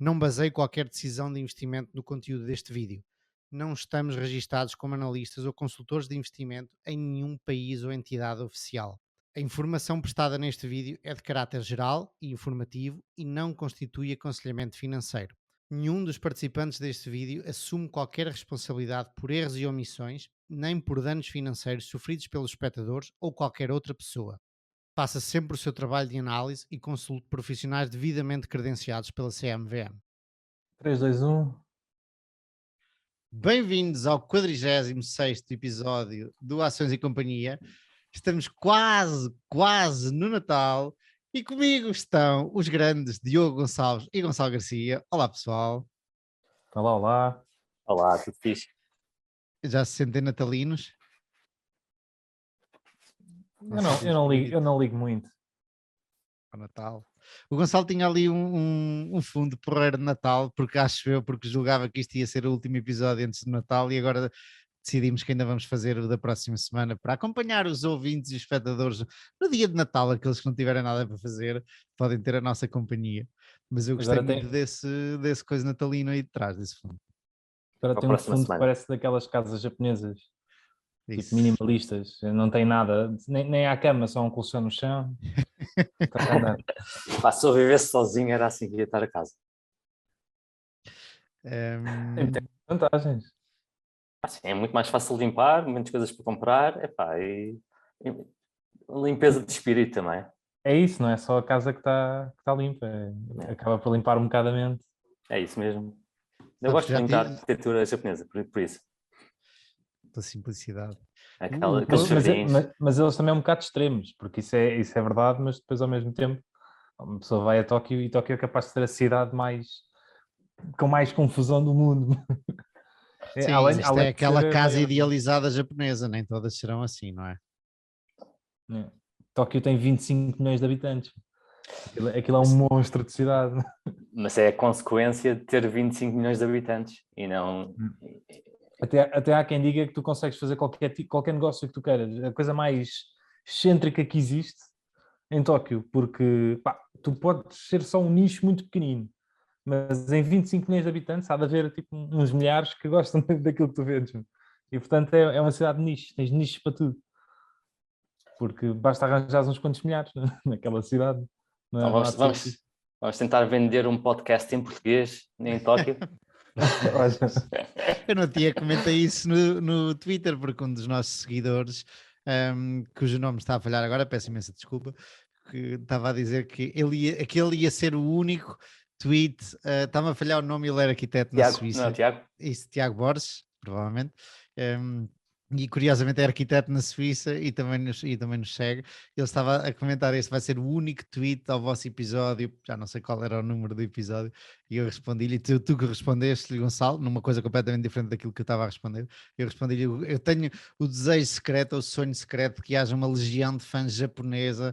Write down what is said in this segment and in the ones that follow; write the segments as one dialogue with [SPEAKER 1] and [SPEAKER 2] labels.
[SPEAKER 1] Não baseie qualquer decisão de investimento no conteúdo deste vídeo. Não estamos registados como analistas ou consultores de investimento em nenhum país ou entidade oficial. A informação prestada neste vídeo é de caráter geral e informativo e não constitui aconselhamento financeiro. Nenhum dos participantes deste vídeo assume qualquer responsabilidade por erros e omissões, nem por danos financeiros sofridos pelos espectadores ou qualquer outra pessoa. Faça sempre o seu trabalho de análise e consulte profissionais devidamente credenciados pela CMVM.
[SPEAKER 2] 3, 2, 1.
[SPEAKER 1] Bem-vindos ao 46º episódio do Ações e Companhia. Estamos quase no Natal e comigo estão os grandes Diogo Gonçalves e Gonçalo Garcia. Olá, pessoal.
[SPEAKER 2] Olá, olá.
[SPEAKER 3] Olá, tudo fixe?
[SPEAKER 1] Já se sentem natalinos?
[SPEAKER 2] Eu não ligo muito.
[SPEAKER 1] Ao Natal. O Gonçalo tinha ali um fundo porreiro de Natal, porque julgava que isto ia ser o último episódio antes do Natal e agora decidimos que ainda vamos fazer o da próxima semana para acompanhar os ouvintes e os espectadores no dia de Natal. Aqueles que não tiverem nada para fazer podem ter a nossa companhia. Mas eu gostei
[SPEAKER 2] Agora
[SPEAKER 1] muito desse coisa natalino aí de trás, desse fundo.
[SPEAKER 2] Agora tem um fundo que parece daquelas casas japonesas, tipo minimalistas. Não tem nada, nem há cama, só um colchão no chão.
[SPEAKER 3] Se eu vivesse sozinho era assim que ia estar a casa.
[SPEAKER 2] Tem vantagens.
[SPEAKER 3] Assim, é muito mais fácil de limpar, muitas coisas para comprar, e limpeza de espírito também.
[SPEAKER 2] É isso, não é só a casa que está limpa, acaba por limpar um bocado a mente.
[SPEAKER 3] É isso mesmo. Eu gosto muito da arquitetura japonesa, por isso.
[SPEAKER 1] Da simplicidade.
[SPEAKER 2] Mas eles também são um bocado extremos, porque isso é verdade, mas depois ao mesmo tempo uma pessoa vai a Tóquio e Tóquio é capaz de ser a cidade com mais confusão do mundo.
[SPEAKER 1] Sim, isto é aquela casa idealizada japonesa, nem todas serão assim, não é?
[SPEAKER 2] Tóquio tem 25 milhões de habitantes. Aquilo é um monstro de cidade.
[SPEAKER 3] Mas é a consequência de ter 25 milhões de habitantes e não...
[SPEAKER 2] Até há quem diga que tu consegues fazer qualquer negócio que tu queiras. A coisa mais excêntrica que existe em Tóquio, porque tu podes ser só um nicho muito pequenino, mas em 25 milhões de habitantes há de haver tipo, uns milhares que gostam daquilo que tu vendes. E portanto é uma cidade de nicho, tens nichos para tudo. Porque basta arranjar uns quantos milhares naquela cidade.
[SPEAKER 3] Então vamos tentar vender um podcast em português em Tóquio.
[SPEAKER 1] Eu não tinha comentado isso no Twitter, porque um dos nossos seguidores, cujo nome está a falhar agora, peço imensa desculpa, que estava a dizer que aquele ia ser o único tweet, estava a falhar o nome, ele era arquiteto na Suíça.
[SPEAKER 3] Não, Tiago?
[SPEAKER 1] Isso, Tiago Borges, provavelmente. E curiosamente é arquiteto na Suíça e também nos segue. Ele estava a comentar: este vai ser o único tweet ao vosso episódio, já não sei qual era o número do episódio, e eu respondi-lhe, tu que respondeste-lhe, Gonçalo, numa coisa completamente diferente daquilo que eu estava a responder. Eu respondi-lhe: eu tenho o desejo secreto, o sonho secreto que haja uma legião de fãs japonesa,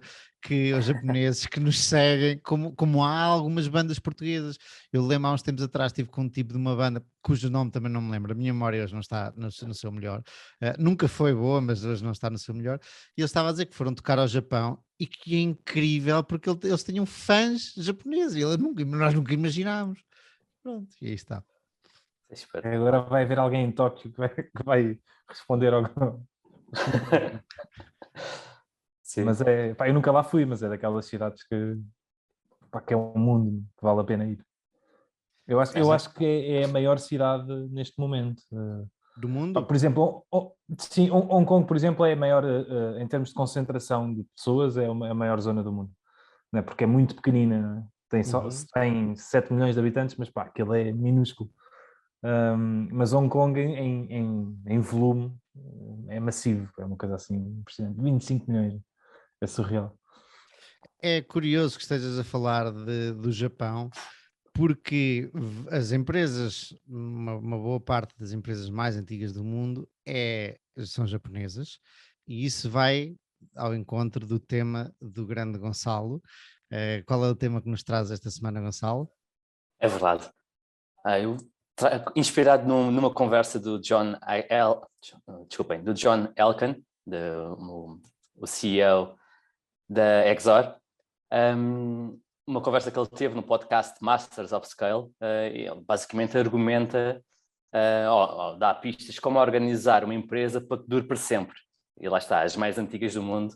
[SPEAKER 1] os japoneses que nos seguem, como há algumas bandas portuguesas. Eu lembro há uns tempos atrás, estive com um tipo de uma banda cujo nome também não me lembro, a minha memória hoje não está no seu melhor, nunca foi boa, mas hoje não está no seu melhor, e ele estava a dizer que foram tocar ao Japão e que é incrível porque eles tinham fãs japoneses, nós nunca imaginámos. Pronto, e aí está.
[SPEAKER 2] Agora vai haver alguém em Tóquio que vai responder ao... Sim. Mas eu nunca lá fui, mas é daquelas cidades que é um mundo que vale a pena ir. Eu acho que é a maior cidade neste momento.
[SPEAKER 1] Do mundo?
[SPEAKER 2] Por exemplo, sim, Hong Kong, por exemplo, é a maior, em termos de concentração de pessoas, é a maior zona do mundo. Não é? Porque é muito pequenina, tem 7 milhões de habitantes, mas aquilo é minúsculo. Mas Hong Kong em volume é massivo, é uma coisa assim impressionante. 25 milhões, é surreal.
[SPEAKER 1] É curioso que estejas a falar do Japão, porque as empresas, uma boa parte das empresas mais antigas do mundo são japonesas, e isso vai ao encontro do tema do grande Gonçalo. Qual é o tema que nos traz esta semana, Gonçalo?
[SPEAKER 3] É verdade. Inspirado numa conversa do John Elkann, o CEO da Exor, uma conversa que ele teve no podcast Masters of Scale. Ele basicamente argumenta, dá pistas como organizar uma empresa para que dure para sempre. E lá está, as mais antigas do mundo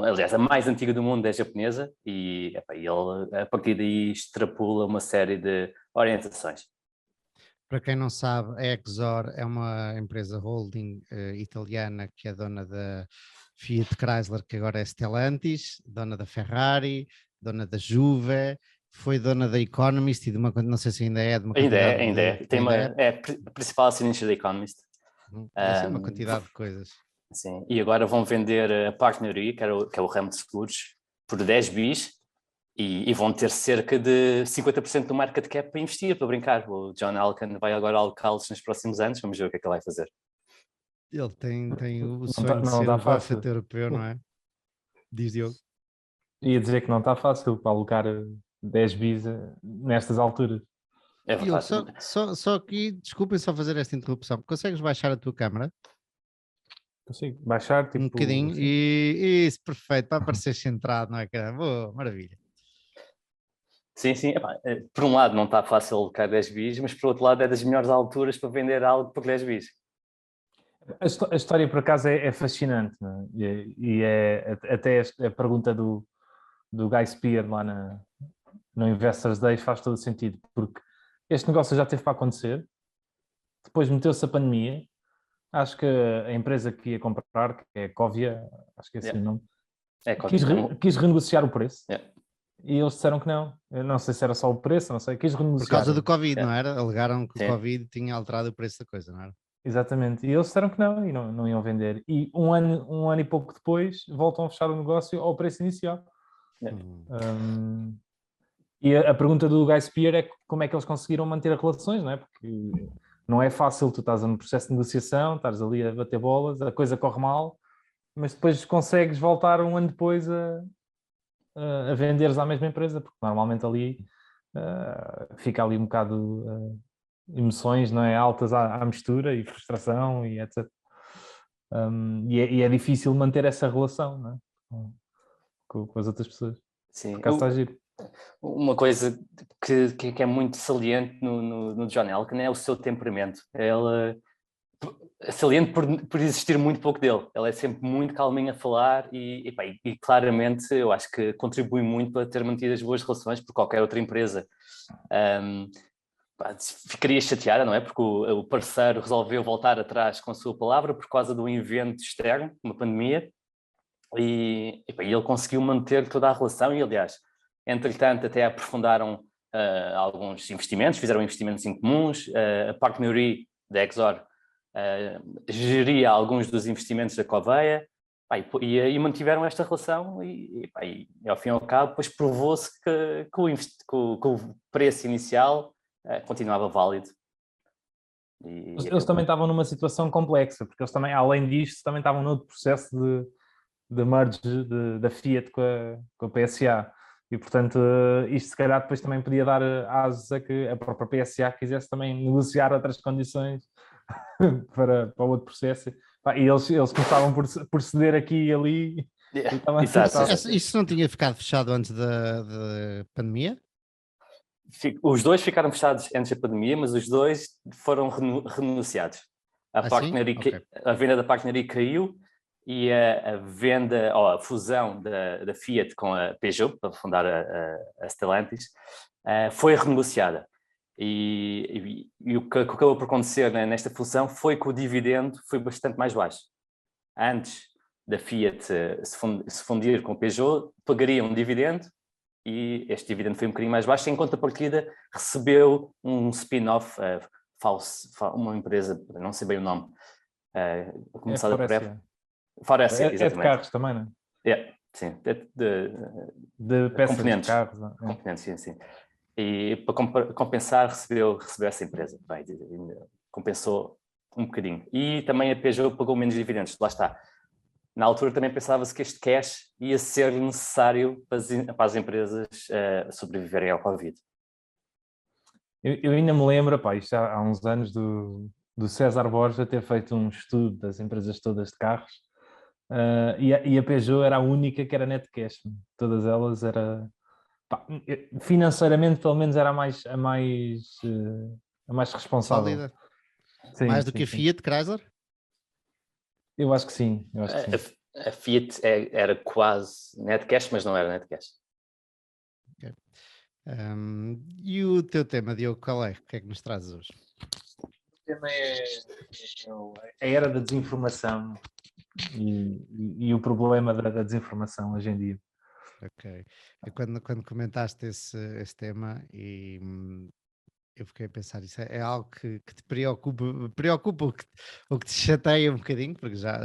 [SPEAKER 3] aliás, a mais antiga do mundo é a japonesa e ele, a partir daí, extrapola uma série de orientações.
[SPEAKER 1] Para quem não sabe, a Exor é uma empresa holding italiana que é dona da Fiat Chrysler, que agora é Stellantis, dona da Ferrari, dona da Juve, foi dona da Economist e de uma, não sei se ainda é, de uma quantidade
[SPEAKER 3] Ainda é. É a principal acionista da Economist.
[SPEAKER 1] Deve ser uma quantidade de coisas.
[SPEAKER 3] Sim. E agora vão vender a PartnerRe, que é o ramo de seguros, por 10 bis e vão ter cerca de 50% do market cap para investir, para brincar. O John Elkann vai agora alocá-los nos próximos anos, vamos ver o que é que ele vai fazer.
[SPEAKER 1] Ele tem o sonho de ser o Buffett europeu, não é? Diz Diogo.
[SPEAKER 2] Ia dizer que não está fácil para alocar 10 bis nestas alturas.
[SPEAKER 3] É verdade.
[SPEAKER 1] Só que, desculpem só fazer esta interrupção, consegues baixar a tua câmara?
[SPEAKER 2] Consigo baixar tipo,
[SPEAKER 1] um bocadinho assim. E isso, perfeito, para aparecer centrado, não é? Boa, maravilha.
[SPEAKER 3] Sim. Por um lado não está fácil alocar 10 bis, mas por outro lado é das melhores alturas para vender algo por 10 bis.
[SPEAKER 2] A história, por acaso, é fascinante, não é? E é até a pergunta do Guy Spier lá no Investors Day faz todo o sentido, porque este negócio já teve para acontecer, depois meteu-se a pandemia, acho que a empresa que ia comprar, que é a Covia, acho que é assim o nome, quis renegociar o preço. E eles disseram que não. Eu não sei se era só o preço, não sei. Quis renegociar.
[SPEAKER 1] Por causa do Covid, não era? Alegaram que o Covid tinha alterado o preço da coisa, não era?
[SPEAKER 2] Exatamente. E eles disseram que não, e não iam vender. E um ano e pouco depois voltam a fechar o negócio ao preço inicial. E a pergunta do Guy Spier é como é que eles conseguiram manter as relações, não é? Porque não é fácil, tu estás no processo de negociação, estás ali a bater bolas, a coisa corre mal, mas depois consegues voltar um ano depois a venderes à mesma empresa, porque normalmente ali fica ali um bocado emoções, não é? Altas à mistura e frustração e etc. E é difícil manter essa relação, não é? Com as outras pessoas.
[SPEAKER 3] Sim.
[SPEAKER 2] Por acaso está giro.
[SPEAKER 3] Uma coisa que é muito saliente no John Elkann é o seu temperamento. Ele é saliente por existir muito pouco dele. Ele é sempre muito calminho a falar e claramente eu acho que contribui muito para ter mantido as boas relações por qualquer outra empresa. Ficaria chateada, não é? Porque o parceiro resolveu voltar atrás com a sua palavra por causa de um evento externo, uma pandemia, e ele conseguiu manter toda a relação e, aliás, entretanto, até aprofundaram alguns investimentos, fizeram investimentos em comuns. A PartnerRe da Exor geria alguns dos investimentos da Coveia e mantiveram esta relação e ao fim e ao cabo, depois provou-se que o preço inicial continuava válido.
[SPEAKER 2] Eles também estavam numa situação complexa, porque eles também, além disto, também estavam noutro processo de merge da Fiat com a PSA. E, portanto, isto se calhar depois também podia dar asas a que a própria PSA quisesse também negociar outras condições para o outro processo. E eles começavam por ceder aqui e ali.
[SPEAKER 1] Isso não tinha ficado fechado antes da pandemia?
[SPEAKER 3] Os dois ficaram fechados antes da pandemia, mas os dois foram renegociados. A venda da PartnerRe caiu e a venda, ou a fusão da Fiat com a Peugeot, para fundar a Stellantis, foi renegociada. E o que acabou por acontecer nesta fusão foi que o dividendo foi bastante mais baixo. Antes da Fiat se fundir com a Peugeot, pagaria um dividendo e este dividendo foi um bocadinho mais baixo, em contrapartida recebeu um spin-off, uma empresa, não sei bem o nome, começada por F. Faurecia, exatamente.
[SPEAKER 2] É de carros também, não
[SPEAKER 3] é? Sim,
[SPEAKER 2] de peças
[SPEAKER 3] componentes.
[SPEAKER 2] De carros.
[SPEAKER 3] Componentes, sim. E para compensar recebeu essa empresa. Compensou um bocadinho. E também a Peugeot pagou menos dividendos, lá está. Na altura também pensava-se que este cash ia ser necessário para as empresas sobreviverem ao Covid.
[SPEAKER 2] Eu ainda me lembro, isto há uns anos, do César Borja ter feito um estudo das empresas todas de carros E a Peugeot era a única que era net cash. Todas elas era... Pá, financeiramente, pelo menos, era a mais responsável.
[SPEAKER 1] Sólida.
[SPEAKER 2] Sim,
[SPEAKER 1] Mais do
[SPEAKER 2] sim,
[SPEAKER 1] que a
[SPEAKER 2] sim.
[SPEAKER 1] Fiat Chrysler?
[SPEAKER 2] Eu acho que sim.
[SPEAKER 3] A Fiat era quase net cash, mas não era net cash.
[SPEAKER 1] Okay. E o teu tema, Diogo, qual é? O que é que nos trazes hoje?
[SPEAKER 2] O tema é a era da desinformação e o problema da desinformação hoje em dia.
[SPEAKER 1] Ok. Quando comentaste esse tema e eu fiquei a pensar, isso é algo que te preocupa ou que te chateia um bocadinho, porque já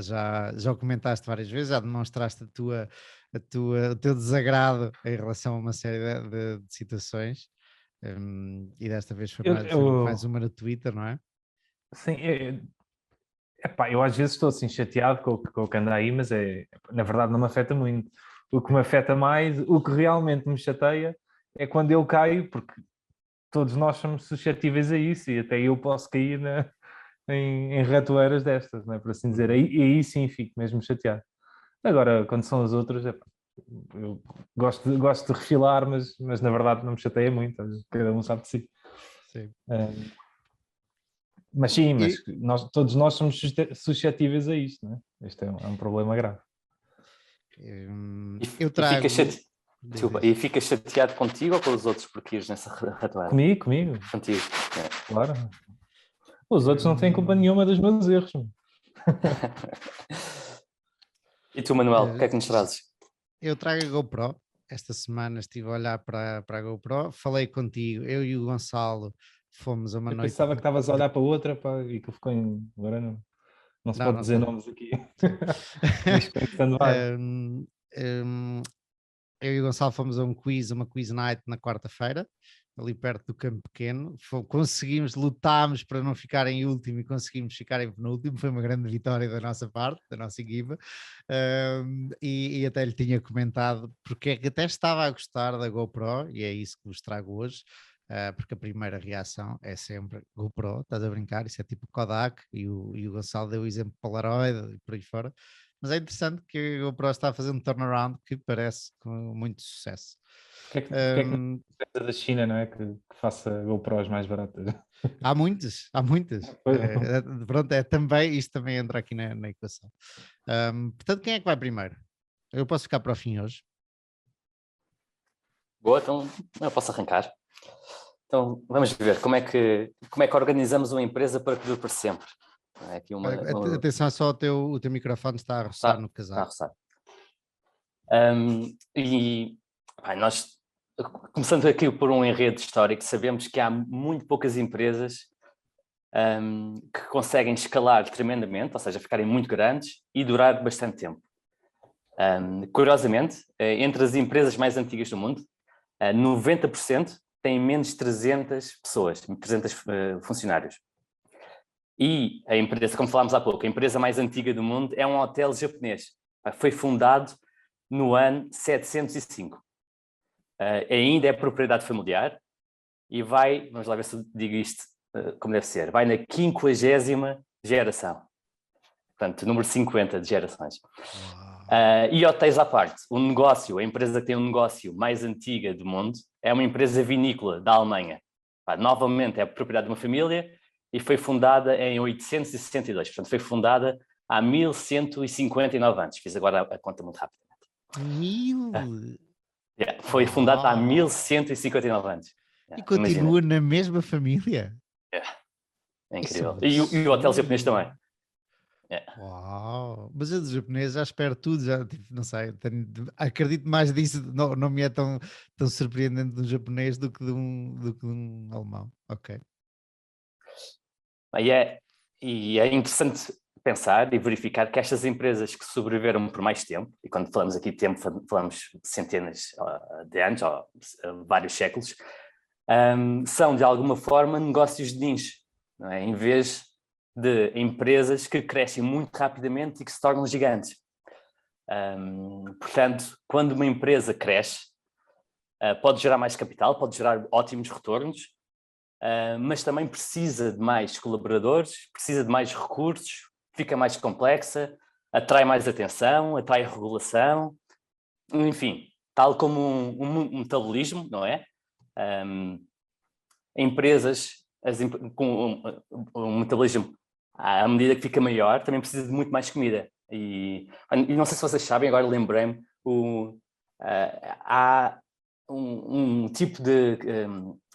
[SPEAKER 1] o comentaste várias vezes, já demonstraste o teu desagrado em relação a uma série de situações, e desta vez foi mais uma no Twitter, não é?
[SPEAKER 2] Sim, epá, eu às vezes estou assim chateado com o que anda aí, mas na verdade não me afeta muito. O que me afeta mais, o que realmente me chateia é quando eu caio, porque todos nós somos suscetíveis a isso e até eu posso cair em ratoeiras destas, não é? Por assim dizer. Aí sim fico mesmo chateado. Agora, quando são as outras, eu gosto de refilar, mas na verdade não me chateia muito. Cada um sabe de si.
[SPEAKER 1] Sim.
[SPEAKER 2] Mas sim, todos nós somos suscetíveis a isto, não é? Este é um problema grave.
[SPEAKER 1] Eu trago...
[SPEAKER 3] E ficas chateado contigo ou com os outros porque ires nessa ratoeira?
[SPEAKER 2] Comigo.
[SPEAKER 3] Contigo,
[SPEAKER 2] Claro. Os outros não têm culpa nenhuma dos meus erros.
[SPEAKER 3] E tu, Manuel, o que é que nos trazes?
[SPEAKER 1] Eu trago a GoPro. Esta semana estive a olhar para a GoPro, falei contigo, eu e o Gonçalo fomos a uma noite...
[SPEAKER 2] Pensava que estavas a olhar para outra, pá, e que ficou em... Agora não se pode dizer nomes aqui. Mas
[SPEAKER 1] eu e o Gonçalo fomos a uma quiz night na quarta-feira, ali perto do Campo Pequeno. Lutámos para não ficar em último e conseguimos ficar em penúltimo. Foi uma grande vitória da nossa parte, da nossa equipa. E até lhe tinha comentado porque é que até estava a gostar da GoPro, e é isso que vos trago hoje. Porque a primeira reação é sempre GoPro, estás a brincar, isso é tipo Kodak, e o Gonçalo deu o exemplo Polaroid e por aí fora. Mas é interessante que a GoPro está a fazer um turnaround que parece com muito sucesso.
[SPEAKER 2] Porque é que não é da China, não é? Que faça GoPros mais baratas.
[SPEAKER 1] Há muitas. Pronto, isto também entra aqui na equação. Portanto, quem é que vai primeiro? Eu posso ficar para o fim hoje.
[SPEAKER 3] Boa, então eu posso arrancar. Então vamos ver como é que organizamos uma empresa para que dure para sempre. É aqui
[SPEAKER 1] Atenção, só o teu microfone está a roçar no casaco.
[SPEAKER 3] Está a roçar. Nós, começando aqui por um enredo histórico, sabemos que há muito poucas empresas que conseguem escalar tremendamente, ou seja, ficarem muito grandes e durar bastante tempo. Curiosamente, entre as empresas mais antigas do mundo, 90% têm menos de 300 pessoas, 300 funcionários. E a empresa, como falámos há pouco, a empresa mais antiga do mundo é um hotel japonês. Foi fundado no ano 705. Ainda é propriedade familiar e vamos lá ver se eu digo isto como deve ser, vai na 50ª geração. Portanto, número 50 de gerações. E hotéis à parte, a empresa que tem um negócio mais antiga do mundo é uma empresa vinícola da Alemanha. Novamente é propriedade de uma família e foi fundada em 862, portanto foi fundada há 1159 anos. Fiz agora a conta muito rapidamente. Foi fundada há 1159 anos.
[SPEAKER 1] E continua na mesma família?
[SPEAKER 3] É incrível. E o hotel japonês também.
[SPEAKER 1] Uau! Mas eu dos japoneses já espero tudo, já não sei, acredito mais disso, não me é tão surpreendente de um japonês do que de um alemão. Ok.
[SPEAKER 3] E é interessante pensar e verificar que estas empresas que sobreviveram por mais tempo, e quando falamos aqui de tempo falamos de centenas de anos, ou vários séculos, são de alguma forma negócios de nicho, não é? Em vez de empresas que crescem muito rapidamente e que se tornam gigantes. Portanto, quando uma empresa cresce, pode gerar mais capital, pode gerar ótimos retornos, mas também precisa de mais colaboradores, precisa de mais recursos, fica mais complexa, atrai mais atenção, atrai regulação, enfim, tal como um metabolismo, não é? Empresas com um metabolismo, à medida que fica maior, também precisa de muito mais comida. E não sei se vocês sabem, agora lembrei-me, há um tipo de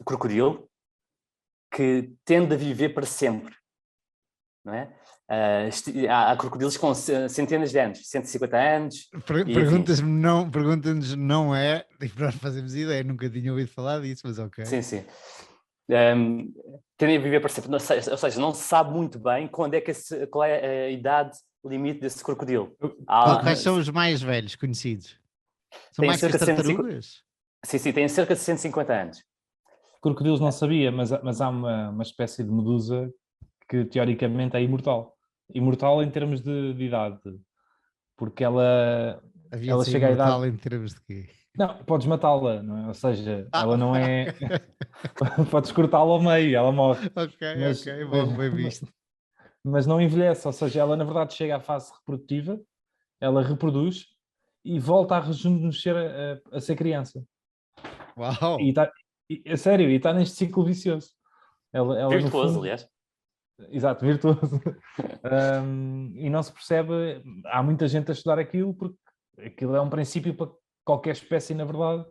[SPEAKER 3] crocodilo que tende a viver para sempre, não é? Há crocodilos com centenas de anos, 150 anos.
[SPEAKER 1] Pergunta-nos, não é, e nós fazemos ideia, nunca tinha ouvido falar disso, mas ok.
[SPEAKER 3] Sim. Tendem a viver para sempre, ou seja, não se sabe muito bem qual é a idade limite desse crocodilo.
[SPEAKER 1] Quais são os mais velhos conhecidos? São mais que as tartarugas?
[SPEAKER 3] Sim, têm cerca de 150 anos.
[SPEAKER 2] Crocodilos não sabia, mas há uma espécie de medusa que teoricamente é imortal. Imortal em termos de idade. Porque ela chega à idade...
[SPEAKER 1] em termos de quê?
[SPEAKER 2] Não, podes matá-la, não é? Ou seja, ela não é... podes cortá-la ao meio, ela morre.
[SPEAKER 1] Ok, bom, bem visto.
[SPEAKER 2] Mas não envelhece, ou seja, ela na verdade chega à fase reprodutiva, ela reproduz e volta a rejuvenescer a ser criança.
[SPEAKER 1] Uau!
[SPEAKER 2] É sério, e está neste ciclo vicioso. Ela
[SPEAKER 3] virtuoso,
[SPEAKER 2] fundo,
[SPEAKER 3] aliás.
[SPEAKER 2] Exato, virtuoso. E não se percebe, há muita gente a estudar aquilo porque aquilo é um princípio para qualquer espécie, na verdade,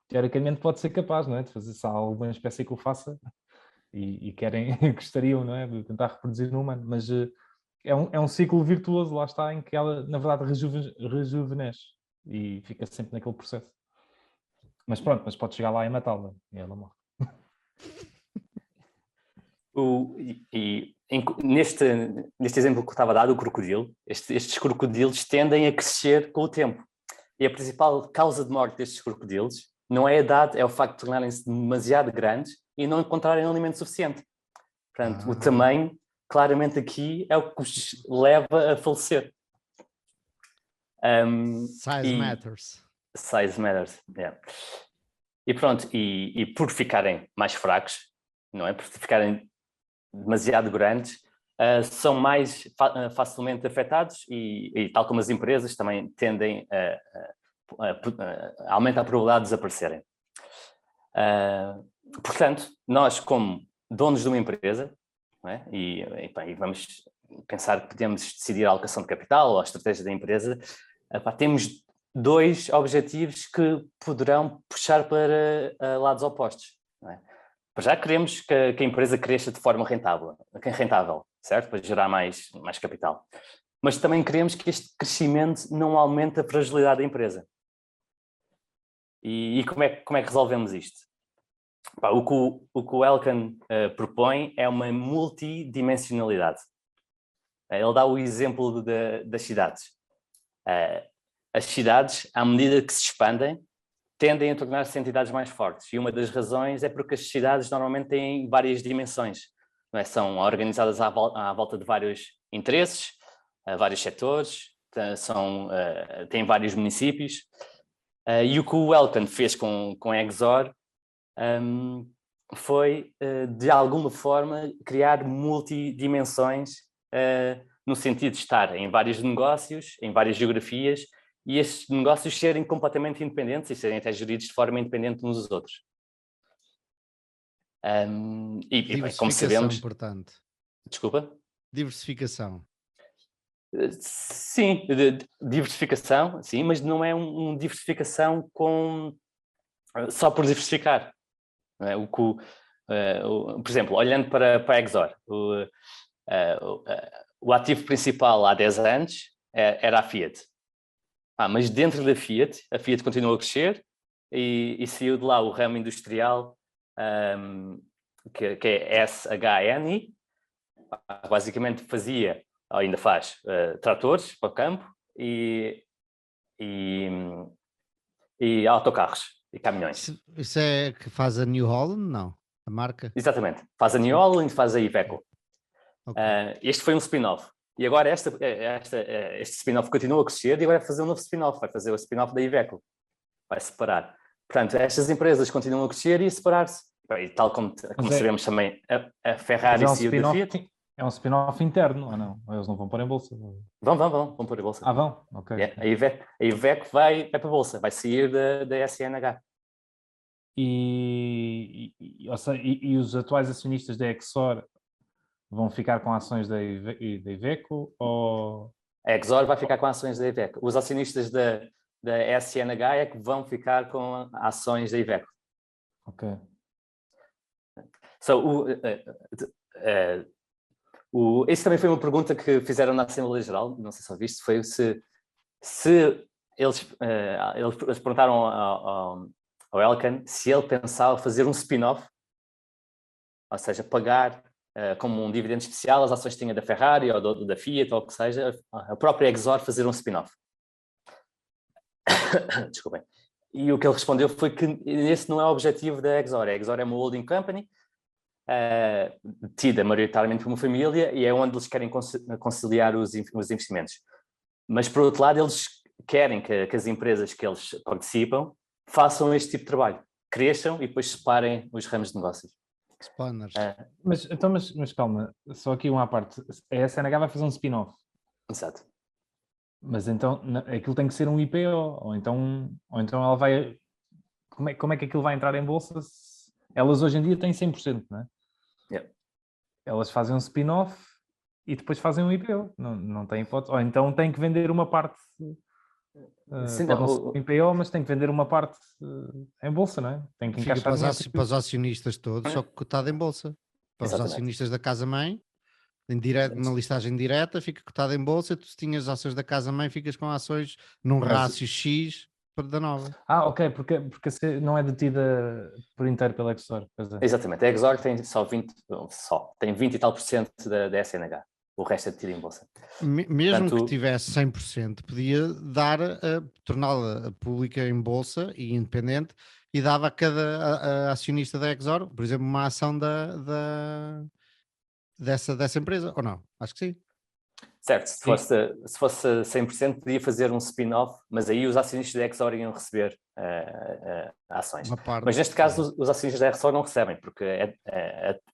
[SPEAKER 2] teoricamente pode ser capaz, não é? De fazer, se há alguma espécie que o faça e gostariam, não é? De tentar reproduzir no humano, mas é um ciclo virtuoso, lá está, em que ela, na verdade, rejuvenesce e fica sempre naquele processo. Mas pronto, mas pode chegar lá e matá-la e ela morre.
[SPEAKER 3] Neste exemplo que eu estava a dar do crocodilo, estes crocodilos tendem a crescer com o tempo. E a principal causa de morte destes crocodilos não é a idade, é o facto de tornarem-se demasiado grandes e não encontrarem alimento suficiente. Portanto, o tamanho, claramente aqui, é o que os leva a falecer. Size matters, yeah. E pronto, e por ficarem mais fracos, não é? Por ficarem demasiado grandes, são mais facilmente afetados e tal como as empresas também tendem a aumentar a probabilidade de desaparecerem. Portanto, nós como donos de uma empresa, não é? e vamos pensar que podemos decidir a alocação de capital ou a estratégia da empresa, temos dois objetivos que poderão puxar para lados opostos. Não é? Já queremos que a empresa cresça de forma rentável, certo? Para gerar mais capital. Mas também queremos que este crescimento não aumente a fragilidade da empresa. E como é que resolvemos isto? O que o Elkann propõe é uma multidimensionalidade. Ele dá o exemplo das cidades. As cidades, à medida que se expandem, tendem a tornar-se entidades mais fortes. E uma das razões é porque as cidades normalmente têm várias dimensões. Não é? São organizadas à volta de vários interesses, vários setores, têm vários municípios. E o que o Elkann fez com a Exor foi, de alguma forma, criar multidimensões no sentido de estar em vários negócios, em várias geografias, e estes negócios serem completamente independentes e serem até geridos de forma independente uns dos outros. Como sabemos...
[SPEAKER 1] Importante.
[SPEAKER 3] Desculpa?
[SPEAKER 1] Diversificação.
[SPEAKER 3] Sim, diversificação, sim, mas não é uma diversificação só por diversificar. Não é? Por exemplo, olhando para a Exor, o ativo principal há 10 anos era a Fiat. Mas dentro da Fiat, a Fiat continuou a crescer e saiu de lá o ramo industrial, que é SHNI, basicamente fazia, ou ainda faz, tratores para o campo e autocarros e caminhões.
[SPEAKER 1] Isso é que faz a New Holland, não? A marca?
[SPEAKER 3] Exatamente. Faz a New Holland e faz a Iveco. Okay. Este foi um spin-off. E agora este spin-off continua a crescer e agora vai fazer um novo spin-off. Vai fazer o spin-off da Iveco. Vai separar. Portanto, estas empresas continuam a crescer e a separar-se. E tal como sabemos também, a Ferrari saiu da Fiat.
[SPEAKER 2] É um spin-off interno, ou não? Eles não vão pôr em bolsa?
[SPEAKER 3] Vão pôr em bolsa.
[SPEAKER 2] Ah, vão? Ok.
[SPEAKER 3] Yeah. A Iveco vai para a bolsa, vai sair da SNH.
[SPEAKER 2] E os atuais acionistas da Exor vão ficar com ações da Iveco ou...
[SPEAKER 3] A Exor vai ficar com ações da Iveco. Os acionistas da SNH é que vão ficar com ações da Iveco.
[SPEAKER 2] Ok.
[SPEAKER 3] So, isso também foi uma pergunta que fizeram na Assembleia Geral, não sei se ouviste, foi se eles perguntaram ao Elkann se ele pensava fazer um spin-off, ou seja, pagar como um dividendo especial as ações que tinha da Ferrari ou da Fiat ou o que seja, a própria Exor fazer um spin-off. Desculpem. E o que ele respondeu foi que esse não é o objetivo da Exor. A Exor é uma holding company, tida maioritariamente por uma família, e é onde eles querem conciliar os investimentos. Mas, por outro lado, eles querem que as empresas que eles participam façam este tipo de trabalho, cresçam e depois separem os ramos de negócios.
[SPEAKER 1] Spawners.
[SPEAKER 2] Mas calma, só aqui uma à parte. A SNH vai fazer um spin-off.
[SPEAKER 3] Exato.
[SPEAKER 2] Mas então aquilo tem que ser um IPO, ou então ela vai... Como é que aquilo vai entrar em bolsa? Elas hoje em dia têm 100%, não é?
[SPEAKER 3] Yeah.
[SPEAKER 2] Elas fazem um spin-off e depois fazem um IPO, não tem hipótese. Ou então tem que vender uma parte,
[SPEAKER 3] Sim,
[SPEAKER 2] pode não ser um IPO, mas tem que vender uma parte em bolsa, não é? Tem que
[SPEAKER 1] Fica
[SPEAKER 2] encaixar
[SPEAKER 1] para os acionistas todos, só que cotado em bolsa. Para
[SPEAKER 3] Exatamente.
[SPEAKER 1] os acionistas da casa-mãe, na listagem direta, fica cotado em bolsa. Tu, se tinhas ações da casa-mãe, ficas com ações num rácio X da nova.
[SPEAKER 2] Ok, porque não é detida por inteiro pela Exor.
[SPEAKER 3] Exatamente, a Exor tem tem 20 e tal % da SNH, o resto é detido em bolsa.
[SPEAKER 1] Mesmo que tivesse 100%, podia torná-la pública em bolsa e independente, e dava a cada acionista da Exor, por exemplo, uma ação dessa empresa, ou não? Acho que sim.
[SPEAKER 3] Certo, se fosse 100% podia fazer um spin-off, mas aí os acionistas da Exor iam receber ações. Mas neste caso os acionistas da Exor não recebem, porque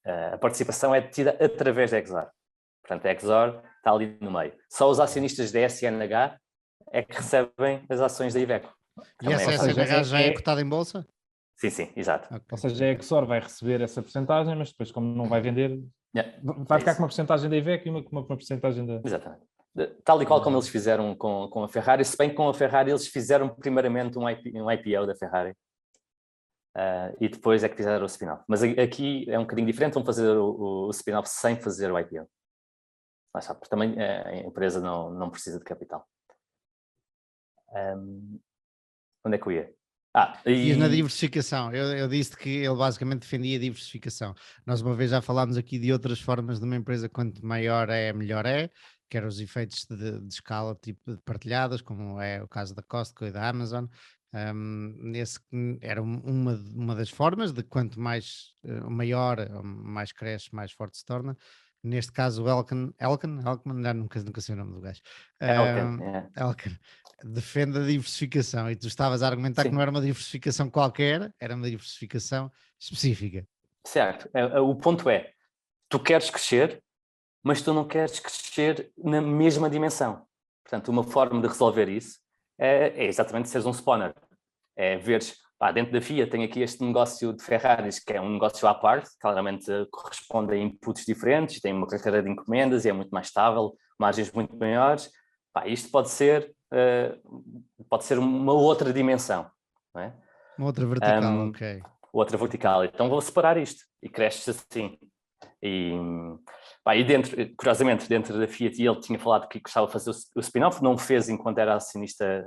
[SPEAKER 3] a participação é detida através da Exor. Portanto, a Exor está ali no meio. Só os acionistas da SNH é que recebem as ações da Iveco.
[SPEAKER 1] E essa SNH já é cotada em bolsa?
[SPEAKER 3] Sim, exato.
[SPEAKER 2] Okay. Ou seja, a Exor vai receber essa porcentagem, mas depois, como não vai vender, vai ficar com uma porcentagem da Iveco e com uma porcentagem da...
[SPEAKER 3] Exatamente. Tal e qual como eles fizeram com a Ferrari, se bem que com a Ferrari eles fizeram primeiramente um IPO da Ferrari e depois é que fizeram o spin-off. Mas aqui é um bocadinho diferente, vão fazer o spin-off sem fazer o IPO. Porque também a empresa não precisa de capital. Onde é que eu ia?
[SPEAKER 1] E na diversificação, eu disse que ele basicamente defendia a diversificação. Nós uma vez já falámos aqui de outras formas de uma empresa, quanto maior é, melhor é, que eram os efeitos de escala tipo de partilhadas, como é o caso da Costco e da Amazon. Esse era uma das formas de quanto mais maior, mais cresce, mais forte se torna. Neste caso, o Elkann, nunca sei o nome do gajo. Elkann defende a diversificação e tu estavas a argumentar que não era uma diversificação qualquer, era uma diversificação específica.
[SPEAKER 3] Certo. O ponto é, tu queres crescer, mas tu não queres crescer na mesma dimensão. Portanto, uma forma de resolver isso é exatamente seres um spawner. É veres, dentro da Fiat tem aqui este negócio de Ferraris, que é um negócio à parte, claramente corresponde a inputs diferentes, tem uma carteira de encomendas e é muito mais estável, margens muito maiores. Isto pode ser uma outra dimensão, não é?
[SPEAKER 1] Uma outra vertical, ok.
[SPEAKER 3] Outra vertical. Então vou separar isto e cresces assim. E curiosamente, dentro da Fiat, ele tinha falado que gostava de fazer o spin-off, não o fez enquanto era acionista,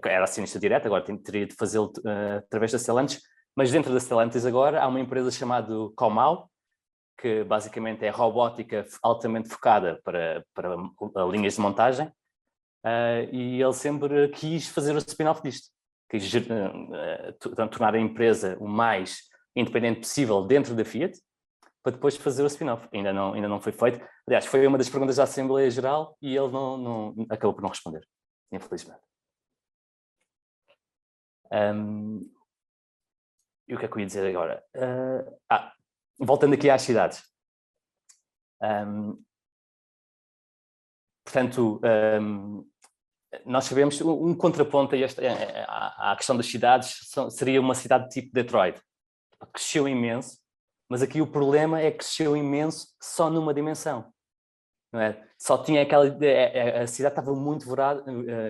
[SPEAKER 3] era acionista direto, agora teria de fazê-lo através da Stellantis, mas dentro da Stellantis agora há uma empresa chamada Comau, que basicamente é robótica altamente focada para linhas de montagem, e ele sempre quis fazer o spin-off disto, quis tornar a empresa o mais independente possível dentro da Fiat, para depois fazer o spin-off. Ainda não foi feito. Aliás, foi uma das perguntas da Assembleia Geral e ele acabou por não responder, infelizmente. E o que é que eu ia dizer agora? Voltando aqui às cidades. Portanto, nós sabemos, um contraponto à questão das cidades seria uma cidade tipo Detroit. Cresceu imenso, mas aqui o problema é que cresceu imenso só numa dimensão. Não é? Só tinha a cidade estava muito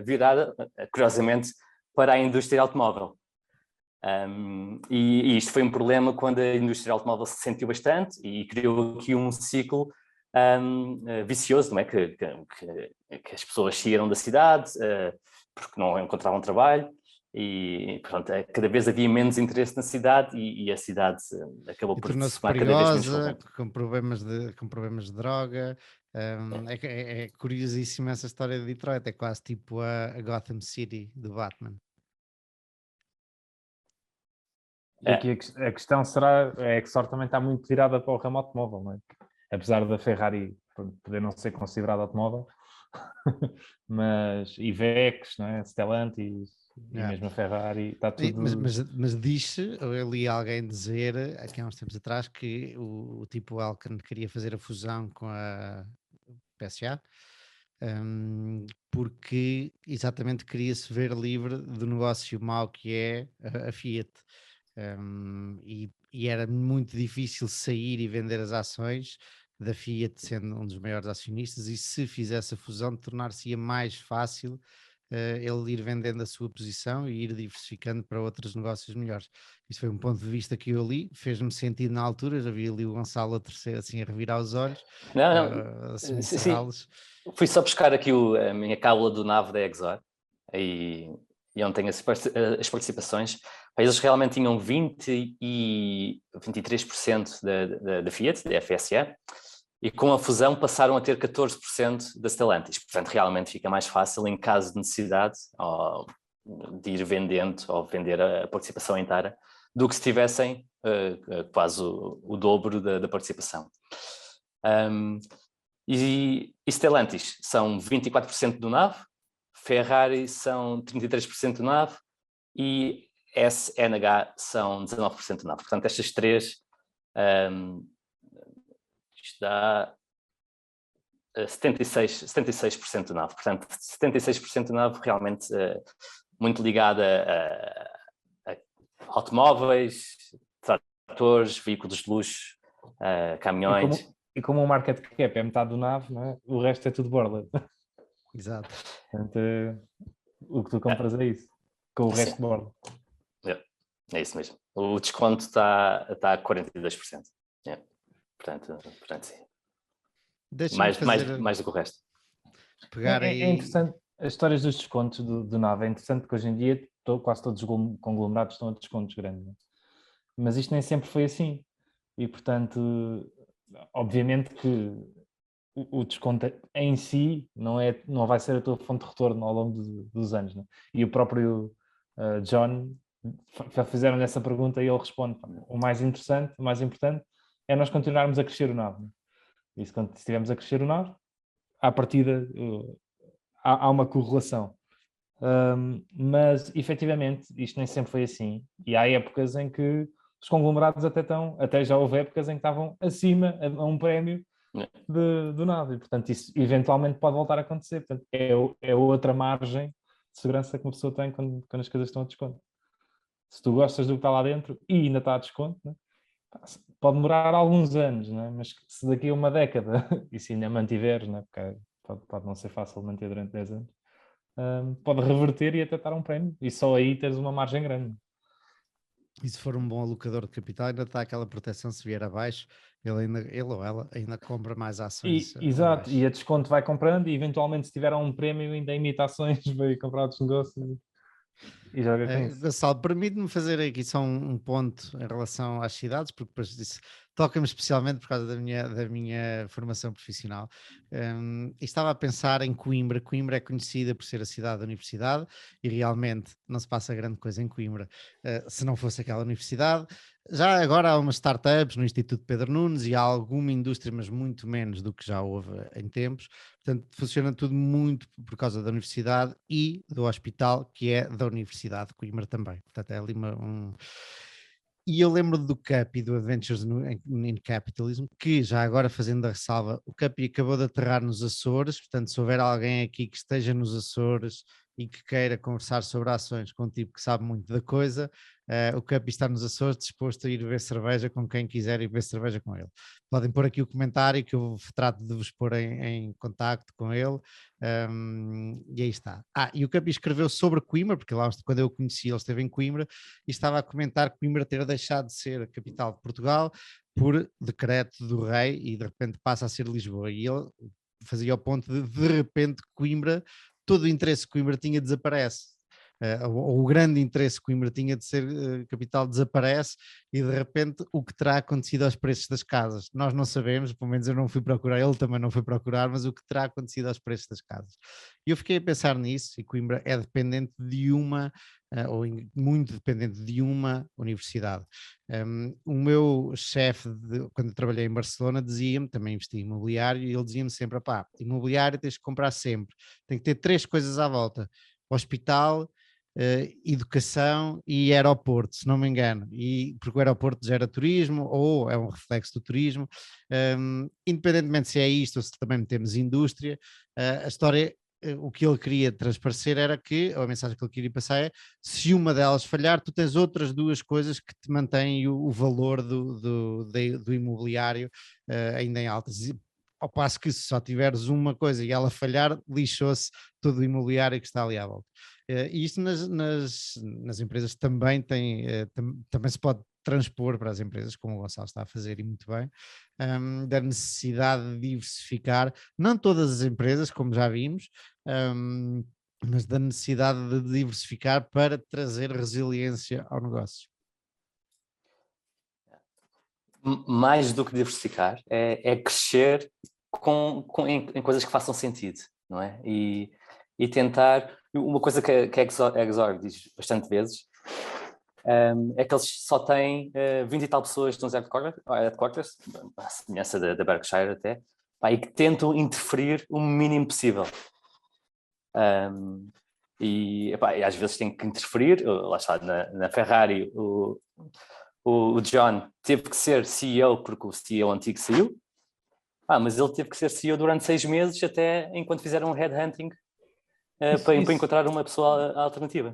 [SPEAKER 3] virada, curiosamente, para a indústria automóvel. E isto foi um problema quando a indústria automóvel se sentiu bastante e criou aqui um ciclo vicioso, não é? Que as pessoas saíram da cidade porque não encontravam trabalho e, portanto, cada vez havia menos interesse na cidade e a cidade acabou por se tornar cada vez menos frequente.
[SPEAKER 1] com problemas de droga. É curiosíssima essa história de Detroit, é quase tipo a Gotham City do Batman.
[SPEAKER 2] E aqui a questão é que a sorte também está muito virada para o ramo automóvel, não é? Apesar da Ferrari poder não ser considerada automóvel, mas Iveco, não é? Stellantis e mesmo a Ferrari, está tudo...
[SPEAKER 1] Mas diz-se, eu li alguém dizer, aqui há uns tempos atrás, que o tipo Alcan queria fazer a fusão com a PSA, porque exatamente queria-se ver livre do negócio mau que é a Fiat. E era muito difícil sair e vender as ações da Fiat, sendo um dos maiores acionistas, e se fizesse a fusão, tornar-se-ia mais fácil ele ir vendendo a sua posição e ir diversificando para outros negócios melhores. Isso foi um ponto de vista que eu li, fez-me sentido na altura, já vi ali o Gonçalo a terceiro, assim, a revirar os olhos,
[SPEAKER 3] sim. Fui só buscar aqui a minha cábula do NAV da Exor e onde tenho as participações. Eles realmente tinham 20 e 23% da Fiat, da FSA, e com a fusão passaram a ter 14% da Stellantis. Portanto, realmente fica mais fácil, em caso de necessidade, de ir vendendo ou vender a participação inteira, do que se tivessem quase o dobro da participação. E Stellantis são 24% do NAV, Ferrari são 33% do NAV e SNH são 19% do NAV. Portanto, estas três isto dá 76% do NAV. Portanto, 76% do NAV realmente muito ligada a automóveis, tratores, veículos de luxo, caminhões.
[SPEAKER 2] E como o market cap é metade do NAV, não é? O resto é tudo borla.
[SPEAKER 1] Exato.
[SPEAKER 2] Portanto, o que tu compras é isso, com o resto de borla.
[SPEAKER 3] É isso mesmo. O desconto está a 42%. Portanto, sim. Mais do que o resto.
[SPEAKER 2] É interessante, as histórias dos descontos do NAV, é interessante que hoje em dia quase todos os conglomerados estão a descontos grandes. Não é? Mas isto nem sempre foi assim. E, portanto, obviamente que o desconto em si não vai ser a tua fonte de retorno ao longo dos anos. Não é? E o próprio John fizeram-lhe essa pergunta e ele responde: o mais importante é nós continuarmos a crescer o NAV. E se estivermos a crescer o NAV, à partida há uma correlação. Mas, efetivamente, isto nem sempre foi assim. E há épocas em que os conglomerados até já houve épocas em que estavam acima a um prémio do NAV. E, portanto, isso eventualmente pode voltar a acontecer. Portanto, é outra margem de segurança que uma pessoa tem quando as coisas estão a desconto. Se tu gostas do que está lá dentro e ainda está a desconto, né? Pode demorar alguns anos, né? Mas se daqui a uma década, e se ainda mantiveres, né? Porque pode não ser fácil manter durante 10 anos, pode reverter e até dar um prémio. E só aí tens uma margem grande.
[SPEAKER 1] E se for um bom alocador de capital, ainda está aquela proteção se vier abaixo, ele ou ela ainda compra mais ações.
[SPEAKER 2] Exato, e a desconto vai comprando e eventualmente se tiver um prémio ainda imita ações, vai comprar outros negócios e joga com isso.
[SPEAKER 1] Gonçalo, permite-me fazer aqui só um ponto em relação às cidades, porque depois disso toca-me especialmente por causa da minha formação profissional. E estava a pensar em Coimbra. Coimbra é conhecida por ser a cidade da universidade e realmente não se passa grande coisa em Coimbra se não fosse aquela universidade. Já agora há umas startups no Instituto Pedro Nunes e há alguma indústria, mas muito menos do que já houve em tempos. Portanto, funciona tudo muito por causa da universidade e do hospital, que é da Universidade de Coimbra também. Portanto, é ali E eu lembro do Cup e do Adventures in Capitalism, que já agora fazendo a ressalva, o Cup acabou de aterrar nos Açores, portanto se houver alguém aqui que esteja nos Açores e que queira conversar sobre ações com um tipo que sabe muito da coisa, o Cup está nos Açores disposto a ir ver cerveja com quem quiser e beber cerveja com ele. Podem pôr aqui o comentário que eu trato de vos pôr em contacto com ele, e aí está. E o Cup escreveu sobre Coimbra, porque lá quando eu o conheci ele esteve em Coimbra e estava a comentar que Coimbra ter deixado de ser a capital de Portugal por decreto do rei e de repente passa a ser Lisboa, e ele fazia o ponto de repente Coimbra, todo o interesse que Coimbra tinha desaparece. Ou o grande interesse que Coimbra tinha de ser capital desaparece e de repente o que terá acontecido aos preços das casas? Nós não sabemos, pelo menos eu não fui procurar, ele também não foi procurar, mas o que terá acontecido aos preços das casas? E eu fiquei a pensar nisso, e Coimbra é dependente de uma, ou muito dependente de uma universidade. O meu chefe, quando eu trabalhei em Barcelona, dizia-me, também investi em imobiliário, e ele dizia-me sempre, pá, imobiliário tens que comprar sempre, tem que ter 3 coisas à volta: hospital, educação e aeroporto, se não me engano, e porque o aeroporto gera turismo ou é um reflexo do turismo, independentemente se é isto ou se também metemos indústria, a história, o que ele queria transparecer era que, ou a mensagem que ele queria passar é: se uma delas falhar, tu tens outras 2 coisas que te mantêm o valor do imobiliário ainda em altas. Ao passo que se só tiveres uma coisa e ela falhar, lixou-se todo o imobiliário que está ali à volta. E isto nas empresas também tem, também se pode transpor para as empresas, como o Gonçalo está a fazer e muito bem, da necessidade de diversificar, não todas as empresas, como já vimos, mas da necessidade de diversificar para trazer resiliência ao negócio.
[SPEAKER 3] Mais do que diversificar, é crescer em coisas que façam sentido, não é? E tentar, uma coisa que a Exor diz bastante vezes, é que eles só têm 20 e tal pessoas nos headquarters, à semelhança da Berkshire até, e que tentam interferir o mínimo possível. E às vezes tem que interferir, lá está, na Ferrari, o John teve que ser CEO porque o CEO antigo saiu, mas ele teve que ser CEO durante 6 meses até enquanto fizeram um headhunting para encontrar uma pessoa alternativa.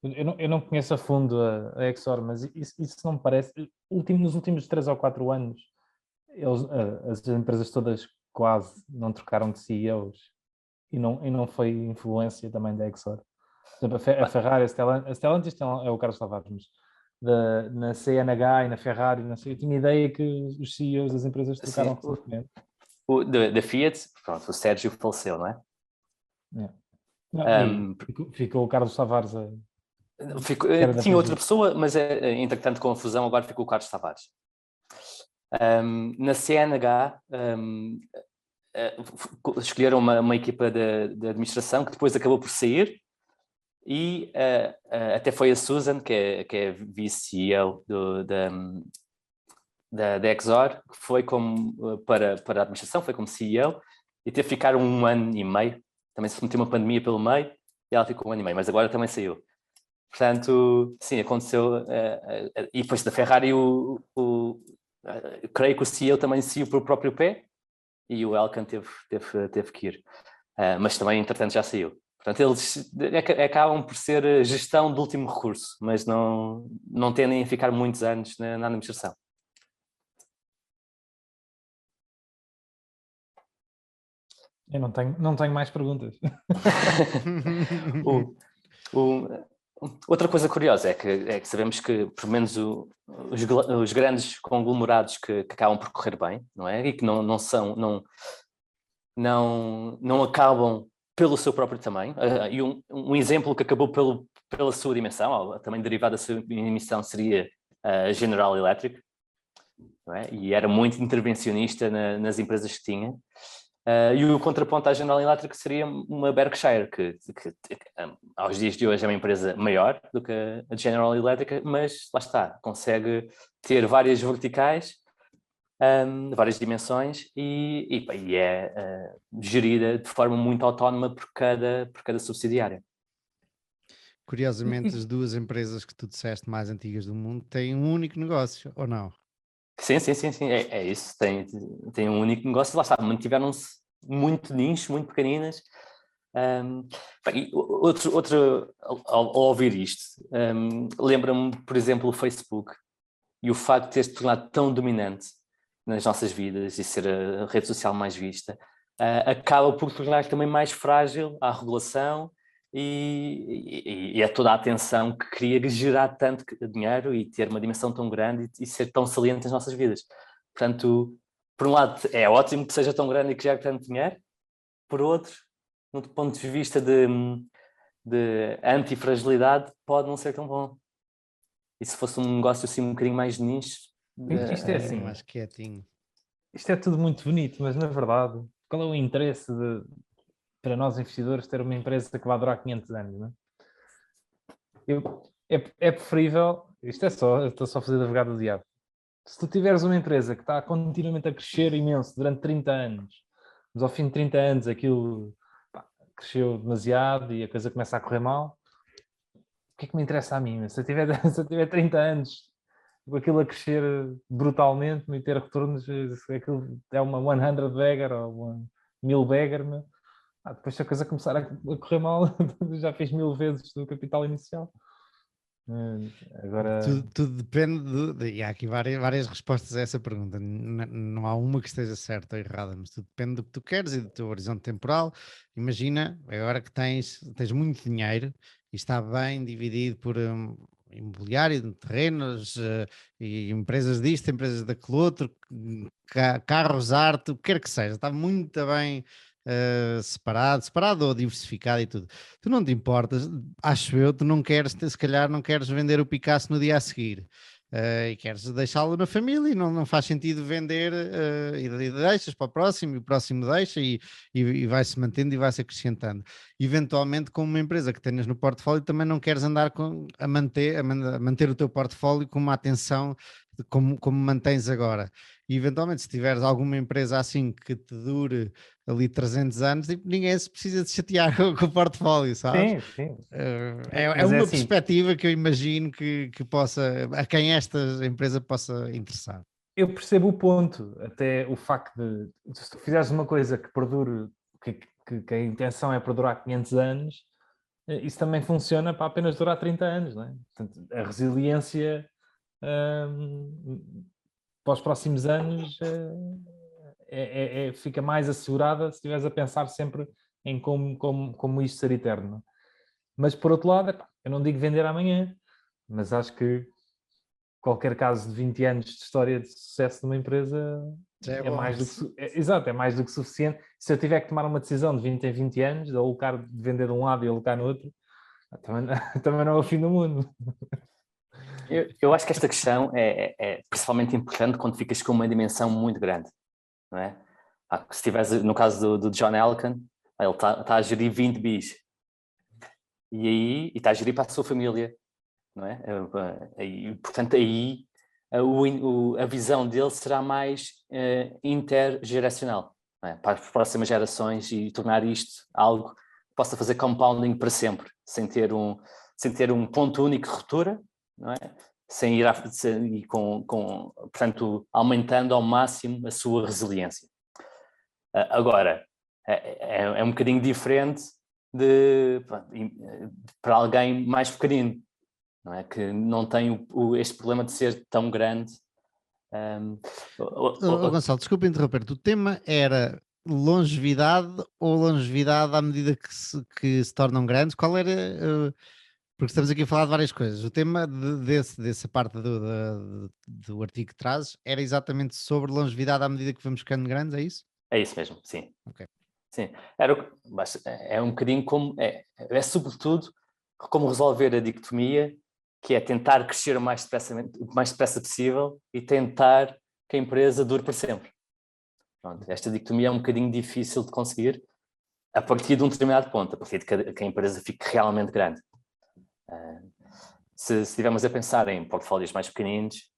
[SPEAKER 2] Eu não conheço a fundo a Exor, mas isso não me parece. Nos últimos 3 ou 4 anos, as empresas todas quase não trocaram de CEOs e não foi influência também da Exor. Por exemplo, a Ferrari, a Stellantis é o Carlos Tavares, mas na CNH e na Ferrari, não sei, eu tinha ideia que os CEOs das empresas trocaram recentemente.
[SPEAKER 3] Da Fiat, pronto, o Sérgio faleceu, não é?
[SPEAKER 2] Ficou o Carlos Tavares
[SPEAKER 3] tinha outra pessoa, mas entretanto com a fusão agora ficou o Carlos Tavares. Na CNH escolheram uma equipa de administração que depois acabou por sair e até foi a Susan, que é vice-CEO da Exor, que foi para a administração, foi como CEO e teve que ficar 1 ano e meio. Também se meteu uma pandemia pelo meio e ela ficou 1 ano e meio, mas agora também saiu. Portanto, sim, aconteceu. E depois da Ferrari, creio que o CEO também saiu por próprio pé e o Elkann teve que ir. Mas também, entretanto, já saiu. Portanto, eles acabam por ser gestão de último recurso, mas não tendem a ficar muitos anos na administração.
[SPEAKER 2] Eu não tenho mais perguntas.
[SPEAKER 3] Outra coisa curiosa é que sabemos que, pelo menos, os grandes conglomerados que acabam por correr bem, não é? E que não acabam pelo seu próprio tamanho. E um exemplo que acabou pela sua dimensão, também derivado da sua dimensão, seria a General Electric, não é? E era muito intervencionista nas empresas que tinha. E o contraponto à General Electric seria uma Berkshire, que aos dias de hoje é uma empresa maior do que a General Electric, mas lá está, consegue ter várias verticais, várias dimensões e é gerida de forma muito autónoma por cada subsidiária.
[SPEAKER 1] curiosamente, as duas empresas que tu disseste mais antigas do mundo têm um único negócio, ou não?
[SPEAKER 3] Sim, é isso. Tem um único negócio, lá está, mantiveram-se muito nicho, muito pequeninas. Ao ouvir isto, lembra-me, por exemplo, o Facebook e o facto de ter-se tornado tão dominante nas nossas vidas e ser a rede social mais vista, acaba por tornar também mais frágil à regulação e a toda a atenção que queria gerar tanto dinheiro e ter uma dimensão tão grande e ser tão saliente nas nossas vidas. Portanto, por um lado, é ótimo que seja tão grande e que gere tanto dinheiro, por outro, no ponto de vista de antifragilidade, pode não ser tão bom. E se fosse um negócio assim um bocadinho mais nicho...
[SPEAKER 2] Isto é assim,
[SPEAKER 1] mais quietinho.
[SPEAKER 2] Isto é tudo muito bonito, mas na verdade, qual é o interesse para nós investidores ter uma empresa que vai durar 500 anos, não é? É preferível, estou só a fazer de advogado do diabo. Se tu tiveres uma empresa que está continuamente a crescer imenso durante 30 anos, mas ao fim de 30 anos aquilo cresceu demasiado e a coisa começa a correr mal, o que é que me interessa a mim? Se eu tiver 30 anos com aquilo a crescer brutalmente e ter retornos, aquilo é uma 100 bagger ou uma 1000 bagger, depois se a coisa começar a correr mal, já fez 1000 vezes do capital inicial. Agora...
[SPEAKER 1] Tudo depende e há aqui várias respostas a essa pergunta. Não há uma que esteja certa ou errada, mas tudo depende do que tu queres e do teu horizonte temporal. Imagina, agora que tens muito dinheiro e está bem dividido por imobiliário, terrenos, e empresas disto, empresas daquele outro, carros, arte, o que quer que seja, está muito bem separado ou diversificado e tudo. Tu não te importas, acho eu, tu não queres, se calhar não queres vender o Picasso no dia a seguir. E queres deixá-lo na família e não faz sentido vender e deixas para o próximo e o próximo deixa e vai-se mantendo e vai-se acrescentando. Eventualmente, com uma empresa que tenhas no portfólio, também não queres andar a manter o teu portfólio com uma atenção como mantens agora. E eventualmente, se tiveres alguma empresa assim que te dure ali 300 anos, tipo, ninguém se precisa de chatear com o portfólio, sabes?
[SPEAKER 2] Sim.
[SPEAKER 1] É uma
[SPEAKER 2] assim,
[SPEAKER 1] perspectiva que eu imagino que possa, a quem esta empresa possa interessar.
[SPEAKER 2] Eu percebo o ponto, até o facto de, se tu fizeres uma coisa que perdure, que a intenção é perdurar 500 anos, isso também funciona para apenas durar 30 anos, não é? Portanto, a resiliência para os próximos anos fica mais assegurada se estiveres a pensar sempre em como isto ser eterno. Mas, por outro lado, eu não digo vender amanhã, mas acho que qualquer caso de 20 anos de história de sucesso de uma empresa é mais do que exato, é mais do que suficiente. Se eu tiver que tomar uma decisão de 20 em 20 anos, de alocar, de vender de um lado e alocar no outro, também não é o fim do mundo.
[SPEAKER 3] Eu acho que esta questão é principalmente importante quando ficas com uma dimensão muito grande, não é? Se estiveres no caso do John Elkann, ele está a gerir 20 bis e está a gerir para a sua família, não é? E, portanto, aí a visão dele será mais intergeracional, não é? Para as próximas gerações e tornar isto algo que possa fazer compounding para sempre, sem ter um ponto único de ruptura, não é? Sem ir portanto, aumentando ao máximo a sua resiliência. Agora, é um bocadinho diferente para alguém mais pequenino, não é? Que não tem este problema de ser tão grande.
[SPEAKER 1] Gonçalo, desculpa interromper-te. O tema era longevidade ou longevidade à medida que se tornam grandes? Qual era... porque estamos aqui a falar de várias coisas. O tema dessa parte do artigo que trazes era exatamente sobre longevidade à medida que vamos ficando grandes, é isso?
[SPEAKER 3] É isso mesmo, sim.
[SPEAKER 1] Okay.
[SPEAKER 3] Sim. É um bocadinho como... É sobretudo como resolver a dicotomia, que é tentar crescer o mais depressa possível e tentar que a empresa dure para sempre. Pronto, esta dicotomia é um bocadinho difícil de conseguir a partir de um determinado ponto, a partir de que a empresa fique realmente grande. Se estivermos a pensar em portfólios mais pequeninos,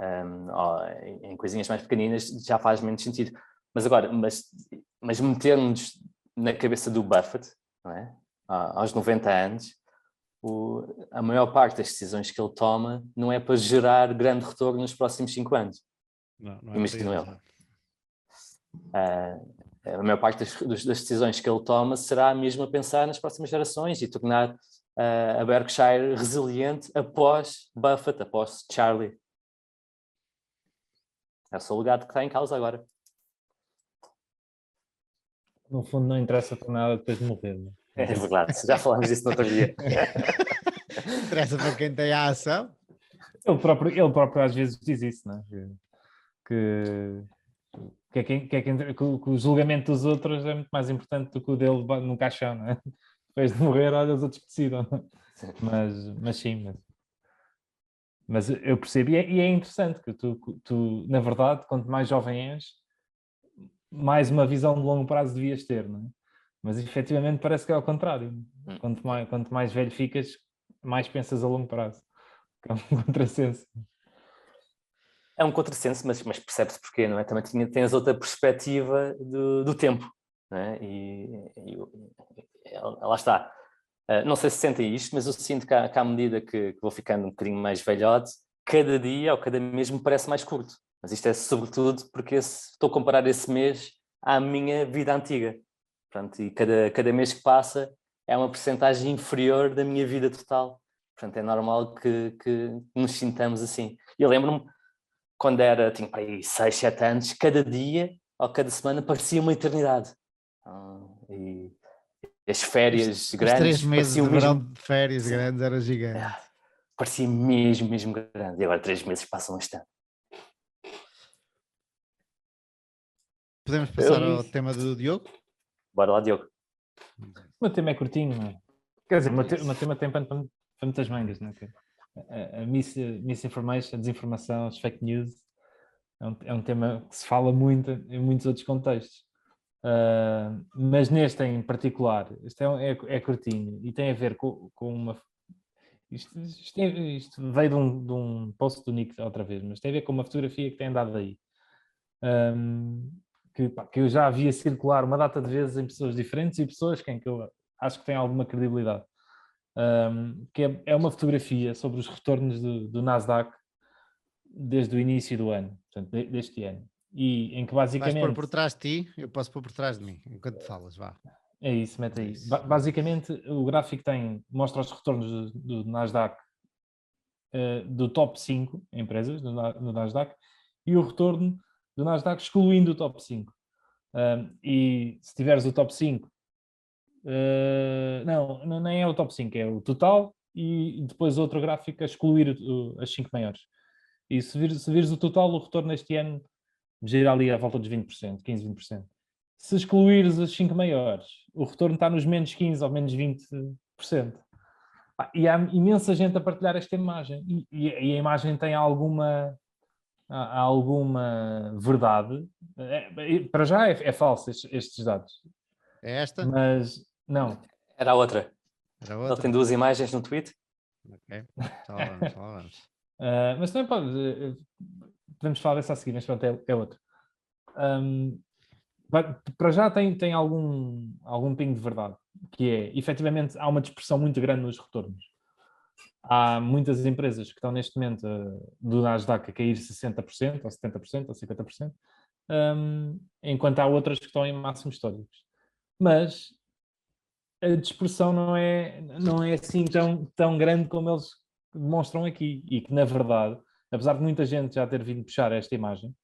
[SPEAKER 3] ou em coisinhas mais pequeninas, já faz menos sentido. Mas agora, mas meter-nos na cabeça do Buffett, não é? Aos 90 anos, a maior parte das decisões que ele toma não é para gerar grande retorno nos próximos 5 anos.
[SPEAKER 1] Não é
[SPEAKER 3] Imagino eu. A maior parte das decisões que ele toma será mesmo a pensar nas próximas gerações e tornar a Berkshire resiliente após Buffett, após Charlie. É o seu legado que está em causa agora.
[SPEAKER 2] No fundo não interessa para nada depois de morrer. Não é?
[SPEAKER 3] É verdade, já falámos disso no outro dia.
[SPEAKER 1] Interessa para quem tem a ação.
[SPEAKER 2] Ele próprio às vezes diz isso, não é? Que o julgamento dos outros é muito mais importante do que o dele no caixão, não é? Depois de morrer, olha, os outros que decidam. Mas sim, mas eu percebo, e é interessante que tu, na verdade, quanto mais jovem és, mais uma visão de longo prazo devias ter, não é? Mas efetivamente parece que é ao contrário. Quanto mais velho ficas, mais pensas a longo prazo. É um contrassenso.
[SPEAKER 3] É um contrassenso, mas percebe-se porquê, não é? Também tens outra perspectiva do tempo, não é? E lá está. Não sei se sentem isto, mas eu sinto que à medida que vou ficando um bocadinho mais velhote, cada dia ou cada mês me parece mais curto. Mas isto é sobretudo porque estou a comparar esse mês à minha vida antiga. Portanto, e cada mês que passa é uma percentagem inferior da minha vida total. Portanto, é normal que nos sintamos assim. Eu lembro-me, quando tinha aí 6, 7 anos, cada dia ou cada semana parecia uma eternidade. E as férias grandes...
[SPEAKER 1] Os 3 meses de verão de férias grandes eram gigantes.
[SPEAKER 3] Parecia mesmo grande. E agora 3 meses passam um instante.
[SPEAKER 1] Podemos passar ao tema do Diogo?
[SPEAKER 3] Bora lá, Diogo.
[SPEAKER 2] O meu tema é curtinho, não é? Quer dizer, o meu tema tem para muitas mangas, não é? A misinformation, a desinformação, as fake news, é um tema que se fala muito em muitos outros contextos. Mas neste em particular, isto é curtinho e tem a ver com uma... Isto veio de um post do Nick outra vez, mas tem a ver com uma fotografia que tem andado aí. Que eu já havia circular uma data de vezes em pessoas diferentes e pessoas que eu acho que têm alguma credibilidade. Que é uma fotografia sobre os retornos do Nasdaq desde o início do ano, portanto, deste ano. E em que basicamente...
[SPEAKER 1] Vais pôr por trás de ti, eu posso pôr por trás de mim, enquanto falas, vá.
[SPEAKER 2] É isso, mete aí. Basicamente, o gráfico mostra os retornos do Nasdaq, do top 5 empresas do Nasdaq, e o retorno do Nasdaq excluindo o top 5. E se tiveres o top 5, não, nem é o top 5, é o total, e depois outro gráfico a excluir as 5 maiores. E se vires o total, o retorno este ano gira ali à volta dos 20%, 15, 20%. Se excluires as 5 maiores, o retorno está nos menos 15% ou menos 20%. E há imensa gente a partilhar esta imagem. E a imagem tem alguma verdade. Para já é falso estes dados.
[SPEAKER 1] É esta?
[SPEAKER 2] Mas não.
[SPEAKER 3] Era a outra.
[SPEAKER 1] Era outra?
[SPEAKER 3] Ele tem 2 imagens no tweet.
[SPEAKER 1] Ok, já lá vamos.
[SPEAKER 2] Mas também podemos falar dessa a seguir, mas pronto, é outro. Para já tem algum pingo de verdade, que é, efetivamente, há uma dispersão muito grande nos retornos. Há muitas empresas que estão neste momento do Nasdaq a cair 60%, ou 70%, ou 50%, enquanto há outras que estão em máximos históricos. Mas a dispersão não é assim tão grande como eles demonstram aqui. E que, na verdade, apesar de muita gente já ter vindo puxar esta imagem,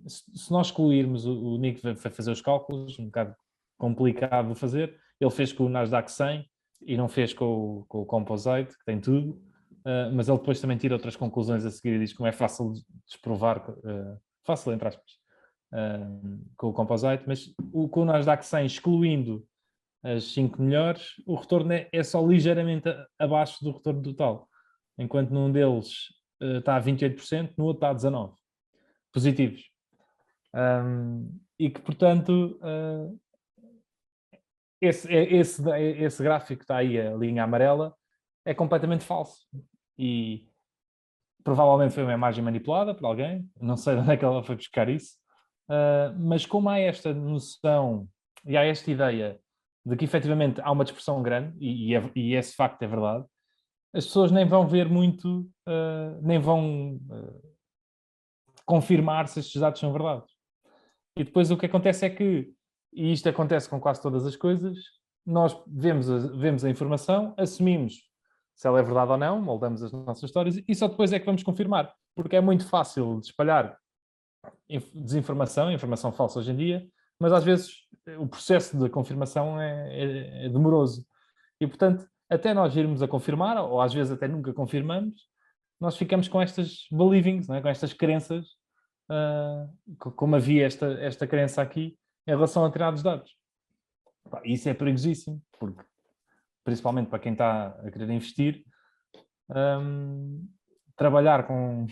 [SPEAKER 2] se nós excluirmos, o Nick vai fazer os cálculos, um bocado complicado de fazer, ele fez com o Nasdaq 100 e não fez com o Composite, que tem tudo, mas ele depois também tira outras conclusões a seguir e diz como é fácil de desprovar, fácil entre aspas, com o Composite, mas com o Nasdaq 100 excluindo as 5 melhores, o retorno é só ligeiramente abaixo do retorno total, enquanto num deles está a 28%, no outro está a 19%. Positivos. E que, portanto, esse gráfico que está aí, a linha amarela, é completamente falso. E provavelmente foi uma imagem manipulada por alguém, não sei de onde é que ela foi buscar isso, mas como há esta noção e há esta ideia de que efetivamente há uma dispersão grande, e esse facto é verdade, as pessoas nem vão ver muito, nem vão confirmar se estes dados são verdade. E depois o que acontece é que, e isto acontece com quase todas as coisas, nós vemos a informação, assumimos se ela é verdade ou não, moldamos as nossas histórias e só depois é que vamos confirmar. Porque é muito fácil de espalhar desinformação, informação falsa hoje em dia, mas às vezes o processo de confirmação é demoroso. E, portanto, até nós irmos a confirmar, ou às vezes até nunca confirmamos, nós ficamos com estas believings, não é? Com estas crenças, como havia esta crença aqui em relação a determinados dados. Isso é perigosíssimo, porque, principalmente para quem está a querer investir, trabalhar com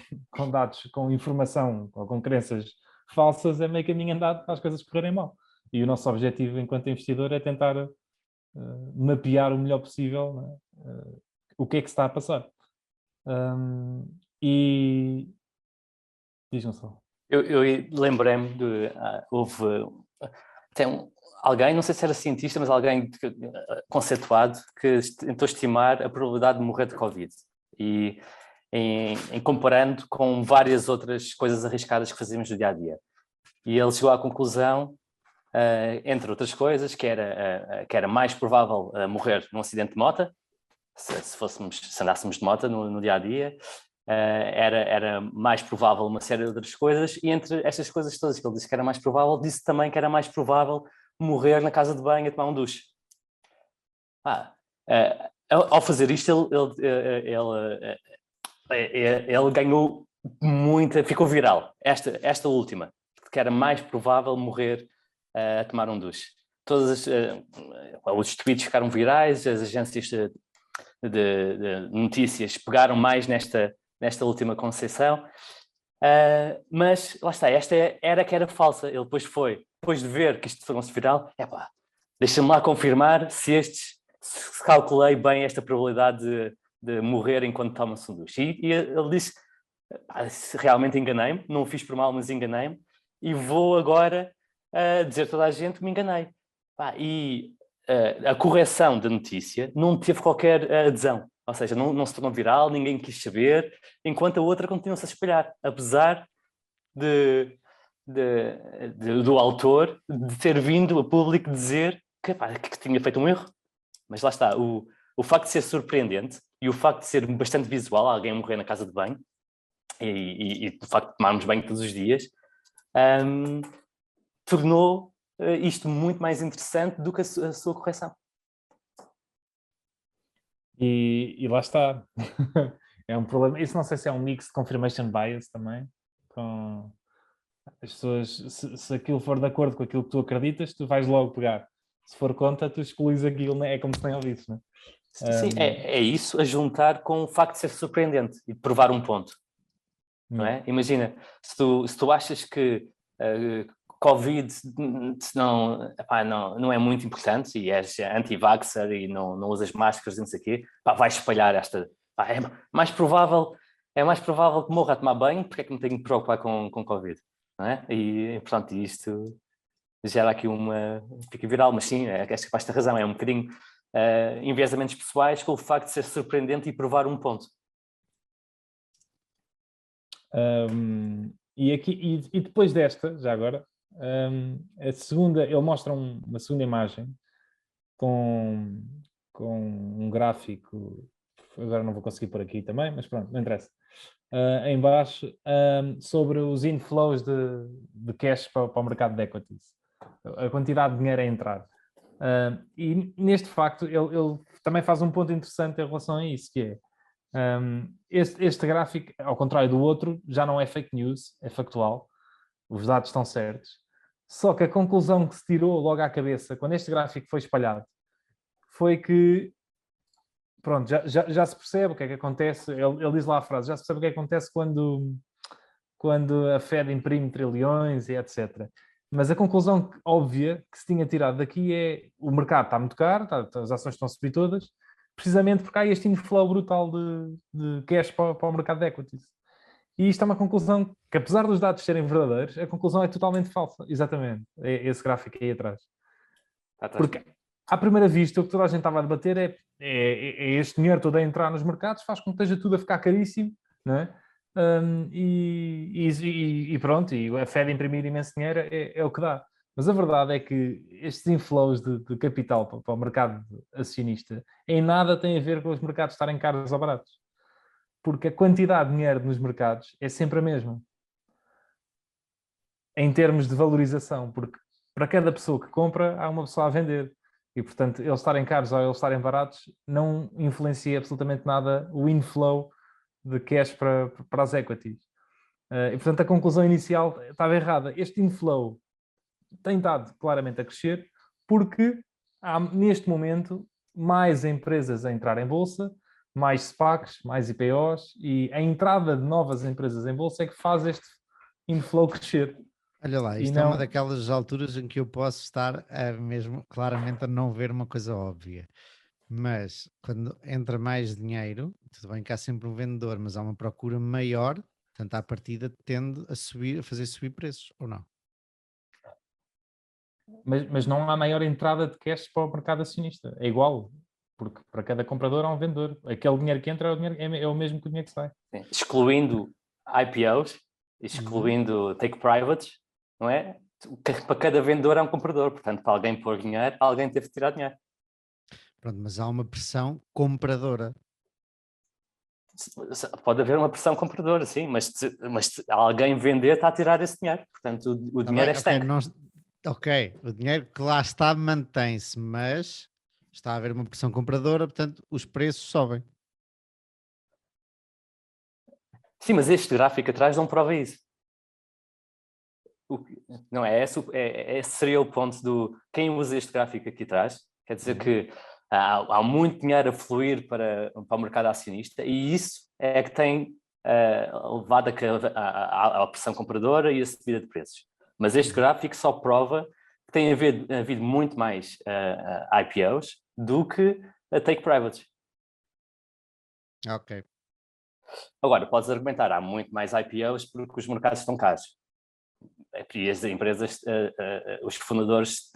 [SPEAKER 2] dados, com informação ou com crenças falsas é meio caminho andado para as coisas correrem mal. E o nosso objetivo enquanto investidor é tentar mapear o melhor possível, né? O que é que se está a passar. E diz-me só.
[SPEAKER 3] Eu lembrei-me de... houve até alguém, não sei se era cientista, mas alguém conceituado que tentou estimar a probabilidade de morrer de Covid. E em comparando com várias outras coisas arriscadas que fazemos no dia-a-dia. E ele chegou à conclusão, entre outras coisas, que era mais provável morrer num acidente de moto, se andássemos de moto no dia-a-dia, era mais provável uma série de outras coisas, e entre estas coisas todas que ele disse que era mais provável, disse também que era mais provável morrer na casa de banho a tomar um duche. Ao fazer isto, ele ganhou muita, ficou viral, esta última, que era mais provável morrer a tomar um duche. Os tweets ficaram virais, as agências de notícias pegaram mais nesta última concepção, mas lá está, esta era que era falsa. Ele depois de ver que isto tornou-se viral, deixa-me lá confirmar se calculei bem esta probabilidade de morrer enquanto toma-se um duche. E ele disse, realmente enganei-me, não o fiz por mal, mas enganei-me, e vou agora dizer a toda a gente que me enganei. A correção da notícia não teve qualquer adesão, ou seja, não se tornou viral, ninguém quis saber, enquanto a outra continua-se a espalhar, apesar do autor de ter vindo a público dizer que tinha feito um erro. Mas lá está, o facto de ser surpreendente e o facto de ser bastante visual, alguém morrer na casa de banho, e o facto de tomarmos banho todos os dias, tornou isto muito mais interessante do que a sua correção.
[SPEAKER 2] E lá está. É um problema. Isso não sei se é um mix de confirmation bias também. Com as pessoas, se aquilo for de acordo com aquilo que tu acreditas, tu vais logo pegar. Se for contra, tu excluís aquilo, né? É como se nem ouvisse, não é?
[SPEAKER 3] Sim, é isso a juntar com o facto de ser surpreendente e de provar um ponto. Não é? Imagina, se tu achas que Covid não é muito importante e és anti-vaxxer e não usas máscaras e não sei o quê, vai espalhar esta... é mais provável que morra a tomar banho, porque é que me tenho que preocupar com Covid? Não é? E, portanto, isto gera aqui fica viral, mas sim, acho que basta razão, é um bocadinho enviesamentos pessoais com o facto de ser surpreendente e provar um ponto.
[SPEAKER 2] E depois desta, já agora, a segunda, ele mostra uma segunda imagem com um gráfico, agora não vou conseguir pôr aqui também, mas pronto, não interessa, em baixo, sobre os inflows de cash para o mercado de equities, a quantidade de dinheiro a entrar. E neste facto, ele também faz um ponto interessante em relação a isso, que é, este gráfico, ao contrário do outro, já não é fake news, é factual, os dados estão certos, só que a conclusão que se tirou logo à cabeça, quando este gráfico foi espalhado, foi que, pronto, já se percebe o que é que acontece, ele diz lá a frase, já se percebe o que é que acontece quando a Fed imprime trilhões e etc. Mas a conclusão óbvia que se tinha tirado daqui é o mercado está muito caro, as ações estão a subir todas, precisamente porque há este inflow brutal de cash para o mercado de equities. E isto é uma conclusão que, apesar dos dados serem verdadeiros, a conclusão é totalmente falsa. Exatamente. É esse gráfico aí atrás. Porque à primeira vista, o que toda a gente estava a debater é este dinheiro todo a entrar nos mercados, faz com que esteja tudo a ficar caríssimo, não é? E pronto, e a Fed imprimir imenso dinheiro é o que dá. Mas a verdade é que estes inflows de capital para o mercado acionista em nada tem a ver com os mercados estarem caros ou baratos. Porque a quantidade de dinheiro nos mercados é sempre a mesma. Em termos de valorização, porque para cada pessoa que compra, há uma pessoa a vender. E, portanto, eles estarem caros ou eles estarem baratos não influencia absolutamente nada o inflow de cash para as equities. E, portanto, a conclusão inicial estava errada. Este inflow tem estado claramente a crescer porque há, neste momento, mais empresas a entrar em bolsa, mais SPACs, mais IPOs, e a entrada de novas empresas em bolsa é que faz este inflow crescer.
[SPEAKER 1] Olha lá, isto é uma daquelas alturas em que eu posso estar mesmo claramente a não ver uma coisa óbvia. Mas quando entra mais dinheiro, tudo bem que há sempre um vendedor, mas há uma procura maior, portanto, à partida tende a subir, a fazer subir preços, ou não?
[SPEAKER 2] Mas não há maior entrada de cash para o mercado acionista. É igual, porque para cada comprador há um vendedor. Aquele dinheiro que entra é o mesmo que o dinheiro que sai.
[SPEAKER 3] Sim. Excluindo IPOs, excluindo take privates, não é? Para cada vendedor há um comprador. Portanto, para alguém pôr dinheiro, alguém teve de tirar dinheiro.
[SPEAKER 1] Pronto, mas há uma pressão compradora.
[SPEAKER 3] Pode haver uma pressão compradora, sim, mas se alguém vender está a tirar esse dinheiro. Portanto, o dinheiro é estanque.
[SPEAKER 1] Ok, o dinheiro que lá está mantém-se, mas está a haver uma pressão compradora, portanto os preços sobem.
[SPEAKER 3] Sim, mas este gráfico atrás não prova isso. Não é? Esse seria o ponto do... Quem usa este gráfico aqui atrás, quer dizer que há muito dinheiro a fluir para o mercado acionista e isso é que tem levado à pressão compradora e a subida de preços. Mas este gráfico só prova que tem havido muito mais IPOs do que take privates.
[SPEAKER 1] Ok.
[SPEAKER 3] Agora, podes argumentar, há muito mais IPOs porque os mercados estão caros. E as empresas, os fundadores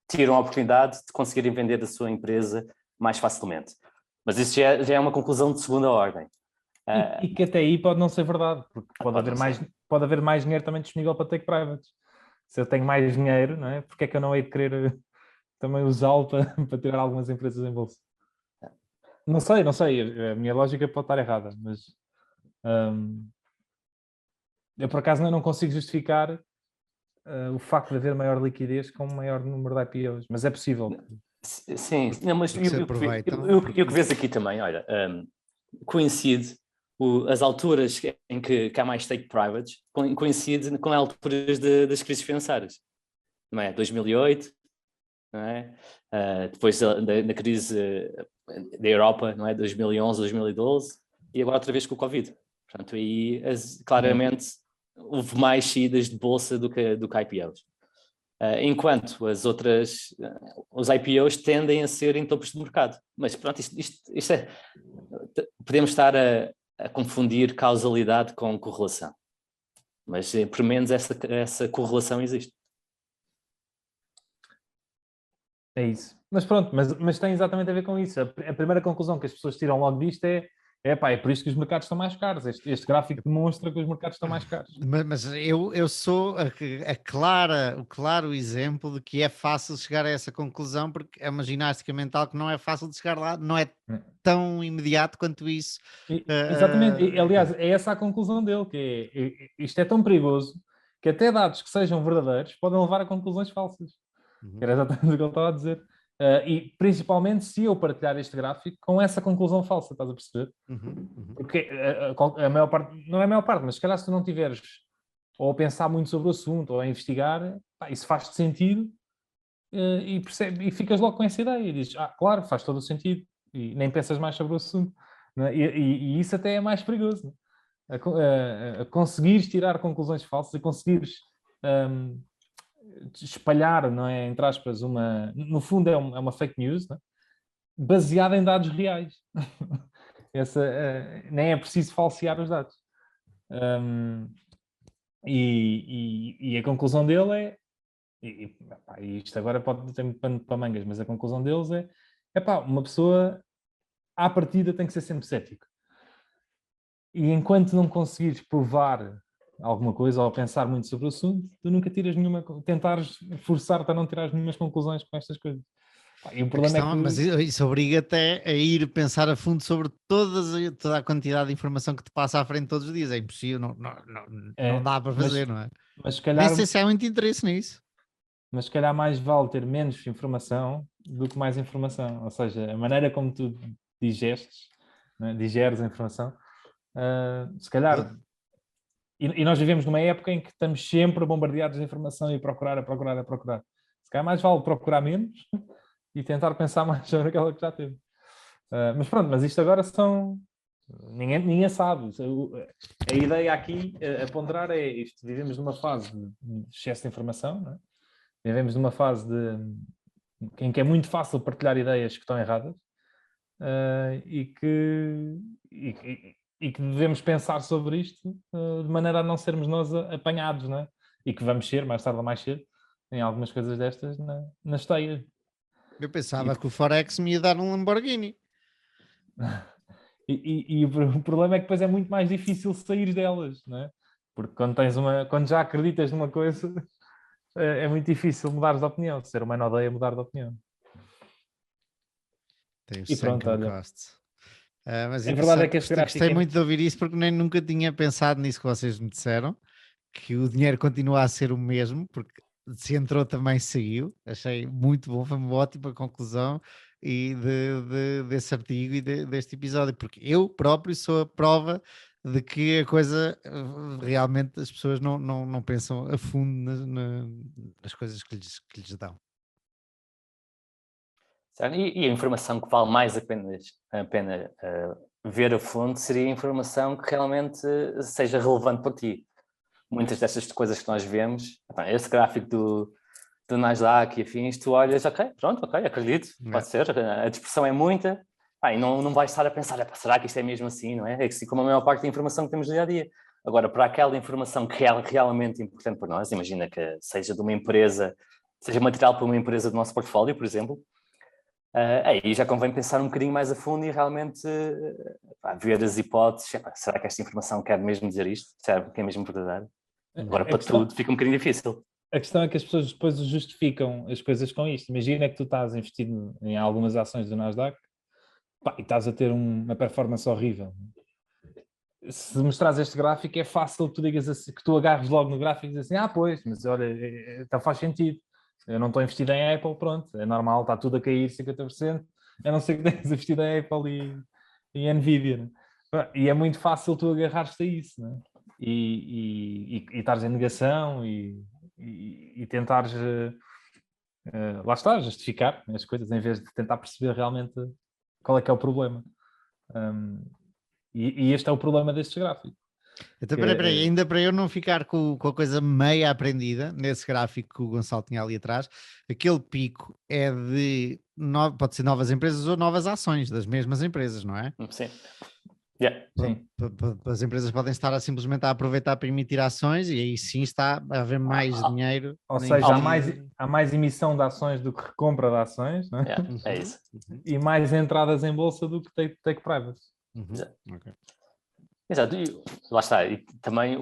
[SPEAKER 3] tiram a oportunidade de conseguirem vender a sua empresa mais facilmente. Mas isso já é uma conclusão de segunda ordem.
[SPEAKER 2] E que até aí pode não ser verdade, porque pode haver mais dinheiro também disponível para take privates. Se eu tenho mais dinheiro, não é? Porque é que eu não hei de querer também usá-lo para tirar algumas empresas em bolsa? Não sei. A minha lógica pode estar errada, mas eu por acaso não consigo justificar o facto de haver maior liquidez com um maior número de IPOs, mas é possível.
[SPEAKER 3] Sim, não, mas o que vês aqui também, olha, coincide as alturas em que há mais take privates, coincide com as alturas das crises financeiras, não é? 2008, não é? Depois da crise da Europa, não é? 2011, 2012 e agora outra vez com o Covid. Portanto, aí claramente houve mais saídas de bolsa do que IPOs. Enquanto os IPOs tendem a ser em topos de mercado. Mas pronto, isto é, podemos estar a confundir causalidade com correlação. Mas por menos essa correlação existe.
[SPEAKER 2] É isso. Mas pronto, mas tem exatamente a ver com isso. A primeira conclusão que as pessoas tiram logo disto é por isto que os mercados estão mais caros. Este gráfico demonstra que os mercados estão mais caros.
[SPEAKER 1] Mas eu sou o claro exemplo de que é fácil chegar a essa conclusão, porque é uma ginástica mental que não é fácil de chegar lá, não é tão imediato quanto isso.
[SPEAKER 2] Exatamente. Aliás, é essa a conclusão dele, que isto é tão perigoso que até dados que sejam verdadeiros podem levar a conclusões falsas. Era exatamente o que ele estava a dizer. E principalmente se eu partilhar este gráfico com essa conclusão falsa, estás a perceber? Porque a maior parte, não é a maior parte, mas se calhar se tu não tiveres ou a pensar muito sobre o assunto ou a investigar, isso faz-te sentido e ficas logo com essa ideia e dizes, claro, faz todo o sentido e nem pensas mais sobre o assunto. Não é? E isso até é mais perigoso. A conseguires tirar conclusões falsas, a conseguires espalhar, não é, entre aspas, no fundo é uma fake news, não é? Baseada em dados reais. Nem é preciso falsear os dados. E a conclusão dele e isto agora pode ter muito pano para mangas, mas a conclusão deles é pá, uma pessoa à partida tem que ser sempre cético. E enquanto não conseguires provar alguma coisa ou pensar muito sobre o assunto, tu nunca tiras tentares forçar-te a não tirar nenhumas conclusões com estas coisas. E o problema é que...
[SPEAKER 1] Mas isso obriga-te a ir pensar a fundo sobre toda a quantidade de informação que te passa à frente todos os dias. É impossível, não dá para fazer, não é?
[SPEAKER 2] Mas se calhar,
[SPEAKER 1] nem sei se há muito interesse nisso.
[SPEAKER 2] Mas se calhar mais vale ter menos informação do que mais informação. Ou seja, a maneira como tu digeres a informação, se calhar... E nós vivemos numa época em que estamos sempre bombardeados de informação e a procurar. Se calhar mais vale procurar menos e tentar pensar mais sobre aquela que já teve. Mas pronto, mas isto agora ninguém sabe. A ideia aqui a ponderar é isto. Vivemos numa fase de excesso de informação, não é? Vivemos numa fase em que é muito fácil partilhar ideias que estão erradas e que devemos pensar sobre isto de maneira a não sermos nós apanhados, não é? E que vamos ser, mais tarde ou mais cedo, em algumas coisas destas, nas teias.
[SPEAKER 1] Eu pensava que o Forex me ia dar um Lamborghini.
[SPEAKER 2] E o problema é que depois é muito mais difícil sair delas, não é? Porque quando já acreditas numa coisa, é muito difícil mudares de opinião. O ser humano odeia mudar de opinião.
[SPEAKER 1] Tem
[SPEAKER 2] e pronto, olha.
[SPEAKER 1] Mas
[SPEAKER 2] a verdade é que este
[SPEAKER 1] gráfico gostei muito de ouvir isso, porque nem nunca tinha pensado nisso que vocês me disseram, que o dinheiro continua a ser o mesmo, porque se entrou também saiu. Achei muito bom, foi uma ótima conclusão e desse artigo e deste episódio, porque eu próprio sou a prova de que a coisa realmente as pessoas não pensam a fundo nas coisas que lhes dão.
[SPEAKER 3] E a informação que vale mais a pena ver a fundo seria a informação que realmente seja relevante para ti. Muitas destas coisas que nós vemos, esse gráfico do Nasdaq e afins, tu olhas, ok, acredito, pode ser, a dispersão é muita, e não vais estar a pensar, será que isto é mesmo assim, não é? É assim como a maior parte da informação que temos no dia-a-dia. Agora, para aquela informação que é realmente importante para nós, imagina que seja de uma empresa, seja material para uma empresa do nosso portfólio, por exemplo, aí já convém pensar um bocadinho mais a fundo e realmente ver as hipóteses. Será que esta informação quer mesmo dizer isto? Será que é mesmo verdadeiro? Agora, para tudo, fica um bocadinho difícil.
[SPEAKER 2] A questão é que as pessoas depois justificam as coisas com isto. Imagina que tu estás investido em algumas ações do Nasdaq e estás a ter uma performance horrível. Se mostrares este gráfico, é fácil que tu digas assim, que tu agarres logo no gráfico e dizes assim, pois, mas olha, então faz sentido. Eu não estou investido em Apple, pronto, é normal, está tudo a cair 50%, a não ser que tenhas investido em Apple e Nvidia. Né? E é muito fácil tu agarrares-te a isso, né? E estares em negação e tentares, lá está, justificar as coisas, em vez de tentar perceber realmente qual é que é o problema. E este é o problema deste gráfico.
[SPEAKER 1] Então, peraí, ainda para eu não ficar com a coisa meia aprendida, nesse gráfico que o Gonçalo tinha ali atrás, aquele pico é pode ser novas empresas ou novas ações das mesmas empresas, não é?
[SPEAKER 3] Sim. Yeah.
[SPEAKER 2] Sim.
[SPEAKER 1] As empresas podem estar simplesmente a aproveitar para emitir ações e aí sim está a haver mais dinheiro.
[SPEAKER 2] Ou seja, há mais emissão de ações do que recompra de ações, não é?
[SPEAKER 3] Yeah, é isso.
[SPEAKER 2] E mais entradas em bolsa do que take private.
[SPEAKER 3] Okay. Exato, e lá está, e também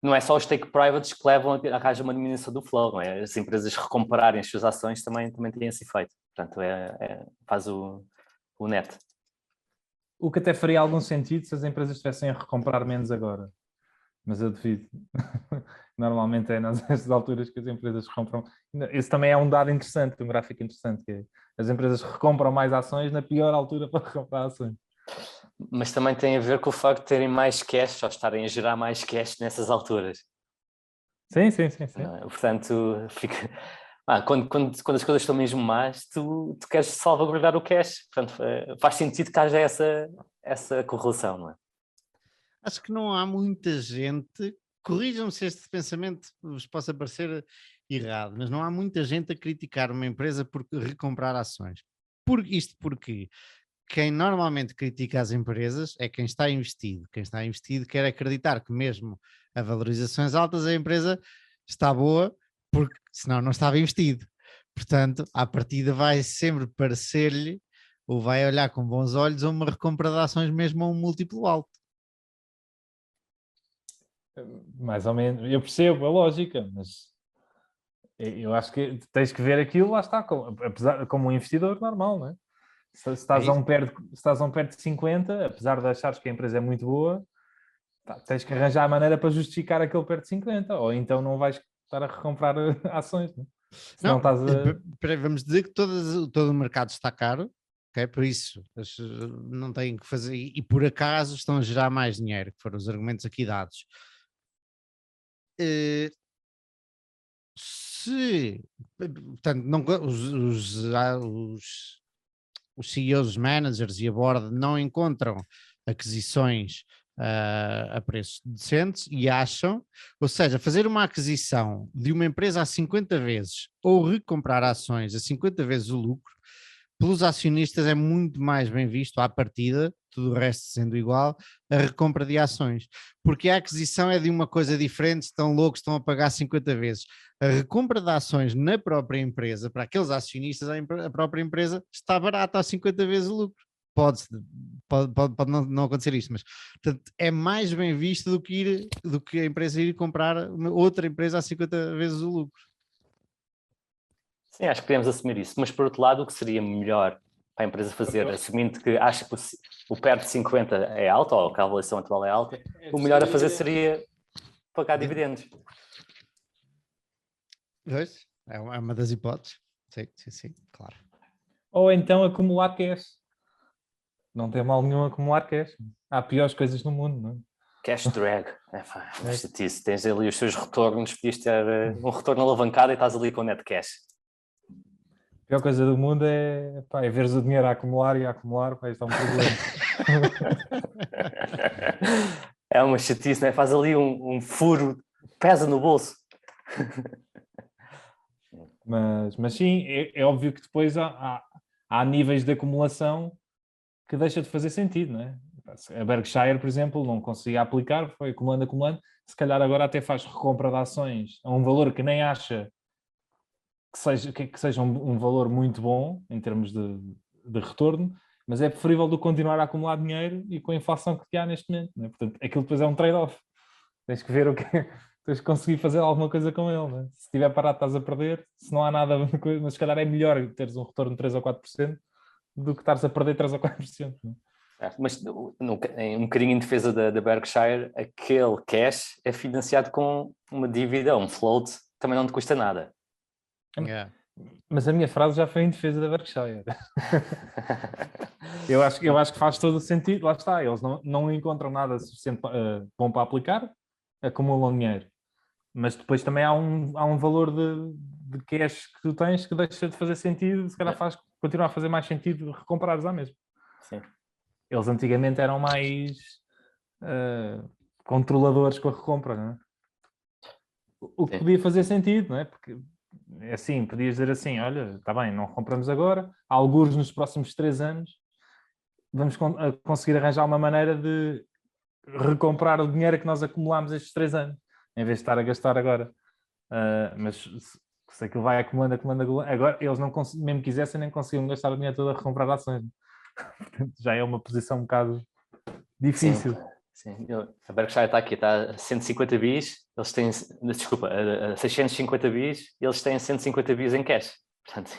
[SPEAKER 3] não é só os take privates que levam a arranjar uma diminuição do flow, não é? As empresas recomprarem as suas ações também têm esse efeito, portanto faz o net.
[SPEAKER 2] O que até faria algum sentido se as empresas estivessem a recomprar menos agora, mas eu duvido. Normalmente é nas alturas que as empresas recompram. Esse também é um dado interessante, um gráfico interessante, que é, as empresas recompram mais ações na pior altura para recomprar ações.
[SPEAKER 3] Mas também tem a ver com o facto de terem mais cash ou estarem a gerar mais cash nessas alturas.
[SPEAKER 2] Sim.
[SPEAKER 3] Portanto, quando as coisas estão mesmo más, tu queres salvaguardar o cash. Portanto, faz sentido que haja essa correlação, não é?
[SPEAKER 1] Acho que não há muita gente, corrijam-me se este pensamento vos possa parecer errado, mas não há muita gente a criticar uma empresa por recomprar ações. Porque quem normalmente critica as empresas é quem está investido. Quem está investido quer acreditar que mesmo a valorizações altas a empresa está boa porque senão não estava investido. Portanto, à partida vai sempre parecer-lhe, ou vai olhar com bons olhos a uma recompra de ações mesmo a um múltiplo alto.
[SPEAKER 2] Mais ou menos, eu percebo a lógica, mas eu acho que tens que ver aquilo, lá está, como um investidor normal, não é? Se estás a um pé de 50, apesar de achares que a empresa é muito boa, tens que arranjar a maneira para justificar aquele pé de 50, ou então não vais estar a recomprar ações, não é?
[SPEAKER 1] Não, vamos dizer que todo o mercado está caro, okay? Por isso não têm que fazer, e por acaso estão a gerar mais dinheiro, que foram os argumentos aqui dados. Se, portanto, não, os CEOs, os managers e a board não encontram aquisições a preços decentes e acham, ou seja, fazer uma aquisição de uma empresa a 50 vezes ou recomprar ações a 50 vezes o lucro, pelos acionistas é muito mais bem visto à partida, tudo o resto sendo igual, a recompra de ações, porque a aquisição é de uma coisa diferente, estão loucos, estão a pagar 50 vezes. A recompra de ações na própria empresa, para aqueles acionistas, a própria empresa está barata a 50 vezes o lucro. Pode não acontecer isto, mas portanto, é mais bem visto do que a empresa ir comprar outra empresa a 50 vezes o lucro.
[SPEAKER 3] Sim, acho que podemos assumir isso, mas por outro lado, o que seria melhor para a empresa fazer, assumindo que acha que o perto de 50 é alto, ou que a avaliação atual é alta, o melhor a fazer seria pagar dividendos.
[SPEAKER 1] Pois, é uma das hipóteses. Sim, claro.
[SPEAKER 2] Ou então acumular cash. Não tem mal nenhum acumular cash. Há piores coisas no mundo, não é?
[SPEAKER 3] Cash drag. Tens ali os seus retornos, podias ter um retorno alavancado e estás ali com net cash.
[SPEAKER 2] A pior coisa do mundo é veres o dinheiro a acumular, isto é um problema.
[SPEAKER 3] É uma chatice, não é? Faz ali um furo, pesa no bolso.
[SPEAKER 2] Mas sim, é óbvio que depois há níveis de acumulação que deixa de fazer sentido, não é? A Berkshire, por exemplo, não conseguia aplicar, foi acumulando, se calhar agora até faz recompra de ações a um valor que nem acha que seja um valor muito bom em termos de retorno, mas é preferível do que continuar a acumular dinheiro e com a inflação que há neste momento, não é? Portanto, aquilo depois é um trade-off. Tens que ver tens que conseguir fazer alguma coisa com ele, não é? Se estiver parado estás a perder, se não há nada, mas se calhar é melhor teres um retorno de 3 ou 4% do que estares a perder 3 ou 4%. Não é?
[SPEAKER 3] Mas um bocadinho em defesa da Berkshire, aquele cash é financiado com uma dívida, um float, também não te custa nada.
[SPEAKER 1] Yeah.
[SPEAKER 2] Mas a minha frase já foi em defesa da Berkshire. eu acho que faz todo o sentido, lá está, eles não encontram nada suficiente bom para aplicar, acumulam dinheiro. Mas depois também há um valor de cash que tu tens que deixa de fazer sentido, se calhar continua a fazer mais sentido recomprares à mesma.
[SPEAKER 3] Sim.
[SPEAKER 2] Eles antigamente eram mais controladores com a recompra, não é? O que podia fazer sentido, não é? Porque assim, podias dizer assim, olha, está bem, não compramos agora, há algures nos próximos 3 anos, vamos conseguir arranjar uma maneira de recomprar o dinheiro que nós acumulámos estes 3 anos, em vez de estar a gastar agora. Mas se aquilo vai acumulando, agora eles não mesmo quisessem, nem conseguiam gastar o dinheiro todo a recomprar ações. Portanto, já é uma posição um bocado difícil.
[SPEAKER 3] Sim. A Berkshire está aqui, está a 150 bis, eles têm, desculpa, a 650 bis, eles têm 150 bis em cash. Portanto,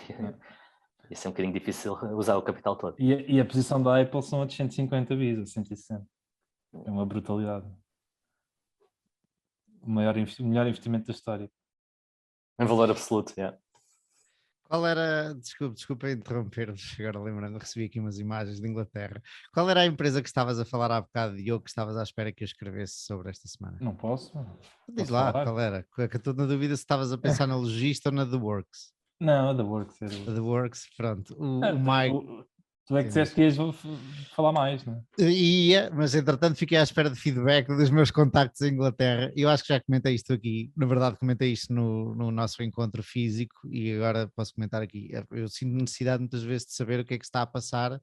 [SPEAKER 3] isso é um bocadinho difícil usar o capital todo.
[SPEAKER 2] E a posição da Apple são a de 150 bis, a 160. É uma brutalidade. O melhor investimento da história.
[SPEAKER 3] Em valor absoluto, yeah.
[SPEAKER 1] Qual era, desculpa interromper-vos, agora lembrando, recebi aqui umas imagens de Inglaterra. Qual era a empresa que estavas a falar há bocado, Diogo, que estavas à espera que eu escrevesse sobre esta semana?
[SPEAKER 2] Não posso.
[SPEAKER 1] Diz lá, falar. Qual era? Que estou na dúvida se estavas a pensar na Logista ou na The Works.
[SPEAKER 2] Não, The Works.
[SPEAKER 1] The Works, pronto. O Mike...
[SPEAKER 2] Tu é que disseste que ias falar mais, não é?
[SPEAKER 1] Ia, mas entretanto fiquei à espera de feedback dos meus contactos em Inglaterra. Eu acho que já comentei isto aqui, na verdade comentei isto no nosso encontro físico e agora posso comentar aqui. Eu sinto necessidade muitas vezes de saber o que é que está a passar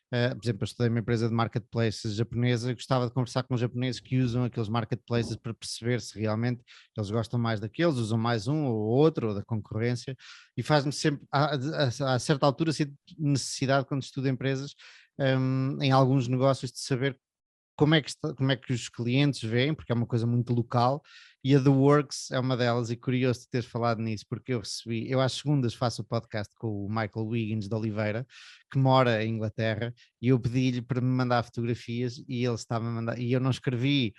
[SPEAKER 1] por exemplo, eu estudei uma empresa de marketplaces japonesa, gostava de conversar com os japoneses que usam aqueles marketplaces para perceber se realmente eles gostam mais daqueles, usam mais um ou outro, ou da concorrência, e faz-me sempre, a certa altura, sinto necessidade, quando estudo empresas, em alguns negócios, de saber como é que os clientes veem, porque é uma coisa muito local, e a The Works é uma delas, e curioso de teres falado nisso, porque eu às segundas faço o podcast com o Michael Wiggins de Oliveira, que mora em Inglaterra, e eu pedi-lhe para me mandar fotografias, e ele estava a mandar, e eu não escrevi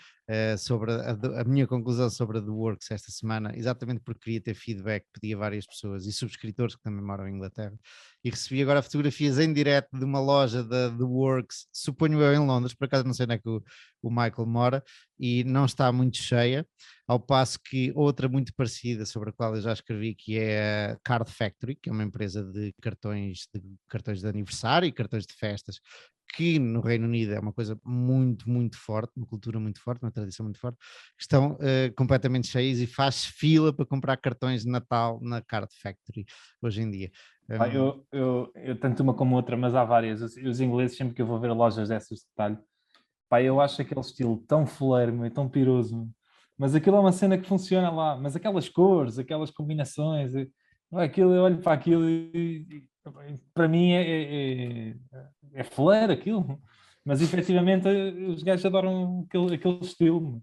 [SPEAKER 1] sobre a minha conclusão sobre a The Works esta semana, exatamente porque queria ter feedback, pedi a várias pessoas e subscritores que também moram em Inglaterra, e recebi agora fotografias em direto de uma loja da The Works, suponho eu em Londres, por acaso não sei onde é que o Michael mora, e não está muito cheia, ao passo que outra muito parecida, sobre a qual eu já escrevi, que é a Card Factory, que é uma empresa de cartões de aniversário e cartões de festas, que no Reino Unido é uma coisa muito, muito forte, uma cultura muito forte, uma tradição muito forte, estão completamente cheios e faz fila para comprar cartões de Natal na Card Factory hoje em dia.
[SPEAKER 2] Eu tanto uma como outra, mas há várias. Os ingleses, sempre que eu vou ver lojas dessas de detalhe, eu acho aquele estilo tão fuleiro e tão piroso, mas aquilo é uma cena que funciona lá, mas aquelas cores, aquelas combinações, aquilo, eu olho para aquilo e para mim é fuleiro aquilo, mas efetivamente os gajos adoram aquele estilo.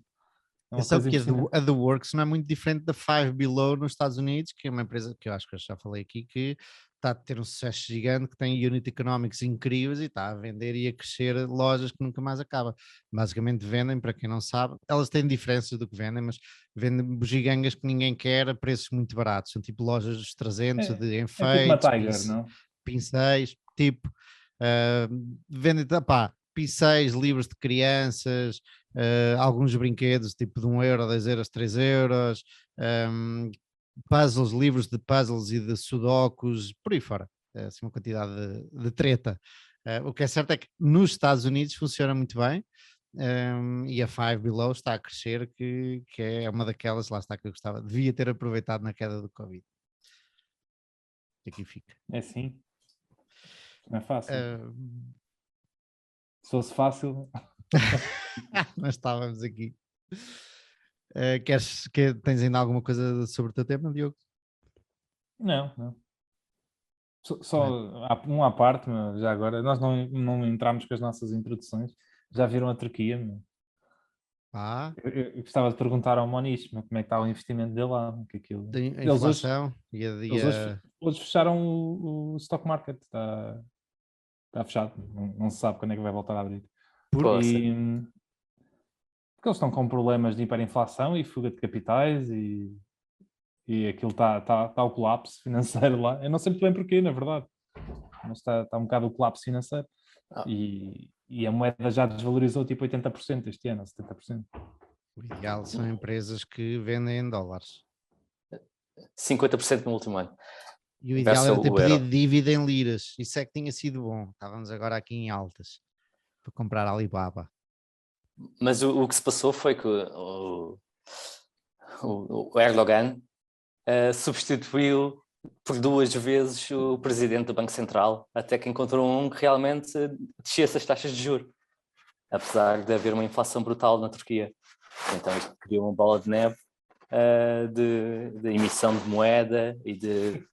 [SPEAKER 2] É uma
[SPEAKER 1] Atenção
[SPEAKER 2] coisa
[SPEAKER 1] que
[SPEAKER 2] impressionante.
[SPEAKER 1] a The Works não é muito diferente da Five Below nos Estados Unidos, que é uma empresa que eu acho que eu já falei aqui, que está a ter um sucesso gigante, que tem unit economics incríveis e está a vender e a crescer lojas que nunca mais acaba. Basicamente vendem, para quem não sabe, elas têm diferenças do que vendem, mas vendem bugigangas que ninguém quer a preços muito baratos. São tipo lojas dos 300 de
[SPEAKER 2] É tipo uma
[SPEAKER 1] enfeites,
[SPEAKER 2] Tiger, não?
[SPEAKER 1] pincéis, tipo, vendem, pá, pincéis, livros de crianças, alguns brinquedos tipo de 1 euro, 2 euros, 3 euros, puzzles, livros de puzzles e de sudokus, por aí fora, assim uma quantidade de treta. O que é certo é que nos Estados Unidos funciona muito bem, e a Five Below está a crescer, que é uma daquelas, lá está, que eu gostava, devia ter aproveitado na queda do Covid. Aqui fica.
[SPEAKER 2] É assim, não é fácil.
[SPEAKER 1] Uh,
[SPEAKER 2] Se fosse fácil...
[SPEAKER 1] Nós estávamos aqui. Tens ainda alguma coisa sobre o teu tema, Diogo?
[SPEAKER 2] Não. Só um à parte, mas já agora, nós não entramos com as nossas introduções. Já viram a Turquia? Meu? Eu gostava de perguntar ao Moniz, como é que está o investimento dele lá? Que aquilo...
[SPEAKER 1] A inflação
[SPEAKER 2] eles hoje fecharam o stock market, está fechado, não se sabe quando é que vai voltar a abrir. Porque eles estão com problemas de hiperinflação e fuga de capitais e aquilo está o colapso financeiro lá. Eu não sei muito bem porquê, na verdade, mas está um bocado o colapso financeiro. E a moeda já desvalorizou tipo 80% este ano, 70%.
[SPEAKER 1] O ideal são empresas que vendem em dólares.
[SPEAKER 3] 50% no último ano.
[SPEAKER 1] E o ideal era ter pedido dívida em liras. Isso é que tinha sido bom. Estávamos agora aqui em altas para comprar Alibaba.
[SPEAKER 3] Mas o que se passou foi que o Erdogan substituiu por 2 vezes o presidente do Banco Central, até que encontrou um que realmente descesse as taxas de juros, apesar de haver uma inflação brutal na Turquia. Então isto criou uma bola de neve de emissão de moeda e de...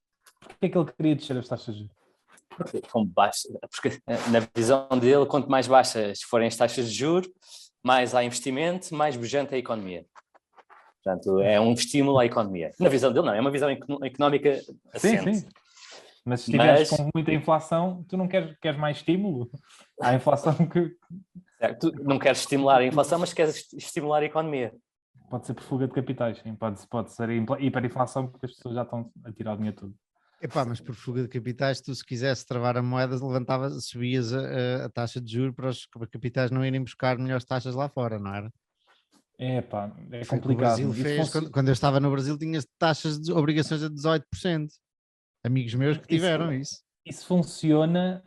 [SPEAKER 2] Porquê é que ele queria descer as taxas de juros?
[SPEAKER 3] Porque na visão dele, quanto mais baixas forem as taxas de juros, mais há investimento, mais bujante é a economia. Portanto, é um estímulo à economia. Na visão dele, não, é uma visão económica assente.
[SPEAKER 2] Sim. Mas se estiveres com muita inflação, tu não queres mais estímulo? Há inflação que...
[SPEAKER 3] Tu não queres estimular a inflação, mas queres estimular a economia.
[SPEAKER 2] Pode ser por fuga de capitais, sim. Pode ser hiperinflação, porque as pessoas já estão a tirar o dinheiro todo.
[SPEAKER 1] Epá, mas por fuga de capitais, tu se quisesse travar a moeda, subias a taxa de juros para os capitais não irem buscar melhores taxas lá fora, não era?
[SPEAKER 2] É complicado.
[SPEAKER 1] O Brasil fez, quando eu estava no Brasil, tinhas taxas de obrigações a 18%. Amigos meus que tiveram isso.
[SPEAKER 2] Isso funciona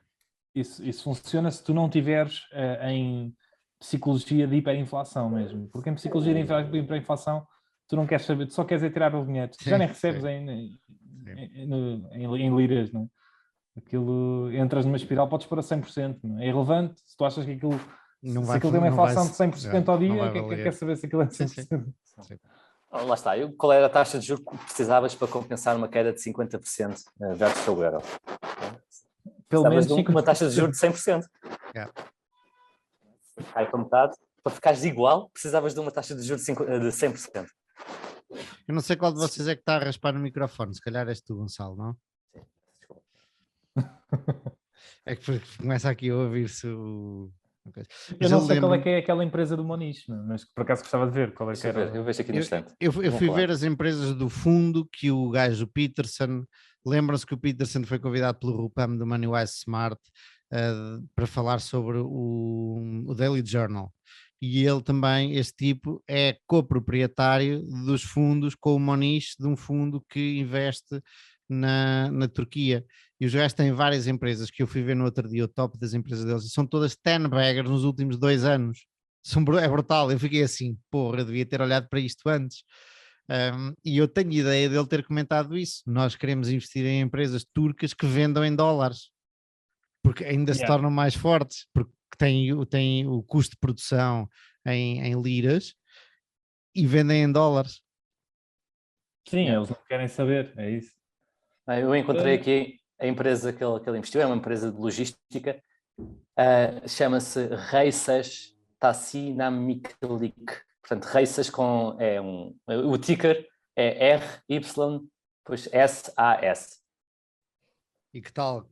[SPEAKER 2] se tu não tiveres em psicologia de hiperinflação mesmo. Porque em psicologia de hiperinflação tu não queres saber, tu só queres tirar o dinheiro. Tu já nem recebes em liras, não é? Aquilo, entras numa espiral, podes pôr a 100%. Não é? É irrelevante. Se tu achas que aquilo,
[SPEAKER 1] Não
[SPEAKER 2] se
[SPEAKER 1] vai,
[SPEAKER 2] aquilo tem uma
[SPEAKER 1] não vai,
[SPEAKER 2] inflação de 100% ao
[SPEAKER 1] não
[SPEAKER 2] dia,
[SPEAKER 1] vai
[SPEAKER 2] quer
[SPEAKER 1] valer.
[SPEAKER 2] saber se aquilo é de
[SPEAKER 1] Sim,
[SPEAKER 2] 100%?
[SPEAKER 1] sim.
[SPEAKER 3] Lá está. Qual era a taxa de juros que precisavas para compensar uma queda de 50% versus o euro?
[SPEAKER 2] Pelo
[SPEAKER 3] Precisavas
[SPEAKER 2] menos
[SPEAKER 3] de uma taxa de juros de 100%.
[SPEAKER 1] Yeah.
[SPEAKER 3] Cai para metade. Para ficares igual, precisavas de uma taxa de juros de 100%.
[SPEAKER 1] Eu não sei qual de vocês é que está a raspar no microfone. Se calhar és tu, Gonçalo, não? É que começa aqui a ouvir-se o...
[SPEAKER 2] Eu não sei qual é que é aquela empresa do Moniz, mas por acaso gostava de ver qual é que era.
[SPEAKER 3] Eu vejo aqui no instante.
[SPEAKER 1] Eu fui ver as empresas do fundo que o gajo Peterson, lembram-se que o Peterson foi convidado pelo Rupam do MoneyWise Smart para falar sobre o Daily Journal. E ele também, este tipo, é coproprietário dos fundos com o Moniz, de um fundo que investe na Turquia. E os gajos têm várias empresas que eu fui ver no outro dia, o top das empresas deles, e são todas 10 baggers nos últimos 2 anos. É brutal, eu fiquei assim, porra, eu devia ter olhado para isto antes. E eu tenho ideia dele ter comentado isso. Nós queremos investir em empresas turcas que vendam em dólares, porque ainda se tornam mais fortes, porque têm o custo de produção em liras e vendem em dólares.
[SPEAKER 2] Sim, eles não querem saber, é isso.
[SPEAKER 3] Eu encontrei aqui a empresa que ele investiu, é uma empresa de logística, chama-se Reisas Tassinamiklik. Portanto, Reisas o ticker é RY, depois SAS.
[SPEAKER 1] E que tal?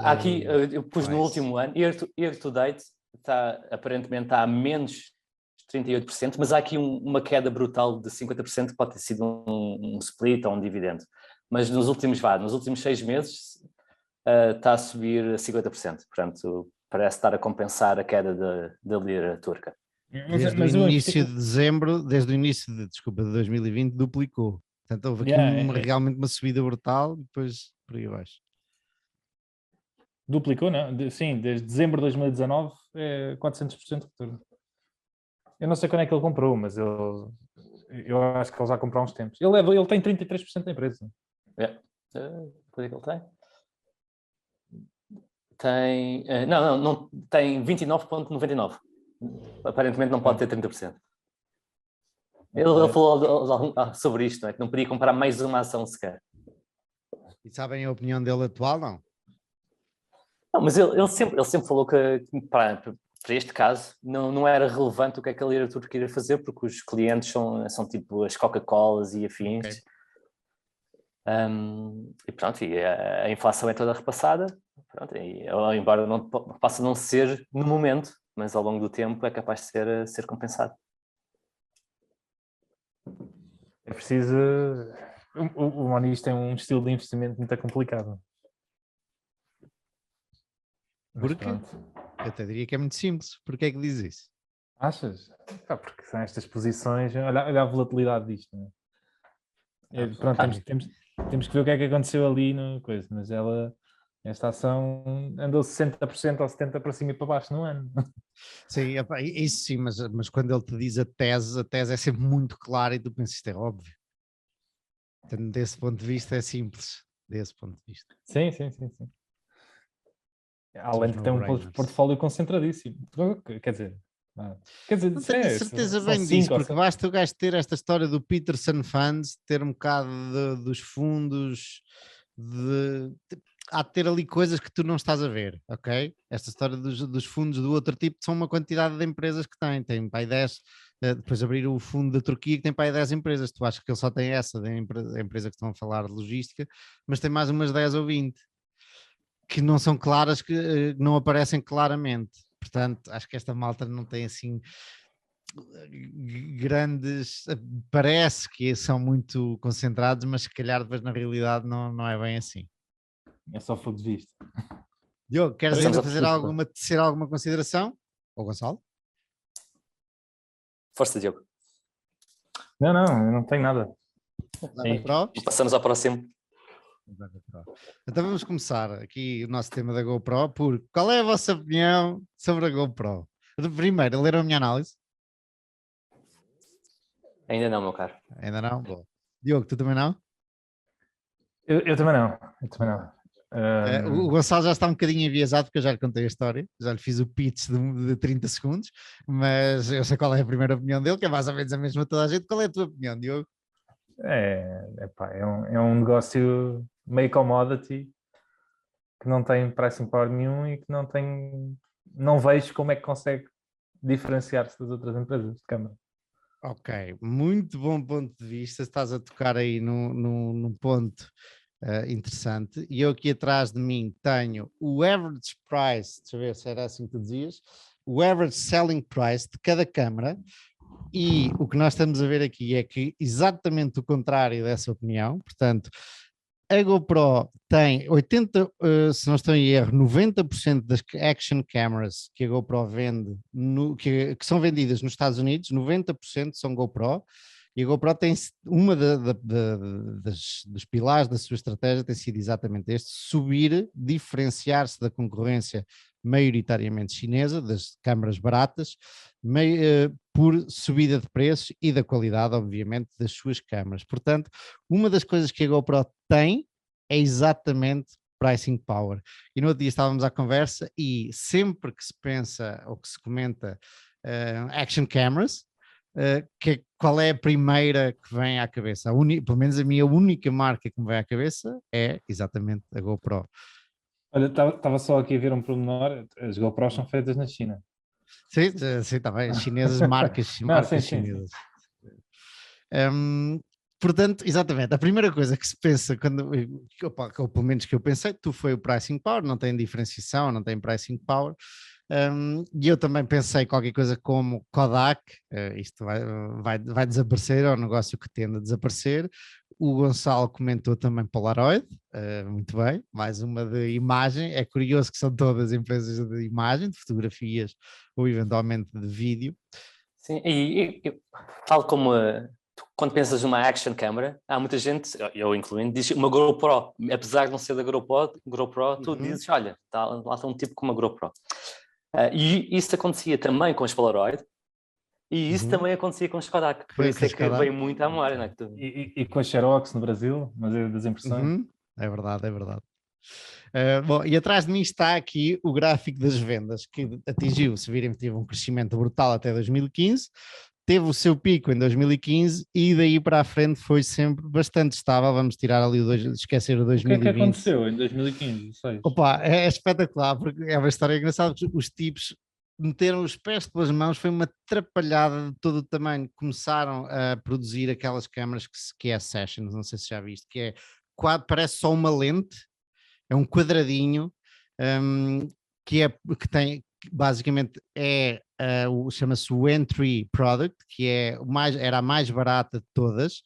[SPEAKER 3] Aqui eu pus no último ano, year to date, aparentemente está a menos 38%, mas há aqui uma queda brutal de 50%, que pode ter sido um split ou um dividendo. Mas nos últimos 6 meses está a subir 50%. Portanto, parece estar a compensar a queda da lira turca.
[SPEAKER 1] Desde o início de dezembro, desde o início de 2020, duplicou. Portanto, houve aqui realmente uma subida brutal e depois por aí abaixo.
[SPEAKER 2] Duplicou, não? Sim, desde dezembro de 2019 é 400% de retorno. Eu não sei quando é que ele comprou, mas eu acho que ele já comprou há uns tempos. Ele tem 33% da empresa.
[SPEAKER 3] Quanto é que ele tem? Não, tem 29,99%. Aparentemente não pode ter 30%. Ele falou sobre isto, não é? Que não podia comprar mais uma ação sequer.
[SPEAKER 1] E sabem a opinião dele atual, não?
[SPEAKER 3] Não, mas ele sempre falou que para este caso não era relevante o que é que a lira turca iria fazer, porque os clientes são tipo as Coca-Colas e afins. Okay. E pronto, e a inflação é toda repassada, pronto, embora não possa não ser no momento, mas ao longo do tempo é capaz de ser compensado.
[SPEAKER 2] É preciso... O Moniz tem um estilo de investimento muito complicado.
[SPEAKER 1] Porque? Eu até diria que é muito simples. Porquê é que diz isso?
[SPEAKER 2] Achas? Porque são estas posições... Olha a volatilidade disto, não é? Pronto, temos que ver o que é que aconteceu ali na coisa, mas esta ação andou 60% ou 70% para cima e para baixo no ano.
[SPEAKER 1] Sim, isso sim, mas quando ele te diz a tese é sempre muito clara e tu pensas, isto é óbvio. Então, desse ponto de vista é simples, desse ponto de vista.
[SPEAKER 2] Sim. Além de que tem um portfólio concentradíssimo. Quer dizer,
[SPEAKER 1] não tenho certeza bem disso, porque basta o gajo ter esta história do Peterson Funds, ter um bocado dos fundos, há de ter ali coisas que tu não estás a ver, ok? Esta história dos fundos do outro tipo são uma quantidade de empresas que tem para aí 10, depois abrir o fundo da Turquia que tem para aí 10 empresas, tu achas que ele só tem essa, da empresa que estão a falar de logística, mas tem mais umas 10 ou 20 que não são claras, que não aparecem claramente. Portanto, acho que esta malta não tem assim grandes, parece que são muito concentrados, mas se calhar depois na realidade não é bem assim.
[SPEAKER 2] É só fogo de vista.
[SPEAKER 1] Diogo, queres ainda tecer alguma consideração? Ou Gonçalo?
[SPEAKER 3] Força, Diogo.
[SPEAKER 2] Não, eu não tenho nada.
[SPEAKER 3] E passamos ao próximo.
[SPEAKER 1] Então vamos começar aqui o nosso tema da GoPro por qual é a vossa opinião sobre a GoPro? Primeiro, leram a minha análise?
[SPEAKER 3] Ainda não, meu caro.
[SPEAKER 1] Ainda não? Boa. Diogo, tu também não?
[SPEAKER 2] Eu também não.
[SPEAKER 1] O Gonçalo já está um bocadinho enviesado porque eu já lhe contei a história, já lhe fiz o pitch de 30 segundos, mas eu sei qual é a primeira opinião dele, que é mais ou menos a mesma toda a gente. Qual é a tua opinião, Diogo?
[SPEAKER 2] É um negócio meio commodity que não tem pricing power nenhum e que não vejo como é que consegue diferenciar-se das outras empresas de câmara.
[SPEAKER 1] Ok, muito bom ponto de vista, estás a tocar aí num ponto interessante, e eu aqui atrás de mim tenho o average price, deixa eu ver se era assim que tu dizias, o average selling price de cada câmara, e o que nós estamos a ver aqui é que exatamente o contrário dessa opinião, portanto, a GoPro tem 80, se não estou em erro, 90% das action cameras que a GoPro vende, que são vendidas nos Estados Unidos, 90% são GoPro, e a GoPro tem uma dos pilares da sua estratégia tem sido exatamente este, subir, diferenciar-se da concorrência maioritariamente chinesa, das câmaras baratas, por subida de preços e da qualidade, obviamente, das suas câmaras. Portanto, uma das coisas que a GoPro tem é exatamente pricing power. E no outro dia estávamos à conversa e sempre que se pensa ou que se comenta action cameras, qual é a primeira que vem à cabeça? Pelo menos a minha única marca que me vem à cabeça é exatamente a GoPro.
[SPEAKER 2] Olha, estava só aqui a ver um pormenor, as GoPros são feitas na China.
[SPEAKER 1] Sim, está bem, chinesas, marcas chinesas. Portanto, exatamente, a primeira coisa que se pensa, ou pelo menos que eu pensei, foi o pricing power, não tem diferenciação, não tem pricing power, e eu também pensei qualquer coisa como Kodak, isto vai desaparecer, é um negócio que tende a desaparecer. O Gonçalo comentou também Polaroid, muito bem, mais uma de imagem. É curioso que são todas empresas de imagem, de fotografias ou eventualmente de vídeo.
[SPEAKER 3] Sim, e tal como quando pensas numa action camera, há muita gente, eu incluindo, diz uma GoPro, apesar de não ser da GoPro, tu dizes, olha, lá está um tipo com uma GoPro. E isso acontecia também com os Polaroid, e isso também acontecia com os Kodak, por isso é que veio muito à memória, não é?
[SPEAKER 2] E com a Xerox no Brasil, mas é das impressões.
[SPEAKER 1] É verdade, é verdade. Bom, e atrás de mim está aqui o gráfico das vendas, que atingiu, se virem, teve um crescimento brutal até 2015, teve o seu pico em 2015 e daí para a frente foi sempre bastante estável. Vamos tirar ali esquecer o 2020.
[SPEAKER 2] O que é que aconteceu em 2015?
[SPEAKER 1] Opa, é espetacular, porque é uma história engraçada. Os tipos meteram os pés pelas mãos, foi uma atrapalhada de todo o tamanho. Começaram a produzir aquelas câmaras que é Sessions, não sei se já viste, que é parece só uma lente, é um quadradinho, que tem, basicamente chama-se o Entry Product, que era a mais barata de todas,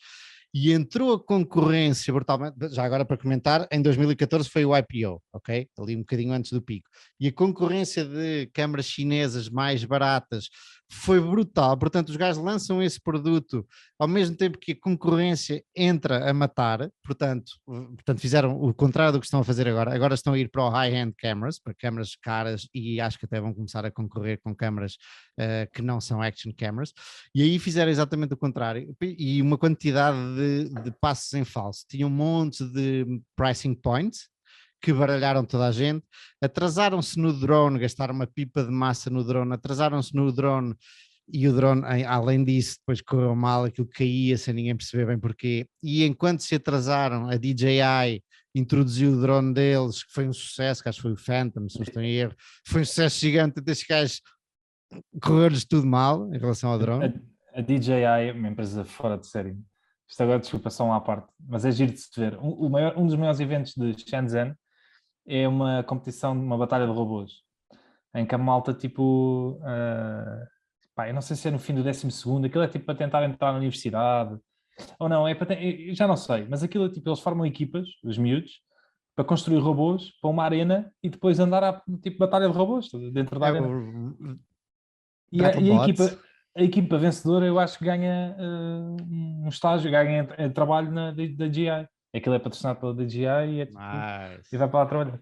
[SPEAKER 1] e entrou a concorrência brutalmente, já agora para comentar, em 2014 foi o IPO, ok? Ali um bocadinho antes do pico. E a concorrência de câmaras chinesas mais baratas foi brutal, portanto os gajos lançam esse produto ao mesmo tempo que a concorrência entra a matar, portanto fizeram o contrário do que estão a fazer agora estão a ir para o high-end cameras, para câmaras caras, e acho que até vão começar a concorrer com câmaras que não são action cameras, e aí fizeram exatamente o contrário, e uma quantidade de passos em falso, tinha um monte de pricing points, que baralharam toda a gente, atrasaram-se no drone, gastaram uma pipa de massa no drone, atrasaram-se no drone, e o drone, além disso, depois correu mal, aquilo caía sem ninguém perceber bem porquê, e enquanto se atrasaram, a DJI introduziu o drone deles, que foi um sucesso, que acho que foi o Phantom, se não estou em erro, foi um sucesso gigante, desses gajos correu-lhes tudo mal em relação ao drone.
[SPEAKER 2] A DJI é uma empresa fora de série. Isto agora, desculpa, só uma parte, mas é giro de se ver. Um dos maiores eventos de Shenzhen é uma competição, uma batalha de robôs, em que a malta, tipo, eu não sei se é no fim do 12º, aquilo é tipo para tentar entrar na universidade, ou não, eu já não sei, mas aquilo é tipo, eles formam equipas, os miúdos, para construir robôs para uma arena e depois andar à tipo batalha de robôs dentro da arena. E a equipa vencedora, eu acho que ganha um estágio, ganha trabalho da DJI. Aquilo é patrocinado pela DJI e, e vai para lá trabalhar.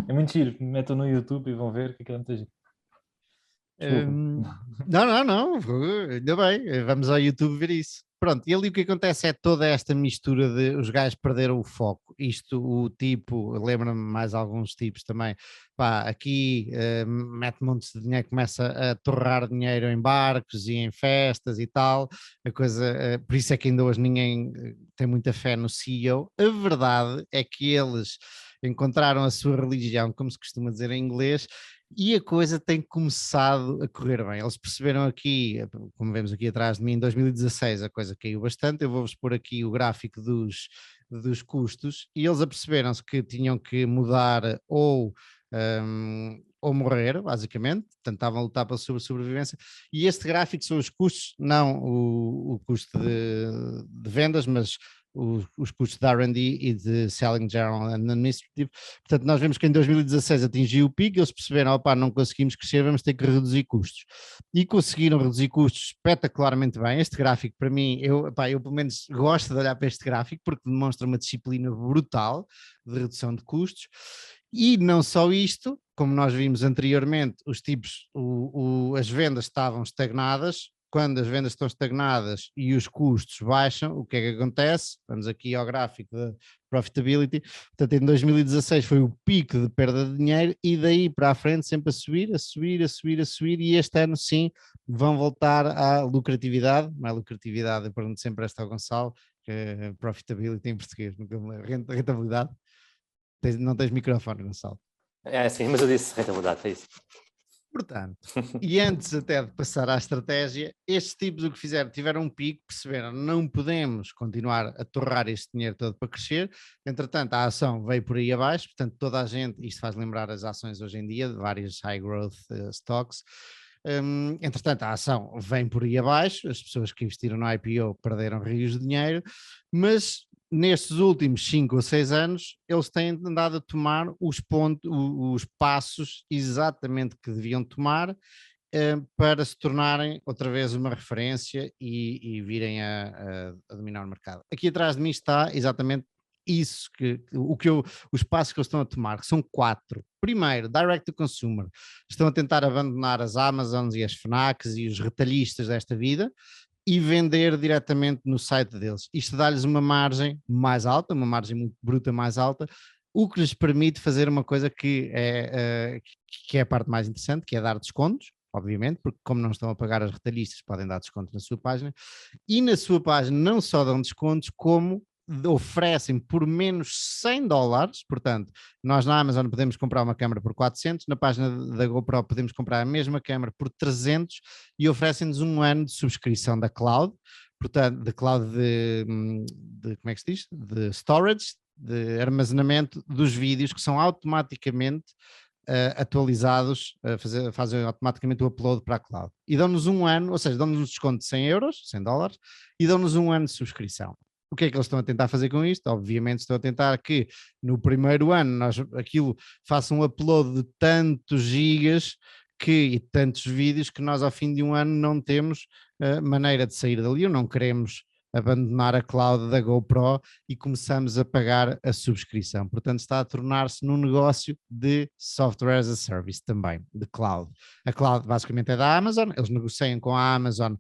[SPEAKER 2] É muito giro. Metam no YouTube e vão ver que aquilo é muito giro.
[SPEAKER 1] Não, ainda bem. Vamos ao YouTube ver isso. pronto, e ali o que acontece é toda esta mistura de os gajos perderam o foco. Isto, o tipo, lembra-me mais alguns tipos também, pá, aqui mete montes de dinheiro, começa a torrar dinheiro em barcos e em festas e tal, a coisa, por isso é que ainda hoje ninguém tem muita fé no CEO. A verdade é que eles encontraram a sua religião, como se costuma dizer em inglês, e a coisa tem começado a correr bem. Eles perceberam aqui, como vemos aqui atrás de mim, em 2016 a coisa caiu bastante. Eu vou-vos pôr aqui o gráfico dos custos, e eles aperceberam-se que tinham que mudar ou morrer, basicamente, portanto estavam a lutar pela sobrevivência, e este gráfico são os custos, não o custo de vendas, mas os custos de R&D e de Selling General and Administrative. Portanto, nós vemos que em 2016 atingiu o pico, eles perceberam, opá, não conseguimos crescer, vamos ter que reduzir custos. E conseguiram reduzir custos espetacularmente bem. Este gráfico, para mim, eu pelo menos gosto de olhar para este gráfico, porque demonstra uma disciplina brutal de redução de custos. E não só isto, como nós vimos anteriormente, os tipos, as vendas estavam estagnadas. Quando as vendas estão estagnadas e os custos baixam, o que é que acontece? Vamos aqui ao gráfico da profitability. Portanto, em 2016 foi o pico de perda de dinheiro e daí para a frente sempre a subir, a subir, a subir, a subir, e este ano sim vão voltar à lucratividade. Não é lucratividade, eu pergunto sempre esta ao Gonçalo, que é profitability em português, rentabilidade. Não tens microfone, Gonçalo.
[SPEAKER 3] É sim, mas eu disse rentabilidade, é isso.
[SPEAKER 1] Portanto, e antes até de passar à estratégia, estes tipos o que fizeram, tiveram um pico, perceberam, não podemos continuar a torrar este dinheiro todo para crescer. Entretanto, a ação veio por aí abaixo, portanto toda a gente, isto faz lembrar as ações hoje em dia, de vários high growth stocks. Entretanto, a ação vem por aí abaixo, as pessoas que investiram no IPO perderam rios de dinheiro, mas nestes últimos 5 ou 6 anos, eles têm andado a tomar os passos exatamente que deviam tomar para se tornarem outra vez uma referência e virem a dominar o mercado. Aqui atrás de mim está exatamente isso, os passos que eles estão a tomar, que são 4. Primeiro, direct to consumer. Estão a tentar abandonar as Amazons e as Fnacs e os retalhistas desta vida e vender diretamente no site deles. Isto dá-lhes uma margem mais alta, uma margem muito bruta mais alta, o que lhes permite fazer uma coisa que é a parte mais interessante, que é dar descontos, obviamente, porque como não estão a pagar as retalhistas, podem dar desconto na sua página, e na sua página não só dão descontos, como oferecem por menos $100, portanto, nós na Amazon podemos comprar uma câmera por 400, na página da GoPro podemos comprar a mesma câmera por 300 e oferecem-nos um ano de subscrição da cloud, portanto, da cloud de como é que se diz? De storage, de armazenamento dos vídeos que são automaticamente atualizados, fazem automaticamente o upload para a cloud. E dão-nos um ano, ou seja, dão-nos um desconto de $100, e dão-nos um ano de subscrição. O que é que eles estão a tentar fazer com isto? Obviamente estão a tentar que no primeiro ano aquilo faça um upload de tantos gigas e tantos vídeos que nós ao fim de um ano não temos maneira de sair dali, ou não queremos abandonar a cloud da GoPro e começamos a pagar a subscrição. Portanto, está a tornar-se num negócio de software as a service também, de cloud. A cloud basicamente é da Amazon, eles negociam com a Amazon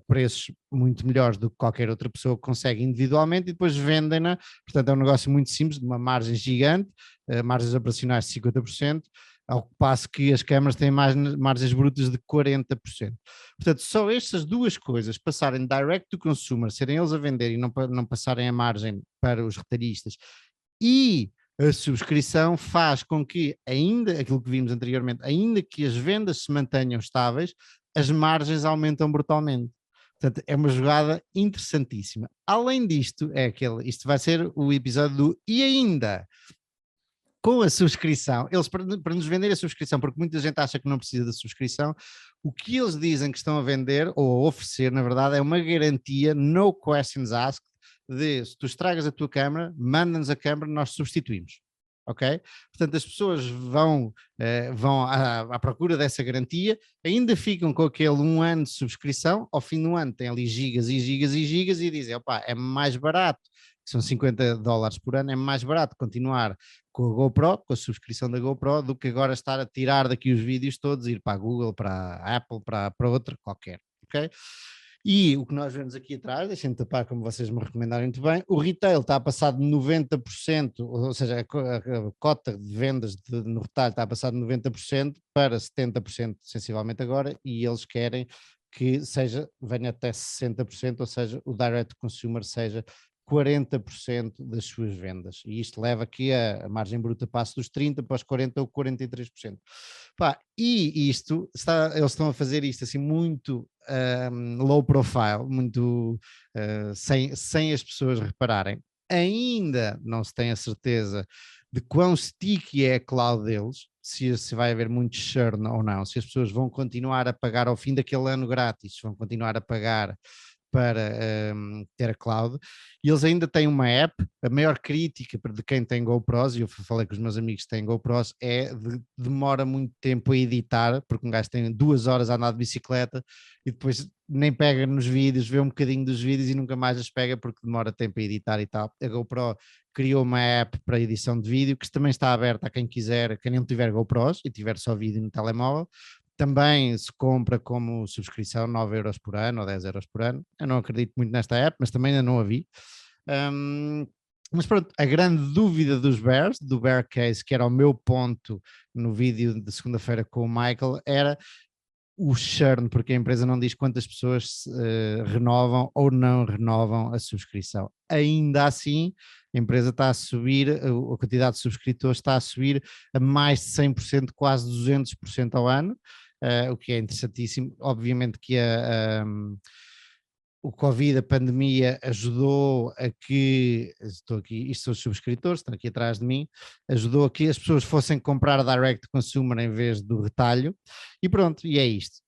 [SPEAKER 1] preços muito melhores do que qualquer outra pessoa que consegue individualmente e depois vendem-na. Portanto, é um negócio muito simples, de uma margem gigante, margens operacionais de 50%, ao passo que as câmaras têm margens brutas de 40%. Portanto, só estas duas coisas, passarem direct to consumer, serem eles a vender e não passarem a margem para os retalhistas, e a subscrição faz com que, ainda, aquilo que vimos anteriormente, ainda que as vendas se mantenham estáveis, as margens aumentam brutalmente. Portanto, é uma jogada interessantíssima. Além disto, isto vai ser o episódio do e ainda... Com a subscrição, eles para nos vender a subscrição, porque muita gente acha que não precisa da subscrição, o que eles dizem que estão a vender, ou a oferecer, na verdade, é uma garantia, no questions asked, de se tu estragas a tua câmera, manda-nos a câmera, nós substituímos. Ok? Portanto, as pessoas vão à procura dessa garantia, ainda ficam com aquele um ano de subscrição, ao fim do ano têm ali gigas e gigas e gigas e dizem, opá, é mais barato, que são $50 por ano, é mais barato continuar com a GoPro, com a subscrição da GoPro, do que agora estar a tirar daqui os vídeos todos, ir para a Google, para a Apple, para outra qualquer, ok? E o que nós vemos aqui atrás, deixem-me tapar como vocês me recomendarem muito bem, o retail está a passar de 90%, ou seja, a cota de vendas no retalho está a passar de 90% para 70% sensivelmente agora, e eles querem que venha até 60%, ou seja, o direct consumer seja 40% das suas vendas, e isto leva aqui a margem bruta passo dos 30% para os 40% ou 43%. Pá, e isto, eles estão a fazer isto assim muito low profile, muito sem as pessoas repararem. Ainda não se tem a certeza de quão sticky é a cloud deles, se vai haver muito churn ou não, se as pessoas vão continuar a pagar ao fim daquele ano grátis, vão continuar a pagar para ter a cloud, e eles ainda têm uma app. A maior crítica de quem tem GoPros, e eu falei com os meus amigos que têm GoPros, demora muito tempo a editar, porque um gajo tem 2 horas a andar de bicicleta e depois nem pega nos vídeos, vê um bocadinho dos vídeos e nunca mais as pega porque demora tempo a editar e tal. A GoPro criou uma app para edição de vídeo que também está aberta a quem quiser, quem não tiver GoPros e tiver só vídeo no telemóvel. Também se compra como subscrição 9 € por ano ou 10 € por ano. Eu não acredito muito nesta app, mas também ainda não a vi. Mas pronto, a grande dúvida dos Bears, do Bear Case, que era o meu ponto no vídeo de segunda-feira com o Michael, era o churn, porque a empresa não diz quantas pessoas renovam ou não renovam a subscrição. Ainda assim, a empresa está a subir, a quantidade de subscritores está a subir a mais de 100%, quase 200% ao ano. O que é interessantíssimo. Obviamente que o Covid, a pandemia, ajudou a que, estou aqui, isto são os subscritores, estão aqui atrás de mim, ajudou a que as pessoas fossem comprar direct consumer em vez do retalho, e pronto, e é isto.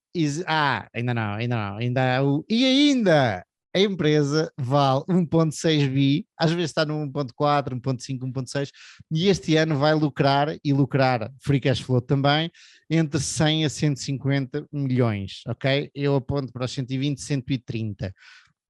[SPEAKER 1] Ainda não, ainda há ainda a empresa vale 1.6 bi, às vezes está no 1.4, 1.5, 1.6, e este ano vai lucrar, e lucrar free cash flow também, entre 100 a 150 milhões, ok? Eu aponto para os 120, 130.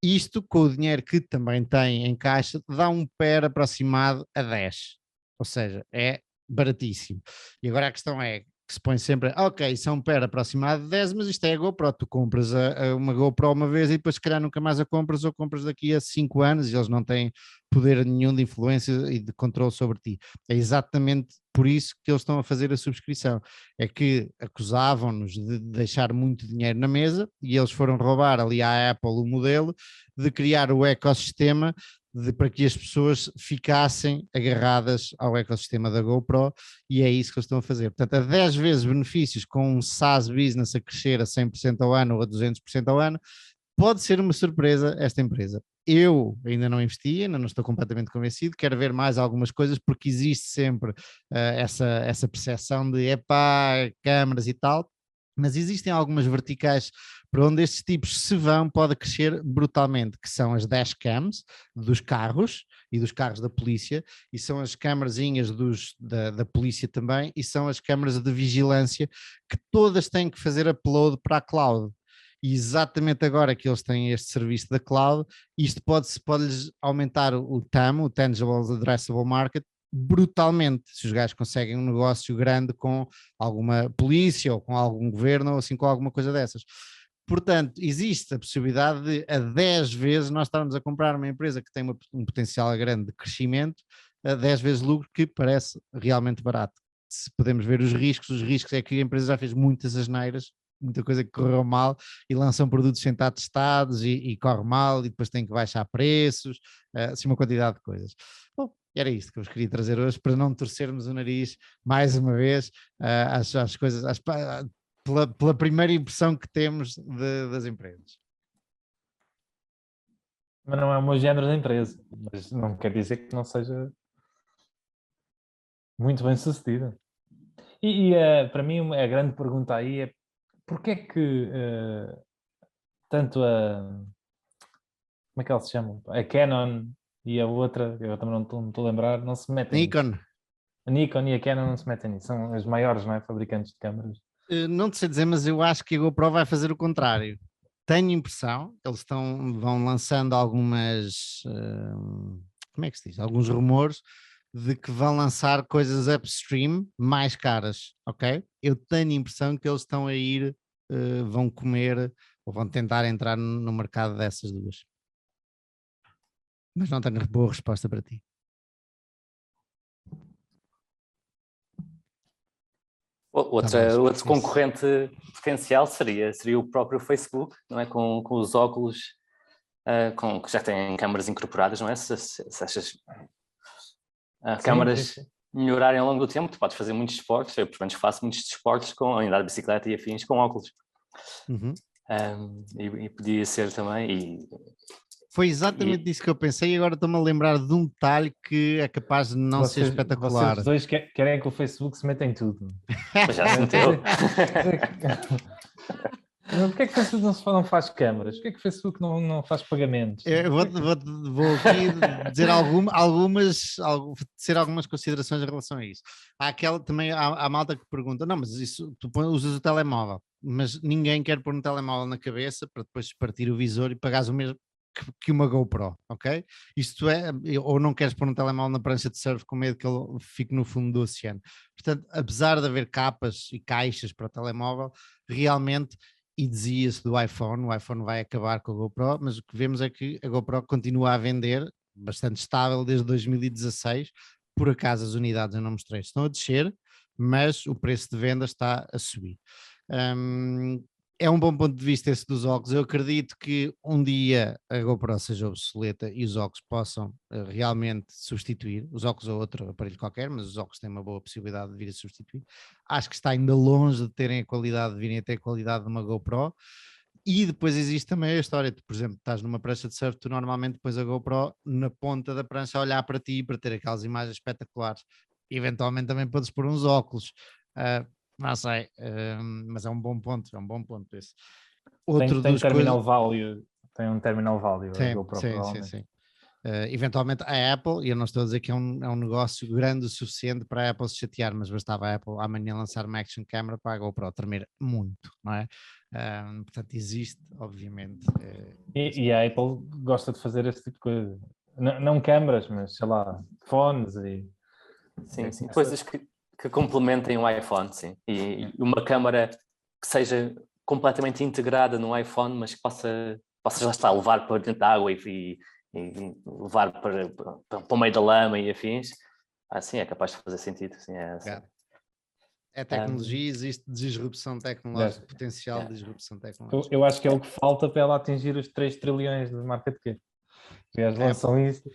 [SPEAKER 1] Isto, com o dinheiro que também tem em caixa, dá um PER aproximado a 10, ou seja, é baratíssimo. E agora a questão é, que se põe sempre, ok, isso é um PER aproximado de 10, mas isto é a GoPro, tu compras uma GoPro uma vez e depois se calhar nunca mais a compras, ou compras daqui a 5 anos e eles não têm poder nenhum de influência e de controle sobre ti. É exatamente por isso que eles estão a fazer a subscrição. É que acusavam-nos de deixar muito dinheiro na mesa e eles foram roubar ali à Apple o modelo de criar o ecossistema para que as pessoas ficassem agarradas ao ecossistema da GoPro, e é isso que eles estão a fazer. Portanto, a 10 vezes benefícios com um SaaS business a crescer a 100% ao ano ou a 200% ao ano, pode ser uma surpresa esta empresa. Eu ainda não investi, ainda não estou completamente convencido, quero ver mais algumas coisas, porque existe sempre essa percepção de câmaras e tal, mas existem algumas verticais para onde estes tipos se vão, pode crescer brutalmente, que são as dashcams dos carros e dos carros da polícia, e são as câmarazinhas da polícia também, e são as câmaras de vigilância, que todas têm que fazer upload para a cloud. E exatamente agora que eles têm este serviço da cloud, isto pode-lhes aumentar o TAM, o Tangible Addressable Market, brutalmente, se os gajos conseguem um negócio grande com alguma polícia ou com algum governo ou assim com alguma coisa dessas. Portanto, existe a possibilidade de a 10 vezes nós estarmos a comprar uma empresa que tem um potencial grande de crescimento, a 10 vezes lucro, que parece realmente barato. Se podemos ver os riscos é que a empresa já fez muitas asneiras, muita coisa que correu mal, e lançam produtos sem estar testados e corre mal, e depois tem que baixar preços, assim uma quantidade de coisas. Bom, era isto que eu vos queria trazer hoje, para não torcermos o nariz mais uma vez às coisas, pela primeira impressão que temos das empresas.
[SPEAKER 2] Mas não é o meu género de empresa, mas não quer dizer que não seja muito bem sucedida. E para mim a grande pergunta aí é porque é que tanto como é que elas se chamam? A Canon e a outra, eu também não estou a lembrar, não se metem
[SPEAKER 1] Nikon.
[SPEAKER 2] nisso. A Nikon e a Canon não se metem nisso, são as maiores, não é? Fabricantes de câmaras.
[SPEAKER 1] Não te sei dizer, mas eu acho que a GoPro vai fazer o contrário. Tenho impressão, eles vão lançando algumas, como é que se diz? Alguns rumores de que vão lançar coisas upstream mais caras, ok? Eu tenho a impressão que eles estão a ir, vão comer ou vão tentar entrar no mercado dessas duas. Mas não tenho boa resposta para ti.
[SPEAKER 3] Outro concorrente potencial seria o próprio Facebook, não é? Com os óculos, que já têm câmaras incorporadas, não é? Se essas câmaras melhorarem ao longo do tempo, tu podes fazer muitos esportes. Eu, pelo menos, faço muitos desportos com andar de bicicleta e afins com óculos. E podia ser também.
[SPEAKER 1] Foi exatamente isso que eu pensei, e agora estou-me a lembrar de um detalhe que é capaz de não ser espetacular.
[SPEAKER 2] Vocês dois querem que o Facebook se meta em tudo.
[SPEAKER 3] Mas já se meteu.
[SPEAKER 2] Porquê é que o Facebook não faz câmaras? Porquê é que o Facebook não faz pagamentos?
[SPEAKER 1] Eu vou aqui dizer algumas considerações em relação a isso. Há também há malta que pergunta, não, mas isso tu usas o telemóvel, mas ninguém quer pôr um telemóvel na cabeça para depois partir o visor e pagares o mesmo que uma GoPro, ok? Isto é, ou não queres pôr um telemóvel na prancha de surf com medo que ele fique no fundo do oceano. Portanto, apesar de haver capas e caixas para o telemóvel, realmente, e dizia-se do iPhone, o iPhone vai acabar com a GoPro, mas o que vemos é que a GoPro continua a vender bastante estável desde 2016. Por acaso as unidades eu não mostrei, estão a descer, mas o preço de venda está a subir. É um bom ponto de vista esse dos óculos. Eu acredito que um dia a GoPro seja obsoleta e os óculos possam realmente substituir, os óculos ou outro aparelho qualquer, mas os óculos têm uma boa possibilidade de vir a substituir. Acho que está ainda longe de terem a qualidade, de virem a ter a qualidade de uma GoPro. E depois existe também a história, tu, por exemplo, estás numa prancha de surf, tu normalmente pões a GoPro na ponta da prancha a olhar para ti, para ter aquelas imagens espetaculares. Eventualmente também podes pôr uns óculos. Não sei, mas é um bom ponto esse.
[SPEAKER 2] Outro tem terminal value, tem um terminal value.
[SPEAKER 1] Sim. Eventualmente a Apple, e eu não estou a dizer que é um negócio grande o suficiente para a Apple se chatear, mas bastava a Apple amanhã lançar uma action camera para a GoPro tremer muito, não é? Portanto, existe, obviamente.
[SPEAKER 2] E a Apple gosta de fazer esse tipo de coisa. Não câmaras, mas sei lá, fones e...
[SPEAKER 3] Sim, coisas que complementem o iPhone, sim. E uma câmara que seja completamente integrada no iPhone, mas que possa já estar levar para dentro da água e levar para o meio da lama e afins. Sim, é capaz de fazer sentido. Sim,
[SPEAKER 1] é tecnologia, existe disrupção tecnológica, potencial de disrupção tecnológica.
[SPEAKER 2] Eu acho que é o que falta para ela atingir os 3 trilhões de market cap. Eles lançam isso.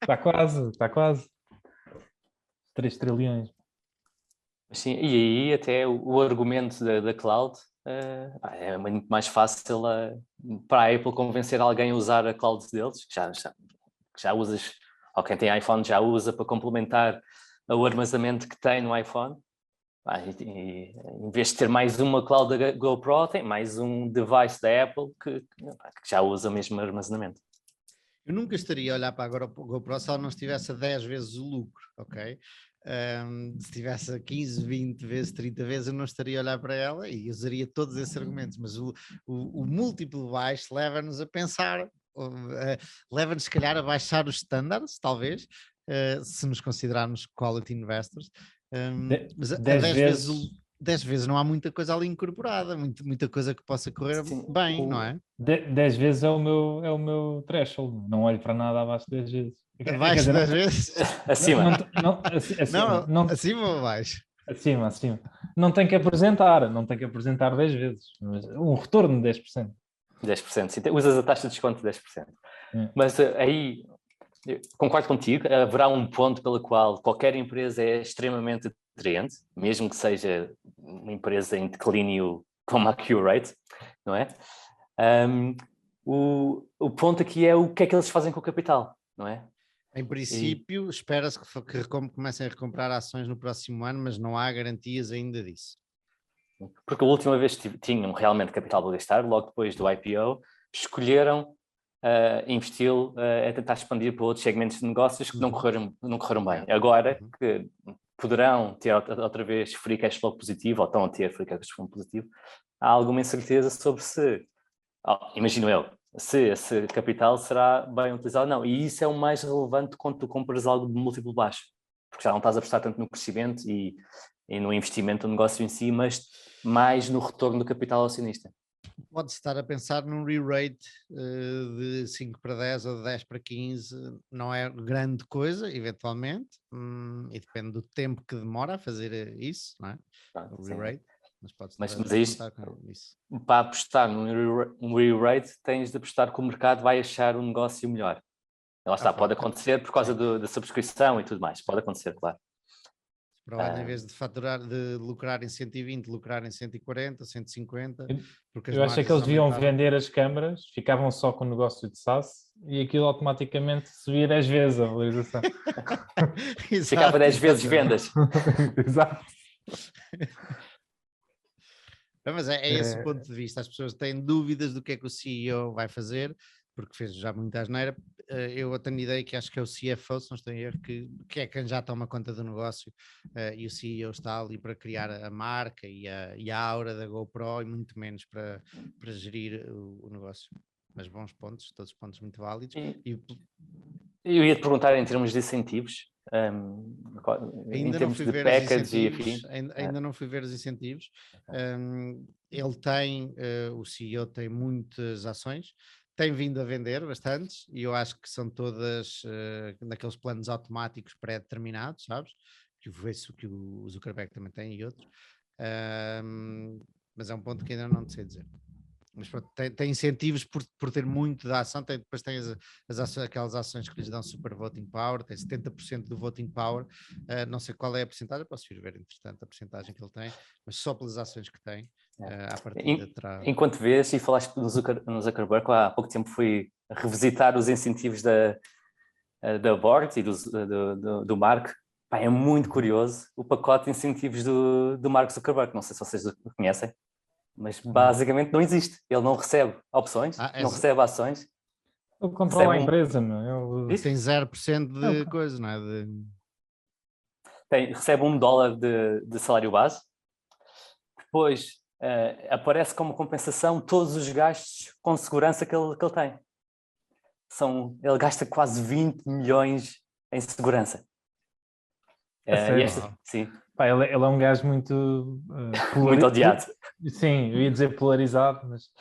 [SPEAKER 2] Está quase. 3 trilhões.
[SPEAKER 3] Sim, e aí até o argumento da cloud é muito mais fácil para a Apple convencer alguém a usar a cloud deles, que já usas, ou quem tem iPhone já usa para complementar o armazenamento que tem no iPhone. E em vez de ter mais uma cloud da GoPro, tem mais um device da Apple que já usa o mesmo armazenamento.
[SPEAKER 1] Eu nunca estaria a olhar para a GoPro se ela não estivesse a 10 vezes o lucro, ok? Se estivesse a 15, 20 vezes, 30 vezes, eu não estaria a olhar para ela e usaria todos esses argumentos, mas o múltiplo baixo leva-nos a pensar, leva-nos se calhar a baixar os standards, talvez, se nos considerarmos quality investors, mas 10 vezes não há muita coisa ali incorporada, muita coisa que possa correr bem, não é?
[SPEAKER 2] 10 vezes é o meu threshold, não olho para nada abaixo de 10 vezes.
[SPEAKER 1] Abaixo de 10 vezes?
[SPEAKER 3] Acima.
[SPEAKER 1] Acima ou abaixo?
[SPEAKER 2] Acima. Não tem que apresentar 10 vezes, mas um retorno de 10%.
[SPEAKER 3] 10%, sim. Usas a taxa de desconto de 10%. Mas aí, concordo contigo, haverá um ponto pelo qual qualquer empresa é extremamente atraente, mesmo que seja uma empresa em declínio como a Qurate, não é? O ponto aqui é o que é que eles fazem com o capital, não é?
[SPEAKER 1] Em princípio, espera-se que comecem a recomprar ações no próximo ano, mas não há garantias ainda disso.
[SPEAKER 3] Porque a última vez que tinham realmente capital para gastar, logo depois do IPO, escolheram investi-lo a tentar expandir para outros segmentos de negócios que não correram bem. Agora que poderão ter outra vez free cash flow positivo, ou estão a ter free cash flow positivo, há alguma incerteza sobre imagino eu, se esse capital será bem utilizado ou não. E isso é o mais relevante quando tu compras algo de múltiplo baixo, porque já não estás a apostar tanto no crescimento e no investimento do negócio em si, mas mais no retorno do capital acionista.
[SPEAKER 1] pode estar a pensar num re-rate de 5 para 10 ou de 10 para 15, não é grande coisa, eventualmente, e depende do tempo que demora a fazer isso, não é? O re-rate, mas pode estar
[SPEAKER 3] mas
[SPEAKER 1] a
[SPEAKER 3] isto,
[SPEAKER 1] contar com isso.
[SPEAKER 3] para apostar num re-rate, tens de apostar que o mercado vai achar um negócio melhor. Lá está, pode acontecer por causa da subscrição e tudo mais, pode acontecer, claro.
[SPEAKER 1] Provavelmente, em vez de faturar, de lucrar em 120, lucrar em 140, 150, porque as
[SPEAKER 2] eu achei que eles deviam
[SPEAKER 1] aumentaram.
[SPEAKER 2] vender as câmaras, ficavam só com o negócio de SaaS e aquilo automaticamente subia 10 vezes a valorização.
[SPEAKER 3] Ficava 10 vezes vendas.
[SPEAKER 2] Exato.
[SPEAKER 1] Mas é esse o ponto de vista. As pessoas têm dúvidas do que é que o CEO vai fazer, porque fez já muita asneira. Eu tenho ideia que acho que é o CFO, se não estou em erro, que é quem já toma conta do negócio, e o CEO está ali para criar a marca e a aura da GoPro e muito menos para gerir o negócio. Mas bons pontos, todos pontos muito válidos.
[SPEAKER 3] Eu ia te perguntar em termos de incentivos, em termos de package e afim.
[SPEAKER 1] Ainda não fui ver os incentivos. Ele tem, o CEO tem muitas ações, tem vindo a vender bastantes, e eu acho que são todas naqueles planos automáticos pré-determinados, sabes? Que o Zuckerberg também tem e outros. Mas é um ponto que ainda não sei dizer. Mas pronto, tem incentivos por ter muito da ação, depois tem aquelas ações que lhes dão super voting power, tem 70% do voting power, não sei qual é a porcentagem, posso ir ver entretanto a porcentagem que ele tem, mas só pelas ações que tem, à partida terá...
[SPEAKER 3] Enquanto vês e falaste no Zuckerberg, há pouco tempo fui revisitar os incentivos da board e do Mark. Pá, é muito curioso o pacote de incentivos do Mark Zuckerberg, não sei se vocês o conhecem. Mas basicamente não existe. Ele não recebe opções, não recebe ações.
[SPEAKER 2] Ele controla a empresa, não é?
[SPEAKER 1] Tem 0% de coisa, não é?
[SPEAKER 3] Recebe $1 de salário base. Depois aparece como compensação todos os gastos com segurança que ele tem. Ele gasta quase 20 milhões em segurança. Sim.
[SPEAKER 2] Pá, ele é um gajo muito...
[SPEAKER 3] muito odiado.
[SPEAKER 2] Sim, eu ia dizer polarizado, mas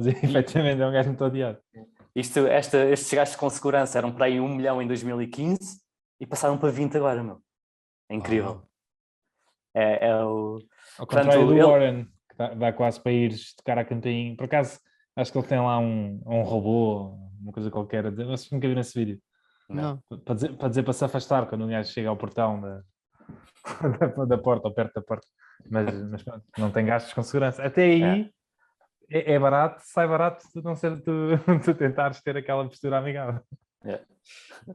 [SPEAKER 2] efetivamente é um gajo muito odiado.
[SPEAKER 3] Estes gastos com segurança eram para aí 1 milhão em 2015 e passaram para 20 agora, meu. É incrível.
[SPEAKER 2] Ao contrário do Warren, que dá quase para ires tocar a campainha. Por acaso, acho que ele tem lá um robô, uma coisa qualquer. Vocês nunca viram esse vídeo?
[SPEAKER 1] Não.
[SPEAKER 2] Para dizer para se afastar quando um gajo chega ao portão da porta ou perto da porta, mas pronto, não tem gastos com segurança. Até aí é barato, sai barato de não ser tu tentares ter aquela postura amigável.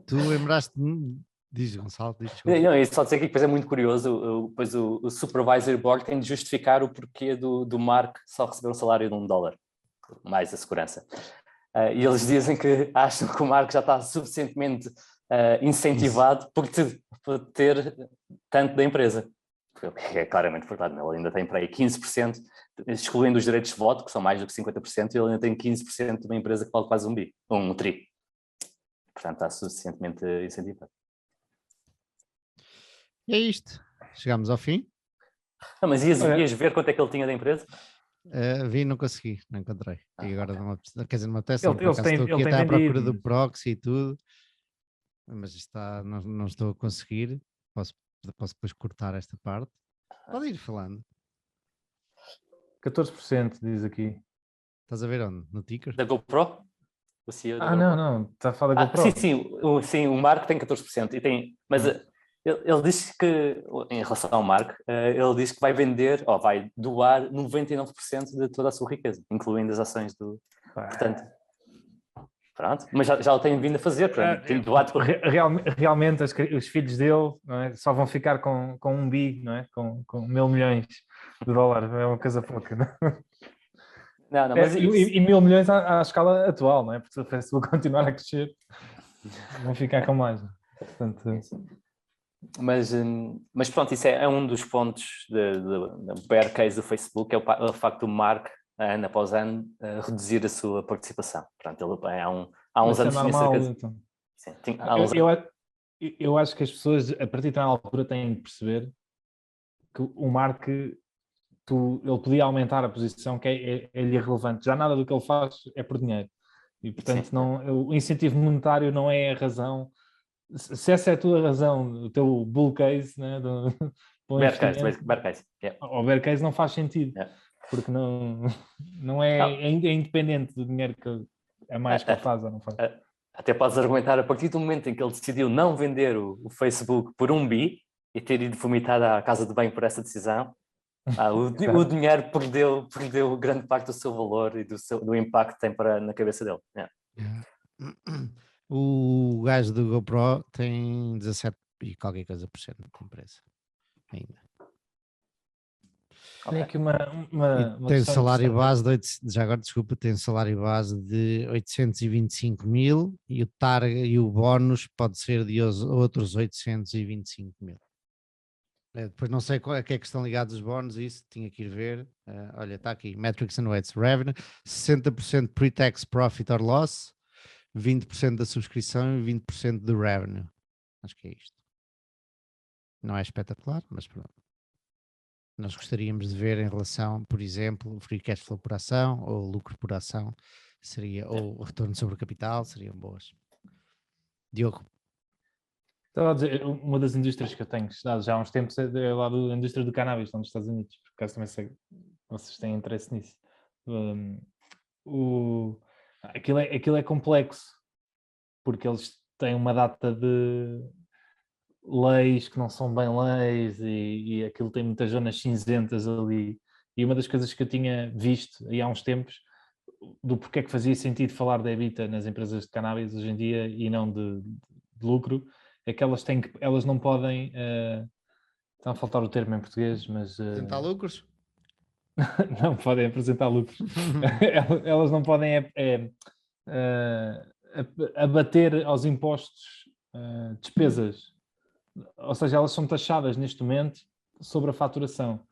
[SPEAKER 1] Tu lembraste-me, diz Gonçalo,
[SPEAKER 3] não, e só dizer que depois é muito curioso, depois o Supervisory Board tem de justificar o porquê do Mark só receber um salário de $1, mais a segurança. E eles dizem que acham que o Mark já está suficientemente incentivado por ter tanto da empresa. É claramente verdade, ele ainda tem para aí 15%, excluindo os direitos de voto, que são mais do que 50%, ele ainda tem 15% de uma empresa que vale quase um tri. Portanto, está suficientemente incentivado.
[SPEAKER 1] E é isto. Chegámos ao fim.
[SPEAKER 3] Mas ias ver quanto é que ele tinha da empresa?
[SPEAKER 1] Vi, não consegui, não encontrei. E agora quer dizer, numa peça,
[SPEAKER 2] estou
[SPEAKER 1] aqui à procura do proxy e tudo, mas não estou a conseguir. Posso depois cortar esta parte. Pode ir falando.
[SPEAKER 2] 14% diz aqui.
[SPEAKER 1] Estás a ver onde? No ticker?
[SPEAKER 3] Da GoPro? O CEO da
[SPEAKER 2] GoPro? Não, está a falar da GoPro.
[SPEAKER 3] Sim, o Mark tem 14%. Mas ele disse que, em relação ao Mark, ele diz que vai vender, ou vai doar 99% de toda a sua riqueza, incluindo as ações do... Portanto, pronto, mas já o tem vindo a fazer. Tem doado...
[SPEAKER 2] Realmente os filhos dele, não é, só vão ficar com 1 bi, não é? Com $1.000 milhões. É uma coisa pouca, não é?
[SPEAKER 3] Não, mas
[SPEAKER 2] e 1.000 milhões à escala atual, não é? Porque se o Facebook continuar a crescer, vão ficar com mais. Portanto...
[SPEAKER 3] Mas pronto, isso é um dos pontos da bear case do Facebook, é o facto do Mark, ano após ano, reduzir a sua participação. Portanto, ele há uns anos...
[SPEAKER 2] normal, então.
[SPEAKER 3] Sim,
[SPEAKER 2] eu acho que as pessoas, a partir de uma altura, têm de perceber que o Mark ele podia aumentar a posição, que é-lhe irrelevante. Já nada do que ele faz é por dinheiro. E, portanto, o incentivo monetário não é a razão. Se essa é a tua razão, o teu bull case, né,
[SPEAKER 3] bear case. Yeah.
[SPEAKER 2] O bear case não faz sentido.
[SPEAKER 3] Yeah.
[SPEAKER 2] Porque não é independente do dinheiro que é mais que ele faz ou não faz.
[SPEAKER 3] Até podes argumentar, a partir do momento em que ele decidiu não vender o Facebook por 1 bi e ter ido vomitar à casa de banho por essa decisão, o dinheiro perdeu grande parte do seu valor e do impacto que tem na cabeça dele. Yeah.
[SPEAKER 1] O gajo do GoPro tem 17 e qualquer coisa por cento de empresa ainda.
[SPEAKER 2] Tem aqui
[SPEAKER 1] tem salário base já agora desculpa, tem salário base de 825 mil e o target e o bónus pode ser de outros 825 mil. Depois não sei a que é que estão ligados os bónus, isso tinha que ir ver. Olha, está aqui, Metrics and Weights, Revenue, 60% pre-tax profit or loss, 20% da subscrição e 20% do revenue. Acho que é isto. Não é espetacular, mas pronto. Nós gostaríamos de ver em relação, por exemplo, o free cash flow por ação ou o lucro por ação, ou o retorno sobre o capital, seriam boas. Diogo.
[SPEAKER 2] Estava a dizer, uma das indústrias que eu tenho estudado já há uns tempos é lá da indústria do cannabis, lá nos Estados Unidos, por acaso também sei que vocês têm interesse nisso. Aquilo é complexo, porque eles têm uma data de leis que não são bem leis e aquilo tem muitas zonas cinzentas ali. E uma das coisas que eu tinha visto aí há uns tempos, do porquê é que fazia sentido falar de EBITDA nas empresas de cannabis hoje em dia e não de lucro, é que elas não podem, está a faltar o termo em português, mas...
[SPEAKER 1] apresentar lucros?
[SPEAKER 2] Não podem apresentar lucros. Elas não podem abater aos impostos despesas. Ou seja, elas são taxadas neste momento sobre a faturação.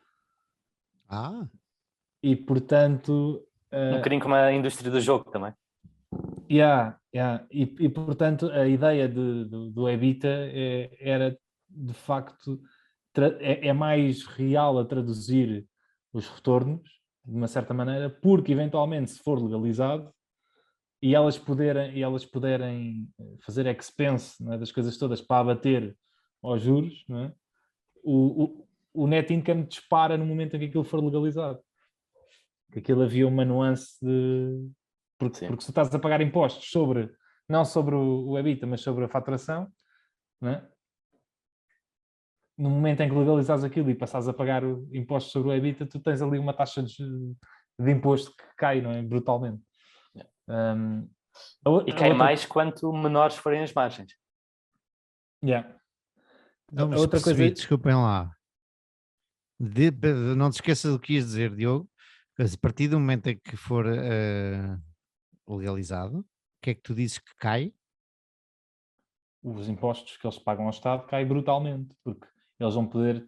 [SPEAKER 2] E, portanto...
[SPEAKER 3] um bocadinho como a indústria do jogo também.
[SPEAKER 2] E, portanto, a ideia do EBITDA era, de facto, é mais real a traduzir os retornos, de uma certa maneira, porque, eventualmente, se for legalizado, e elas puderem fazer expense, não é, das coisas todas para abater aos juros, não é? O net income dispara no momento em que aquilo for legalizado. Que aquilo havia uma nuance de... Porque se tu estás a pagar impostos não sobre o EBITDA, mas sobre a faturação, não é? No momento em que legalizas aquilo e passas a pagar impostos sobre o EBITDA, tu tens ali uma taxa de imposto que cai, não é? Brutalmente.
[SPEAKER 3] E cai mais quanto menores forem as margens.
[SPEAKER 1] Não me percebi, desculpem lá. Não te esqueças do que ias dizer, Diogo. A partir do momento em que for legalizado, o que é que tu dizes que cai?
[SPEAKER 2] Os impostos que eles pagam ao Estado caem brutalmente, porque eles vão poder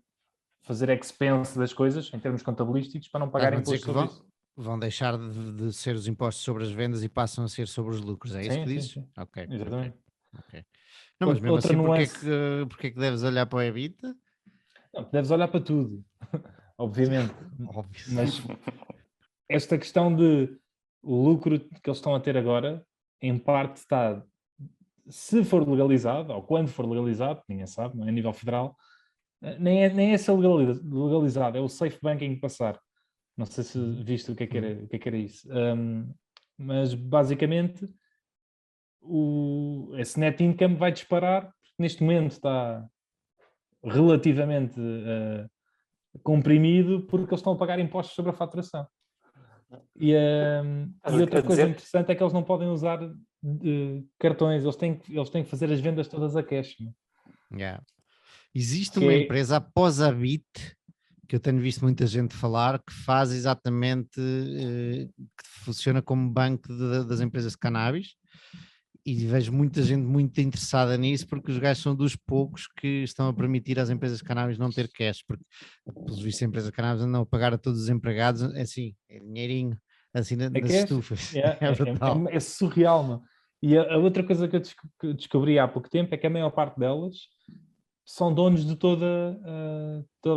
[SPEAKER 2] fazer expense das coisas em termos contabilísticos para não pagar impostos sobre isso.
[SPEAKER 1] Vão deixar de ser os impostos sobre as vendas e passam a ser sobre os lucros, é isso que dizes?
[SPEAKER 2] Sim.
[SPEAKER 1] Ok.
[SPEAKER 2] Exatamente.
[SPEAKER 1] Okay. Não, mas mesmo assim, porque é que deves olhar para o EBITDA?
[SPEAKER 2] Não, deves olhar para tudo, obviamente.
[SPEAKER 1] Óbvio.
[SPEAKER 2] Mas esta questão de o lucro que eles estão a ter agora, em parte está, se for legalizado, ou quando for legalizado, ninguém sabe, não é? A nível federal, nem é ser legalizado, é o safe banking passar. Não sei se viste o que é que era isso. Mas basicamente esse net income vai disparar, neste momento está relativamente comprimido porque eles estão a pagar impostos sobre a faturação. E outra coisa interessante é que eles não podem usar cartões, eles têm que fazer as vendas todas a cash.
[SPEAKER 1] Existe uma empresa após a Bit, que eu tenho visto muita gente falar, que faz exatamente, que funciona como banco das empresas de cannabis, e vejo muita gente muito interessada nisso, porque os gajos são dos poucos que estão a permitir às empresas de cannabis não ter cash, porque pelos vistos as empresas de cannabis andam a pagar a todos os empregados, é assim, é dinheirinho, assim nas estufas.
[SPEAKER 2] É surreal, mano. E a outra coisa que eu descobri há pouco tempo é que a maior parte delas são donos de toda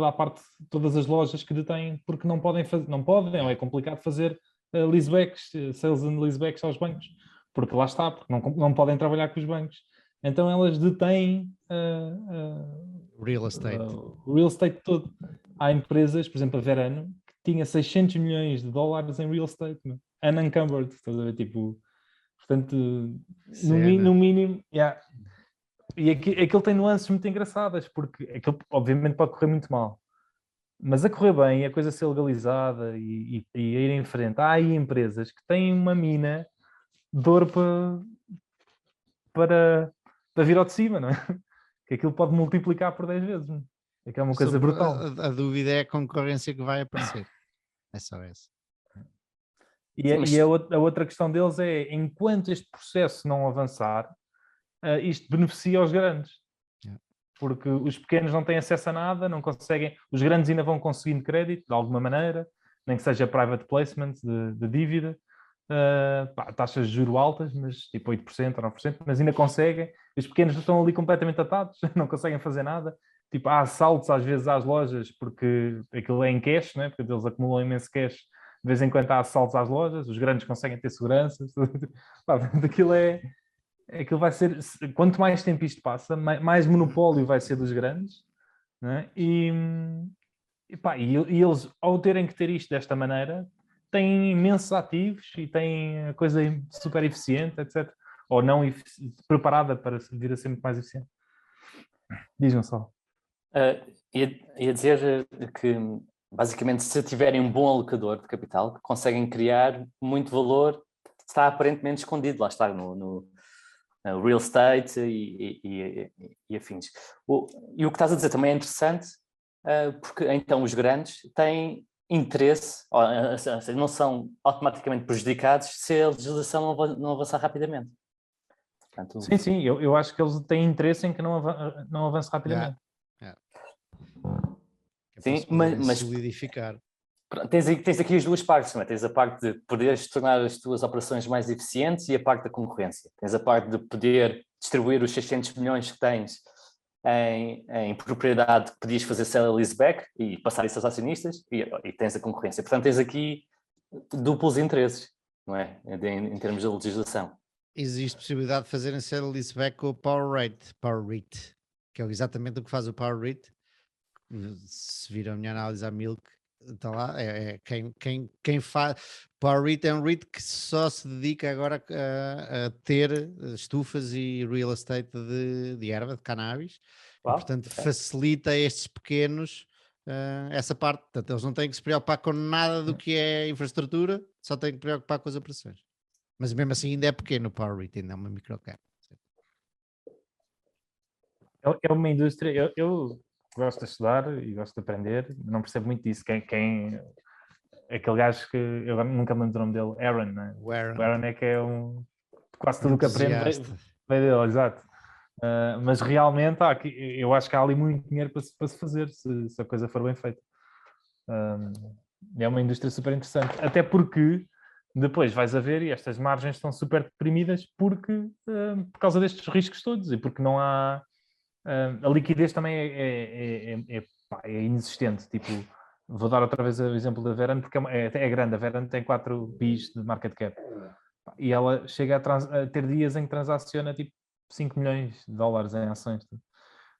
[SPEAKER 2] a parte, todas as lojas que detêm, porque não podem fazer, não podem, ou é complicado fazer leasebacks, sales and leasebacks aos bancos, porque lá está, porque não podem trabalhar com os bancos. Então elas detêm
[SPEAKER 1] Real estate.
[SPEAKER 2] o real estate todo. Há empresas, por exemplo, a Verano, que tinha 600 milhões de dólares em real estate, unencumbered, estás a ver, tipo, portanto, no mínimo, yeah. E aquilo tem nuances muito engraçadas, porque aquilo obviamente pode correr muito mal. Mas a correr bem, a coisa ser legalizada e a ir em frente, há aí empresas que têm uma mina de ouro para vir ao de cima, não é? Que aquilo pode multiplicar por 10 vezes. É que é uma coisa brutal.
[SPEAKER 1] A dúvida é a concorrência que vai aparecer. É só essa.
[SPEAKER 2] E a outra questão deles é, enquanto este processo não avançar, isto beneficia os grandes. Porque os pequenos não têm acesso a nada, não conseguem... Os grandes ainda vão conseguindo crédito, de alguma maneira, nem que seja private placement de dívida, taxas de juros altas, mas tipo 8% ou 9%, mas ainda conseguem. Os pequenos estão ali completamente atados, não conseguem fazer nada. Tipo, há assaltos às vezes às lojas, porque aquilo é em cash, né? Porque eles acumulam imenso cash. De vez em quando há assaltos às lojas, os grandes conseguem ter segurança. Aquilo vai ser, quanto mais tempo isto passa, mais monopólio vai ser dos grandes, né? E eles, ao terem que ter isto desta maneira, têm imensos ativos e têm a coisa super eficiente, etc. Ou não preparada para vir a ser muito mais eficiente. Diz-me só.
[SPEAKER 3] Ia dizer que, basicamente, se tiverem um bom alocador de capital, que conseguem criar muito valor, está aparentemente escondido, lá está, no real estate e afins. E o que estás a dizer também é interessante, porque então os grandes têm interesse, não são automaticamente prejudicados se a legislação não avançar rapidamente. Portanto,
[SPEAKER 2] sim, eu acho que eles têm interesse em que não avance rapidamente.
[SPEAKER 3] Sim, mas
[SPEAKER 1] solidificar.
[SPEAKER 3] Tens aqui as duas partes, não é? Tens a parte de poderes tornar as tuas operações mais eficientes e a parte da concorrência. Tens a parte de poder distribuir os 600 milhões que tens em propriedade que podias fazer sell and leaseback e passar isso aos acionistas e tens a concorrência. Portanto, tens aqui duplos interesses, não é? Em termos de legislação.
[SPEAKER 1] Existe possibilidade de fazerem sell and leaseback com o Power REIT, que é exatamente o que faz o Power REIT. Se viram a minha análise à Milk, está lá, quem faz. Power REIT é um REIT que só se dedica agora a ter estufas e real estate de erva, de cannabis, e portanto facilita a estes pequenos essa parte. Portanto, eles não têm que se preocupar com nada do que é infraestrutura, só têm que se preocupar com as operações. Mas mesmo assim ainda é pequeno o Power REIT, ainda é uma microcap.
[SPEAKER 2] É uma indústria... Eu gosto de estudar e gosto de aprender, não percebo muito disso. Aquele gajo que eu nunca me lembro do nome dele, Aaron, né? O Aaron é que é quase tudo o que aprende vem dele, exato. Mas realmente eu acho que há ali muito dinheiro para se fazer, se a coisa for bem feita. É uma indústria super interessante, até porque depois vais a ver e estas margens estão super deprimidas por causa destes riscos todos e porque não há... a liquidez também é inexistente. Tipo, vou dar outra vez o exemplo da Verano, porque é grande. A Verano tem 4 bis de market cap. E ela chega a ter dias em que transaciona tipo 5 milhões de dólares em ações.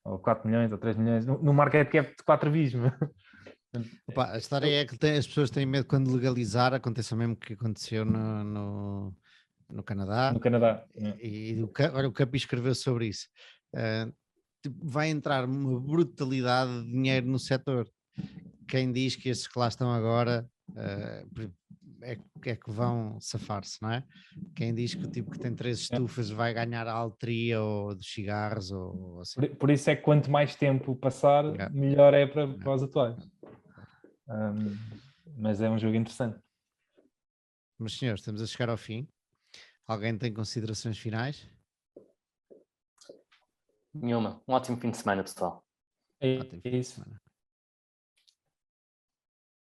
[SPEAKER 2] Ou 4 milhões, ou 3 milhões. No market cap de 4 bis.
[SPEAKER 1] A história é que as pessoas têm medo quando legalizar, aconteça o mesmo que aconteceu no Canadá.
[SPEAKER 2] No Canadá.
[SPEAKER 1] Olha, o Capi escreveu sobre isso. Vai entrar uma brutalidade de dinheiro no setor. Quem diz que esses que lá estão agora é que vão safar-se, não é? Quem diz que o tipo que tem 3 estufas vai ganhar a altria ou de cigarros ou assim.
[SPEAKER 2] Por isso é que quanto mais tempo passar, melhor é para os atuais. Mas é um jogo interessante.
[SPEAKER 1] Mas senhores, estamos a chegar ao fim. Alguém tem considerações finais?
[SPEAKER 3] Nenhuma. Um ótimo fim de semana, pessoal.
[SPEAKER 2] É isso.